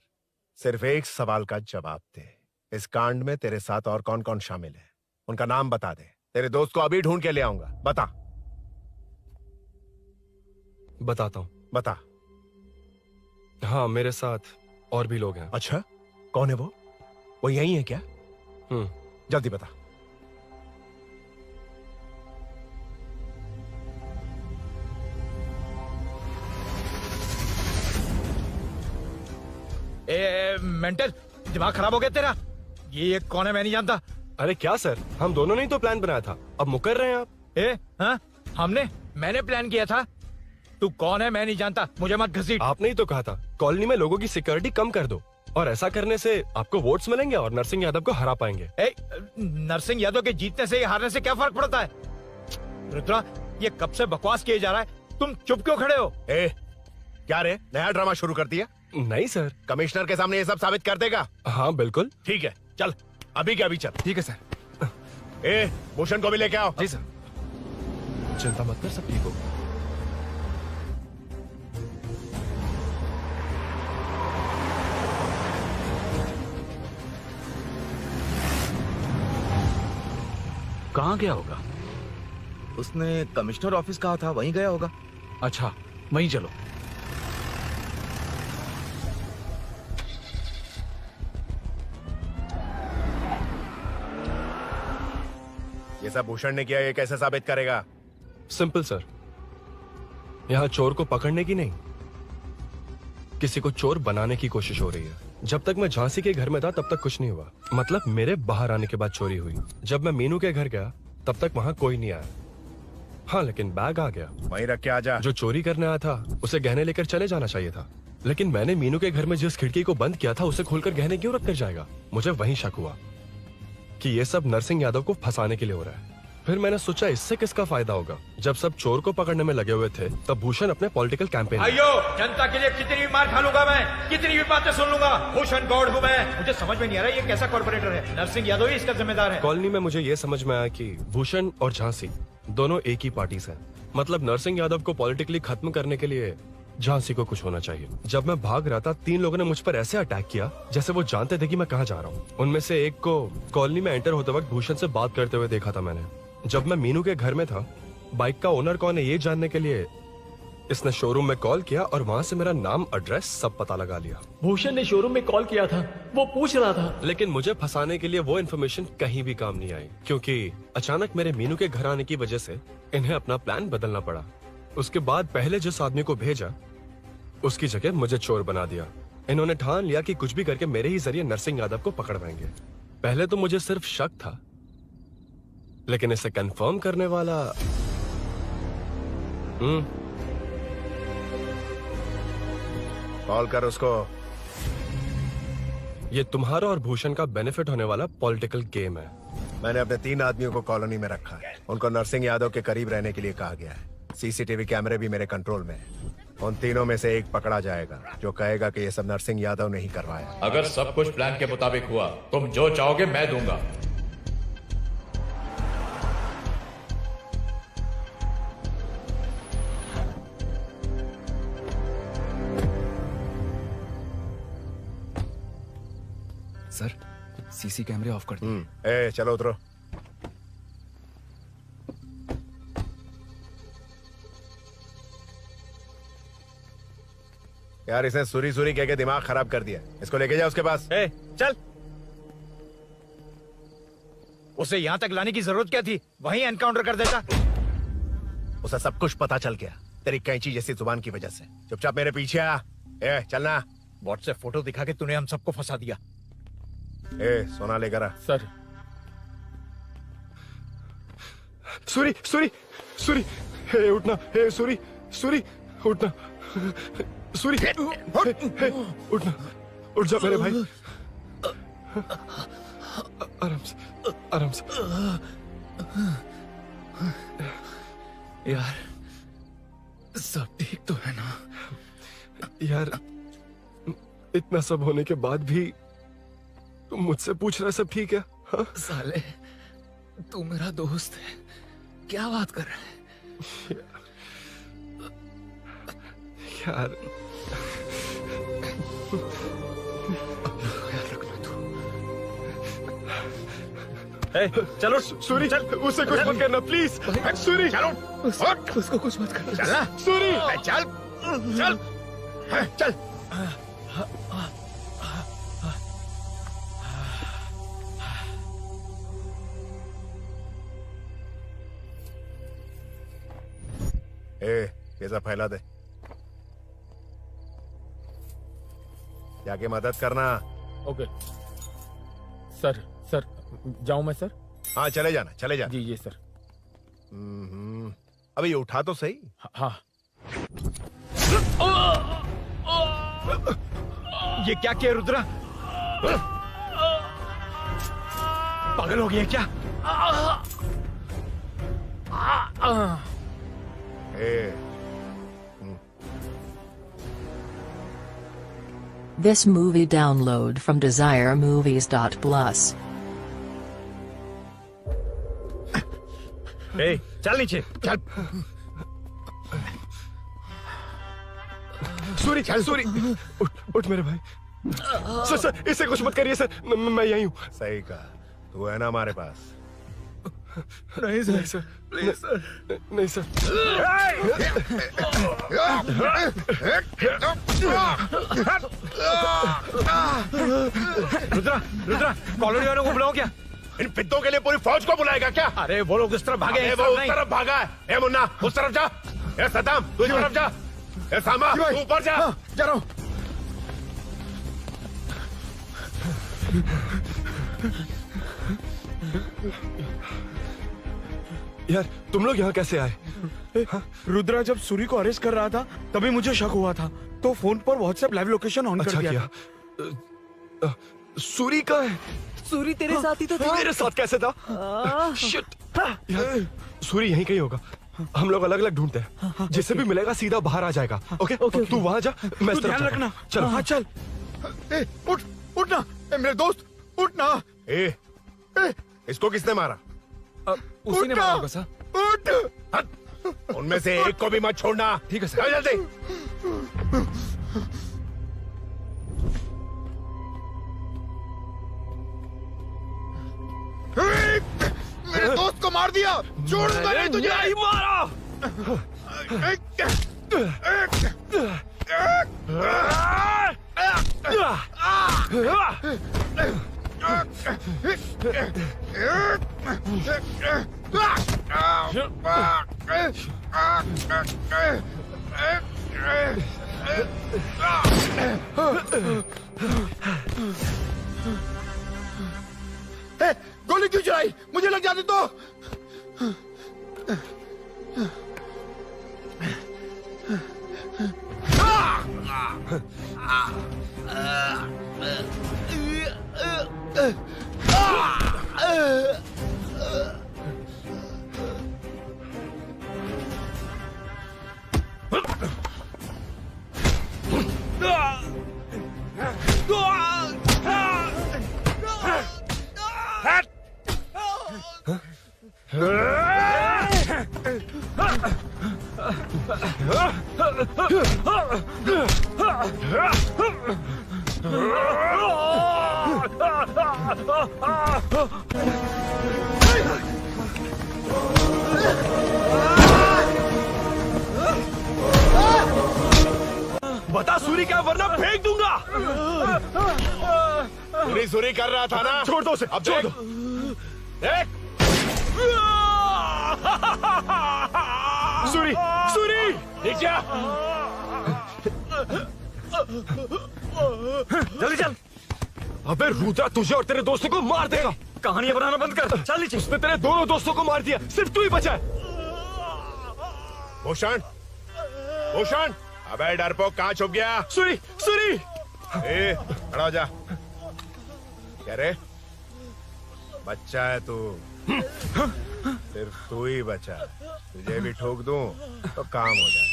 सिर्फ एक सवाल का जवाब दे, इस कांड में तेरे साथ और कौन कौन शामिल है, उनका नाम बता दे। तेरे दोस्त को अभी ढूंढ के ले आऊंगा। बता। बताता हूँ। बता। हाँ मेरे साथ और भी लोग हैं। अच्छा, कौन है वो? वो यही है क्या? जल्दी बता। मेंटल दिमाग खराब हो गया तेरा? ये कौन है मैं नहीं जानता। अरे क्या सर, हम दोनों ने ही तो प्लान बनाया था, अब मुकर रहे हैं आप? हाँ मैंने प्लान किया था। तू कौन है मैं नहीं जानता, मुझे मत घसीट। आपने ही तो कहा था कॉलोनी में लोगों की सिक्योरिटी कम कर दो, और ऐसा करने से आपको वोट्स मिलेंगे और नरसिंह यादव को हरा पाएंगे। नरसिंह यादव के जीतने से या हारने से क्या फर्क पड़ता है? रुद्रा, ये कब से बकवास किए जा रहा है, तुम चुप क्यों खड़े हो? क्या रे, नया ड्रामा शुरू कर दिया? नहीं सर। कमिश्नर के सामने ये सब साबित कर देगा? हाँ बिल्कुल। ठीक है, चल अभी के अभी चल। ठीक है सर। भूषण को भी लेके आओ। जी सर। चिंता मत कर, सब ठीक होगा। कहाँ गया होगा? उसने कमिश्नर ऑफिस कहा था, वहीं गया होगा। अच्छा, वहीं चलो। ये सब भूषण ने किया, ये कैसे साबित करेगा? सिंपल सर, यहाँ चोर को पकड़ने की नहीं, किसी को चोर बनाने की कोशिश हो रही है। जब तक मैं झांसी के घर में था तब तक कुछ नहीं हुआ, मतलब मेरे बाहर आने के बाद चोरी हुई। जब मैं मीनू के घर गया तब तक वहां कोई नहीं आया। हाँ, लेकिन बैग आ गया। वहीं रख के आ जा। जो चोरी करने आया था उसे गहने लेकर चले जाना चाहिए था, लेकिन मैंने मीनू के घर में जिस खिड़की को बंद किया था उसे खोलकर गहने क्यों रख कर जाएगा? मुझे वहीं शक हुआ कि ये सब नरसिंह यादव को फंसाने के लिए हो रहा है। फिर मैंने सोचा इससे किसका फायदा होगा। जब सब चोर को पकड़ने में लगे हुए थे तब भूषण अपने पॉलिटिकल कैंपेन भाइयों, जनता के लिए कितनी भी मार खा लूंगा मैं, कितनी भी बातें सुन लूंगा, भूषण गॉड हूँ मैं। मुझे समझ में नहीं आ रहा ये कैसा कॉर्पोरेटर है। नरसिंह यादव ही इसका जिम्मेदार है। कॉलोनी में मुझे ये समझ में आया कि भूषण और झांसी दोनों एक ही पार्टी से, मतलब नरसिंह यादव को पॉलिटिकली खत्म करने के लिए झांसी को कुछ होना चाहिए। जब मैं भाग रहा था 3 लोगों ने मुझ पर ऐसे अटैक किया जैसे वो जानते थे कि मैं कहाँ जा रहा हूँ। उनमें से एक को कॉलोनी में एंटर होते वक्त भूषण से बात करते हुए देखा था मैंने। जब मैं मीनू के घर में था, बाइक का ओनर कौन है ये जानने के लिए इसने शोरूम में कॉल किया और वहाँ से मेरा नाम, एड्रेस सब पता लगा लिया। भूषण ने शोरूम में कॉल किया था, वो पूछ रहा था। लेकिन मुझे फंसाने के लिए वो इन्फॉर्मेशन कहीं भी काम नहीं आई, क्योंकि अचानक मेरे मीनू के घर आने की वजह से इन्हें अपना प्लान बदलना पड़ा। उसके बाद पहले जिस आदमी को भेजा उसकी जगह मुझे चोर बना दिया। इन्होंने ठान लिया कि कुछ भी करके मेरे ही जरिए नरसिंह यादव को पकड़वाएंगे। पहले तो मुझे सिर्फ शक था, लेकिन इसे कंफर्म करने वाला कॉल कर उसको। ये तुम्हारा और भूषण का बेनिफिट होने वाला पॉलिटिकल गेम है। मैंने अपने 3 आदमियों को कॉलोनी में रखा है। उनको नरसिंह यादव के करीब रहने के लिए कहा गया है। सीसीटीवी कैमरे भी मेरे कंट्रोल में है। उन तीनों में से एक पकड़ा जाएगा जो कहेगा कि ये सब नरसिंह यादव ने ही करवाया। अगर सब कुछ प्लान के मुताबिक हुआ, तुम जो चाहोगे मैं दूंगा। सर, सीसी कैमरे ऑफ कर दिए। ए, चलो उतरो। यार इसने सुरी सुरी कह के दिमाग खराब कर दिया। इसको लेके जाओ उसके पास। ए, चल। उसे यहाँ तक लाने की जरूरत क्या थी? वहीं एनकाउंटर कर देता। उसे सब कुछ पता चल गया तेरी कैंची जैसी जुबान की वजह से। चुपचाप मेरे पीछे आ। ए, चलना। व्हाट्सएप फोटो दिखा के तूने हम सबको फंसा दिया। ए, सोना लेकर आ। सर। सूरी, सूरी, सूरी, हे उठना, हे सूरी, सूरी, उठना, सूरी, हे, उठना, उठ जा मेरे भाई। आराम से, आराम से। यार, सब ठीक तो है ना? यार, इतना सब होने के बाद भी तुम मुझसे पूछ रहा है सब ठीक है? हाँ? साले, तू मेरा दोस्त है, क्या बात कर रहा है? यार, चलो सूरी, चल, उससे कुछ मत करना प्लीज। सूरी, चलो, उसको कुछ मत करना। चलना। सूरी, चल, चल, चल। ए, ये सब फैला दे। जाके मदद करना। Okay sir. सर, जाऊं मैं सर? हाँ, चले जाना, चले जाना। जी सर। अबे ये उठा तो सही। हाँ। ये क्या किया रुद्रा? पागल हो गया क्या? This movie download from DesireMovies.plus. ए, चल नीचे, चल। सूरी, चल सूरी, उठ मेरे भाई। सर, इसे कुछ मत करिए सर, मैं यहीं हूँ। सही कहा, तू है ना हमारे पास। नहीं सर, प्लीज सर, नहीं सर। रुद्रा, रुद्रा, कॉलोनी वालों को बुलाओ क्या? इन पिद्दों के लिए पूरी फौज को बुलाएगा क्या? अरे वो लोग उस तरफ भागे, वो उस तरफ भागा है। ए मुन्ना, उस तरफ जा। ए सदाम, तू इस तरफ जा। ए सामा, तू ऊपर जा। जा रहा हूँ। यार तुम लोग यहाँ कैसे आए? रुद्रा जब सूरी को अरेस्ट कर रहा था तभी मुझे शक हुआ था, तो फोन पर व्हाट्सएप लाइव लोकेशन ऑन कर दिया। सूरी का है? सूरी तेरे साथ ही तो था। मेरे साथ कैसे था? शिट। यार सूरी यहीं कहीं होगा, हम लोग अलग अलग ढूंढते हैं। जिसे भी मिलेगा सीधा बाहर आ जाएगा। ओके तू वहां जा, मैं ध्यान रखना। चल। हाँ चल। उठ उठना मेरे दोस्त, उठना। इसको किसने मारा? उसी ने मारा होगा सर। उठ। उनमें से एक को भी मत छोड़ना। ठीक है सर। जल्दी। मेरे दोस्त को मार दिया, छोड़ूंगा नहीं तुझे। नहीं मारा। गोली क्यों चलाई? मुझे लग जाती तो। बता सूरी क्या, वरना फेंक दूंगा। सूरी कर रहा था ना? छोड़ दो उसे, अब छोड़ दो। देख। सूरी, सूरी, देख जा। जल्दी चल। अबे रुद्रा तुझे और तेरे दोस्तों को मार देगा। कहानियां बनाना बंद कर। चल नीचे। उसने तेरे दोनों दोस्तों को मार दिया, सिर्फ तू ही बचा है। भूषण, भूषण, अबे डरपोक कहाँ छुप गया? सूरी, सूरी। खड़ा हो जा। क्या रे? बच्चा है तू, सिर्फ तू ही बचा। तुझे भी ठोक दूं तो काम हो जाए।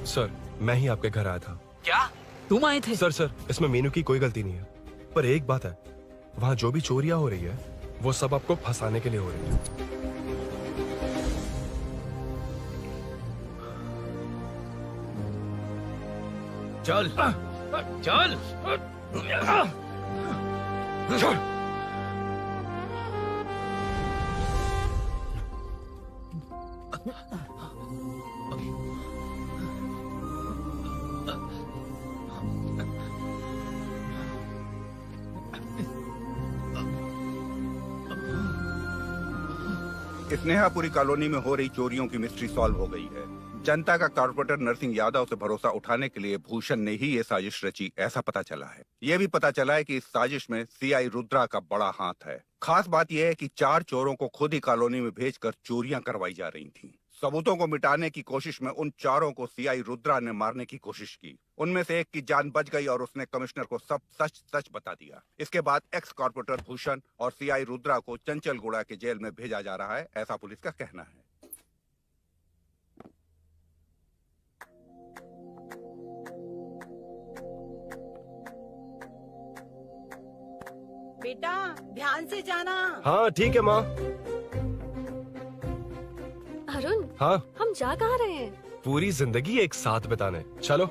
सर, मैं ही आपके घर आया था। क्या तुम आए थे? सर, इसमें मीनू की कोई गलती नहीं है, पर एक बात है, वहाँ जो भी चोरियां हो रही है वो सब आपको फंसाने के लिए हो रही है। चल चल स्नेहापुरी कॉलोनी में हो रही चोरियों की मिस्ट्री सॉल्व हो गई है। जनता का कॉर्पोरेटर नरसिंह यादव से भरोसा उठाने के लिए भूषण ने ही ये साजिश रची, ऐसा पता चला है। ये भी पता चला है कि इस साजिश में सीआई रुद्रा का बड़ा हाथ है। खास बात यह है कि 4 चोरों को खुद ही कॉलोनी में भेजकर चोरियां करवाई जा रही थीं। सबूतों को मिटाने की कोशिश में उन 4 को सीआई रुद्रा ने मारने की कोशिश की। उनमें से एक की जान बच गई और उसने कमिश्नर को सब सच सच बता दिया। इसके बाद एक्स कॉर्पोरेटर भूषण और सीआई रुद्रा को चंचलगुड़ा के जेल में भेजा जा रहा है, ऐसा पुलिस का कहना है। बेटा ध्यान से जाना। हाँ ठीक है माँ। अरुण, हाँ, हम जा कहाँ रहे हैं? पूरी जिंदगी एक साथ बिताने। चलो।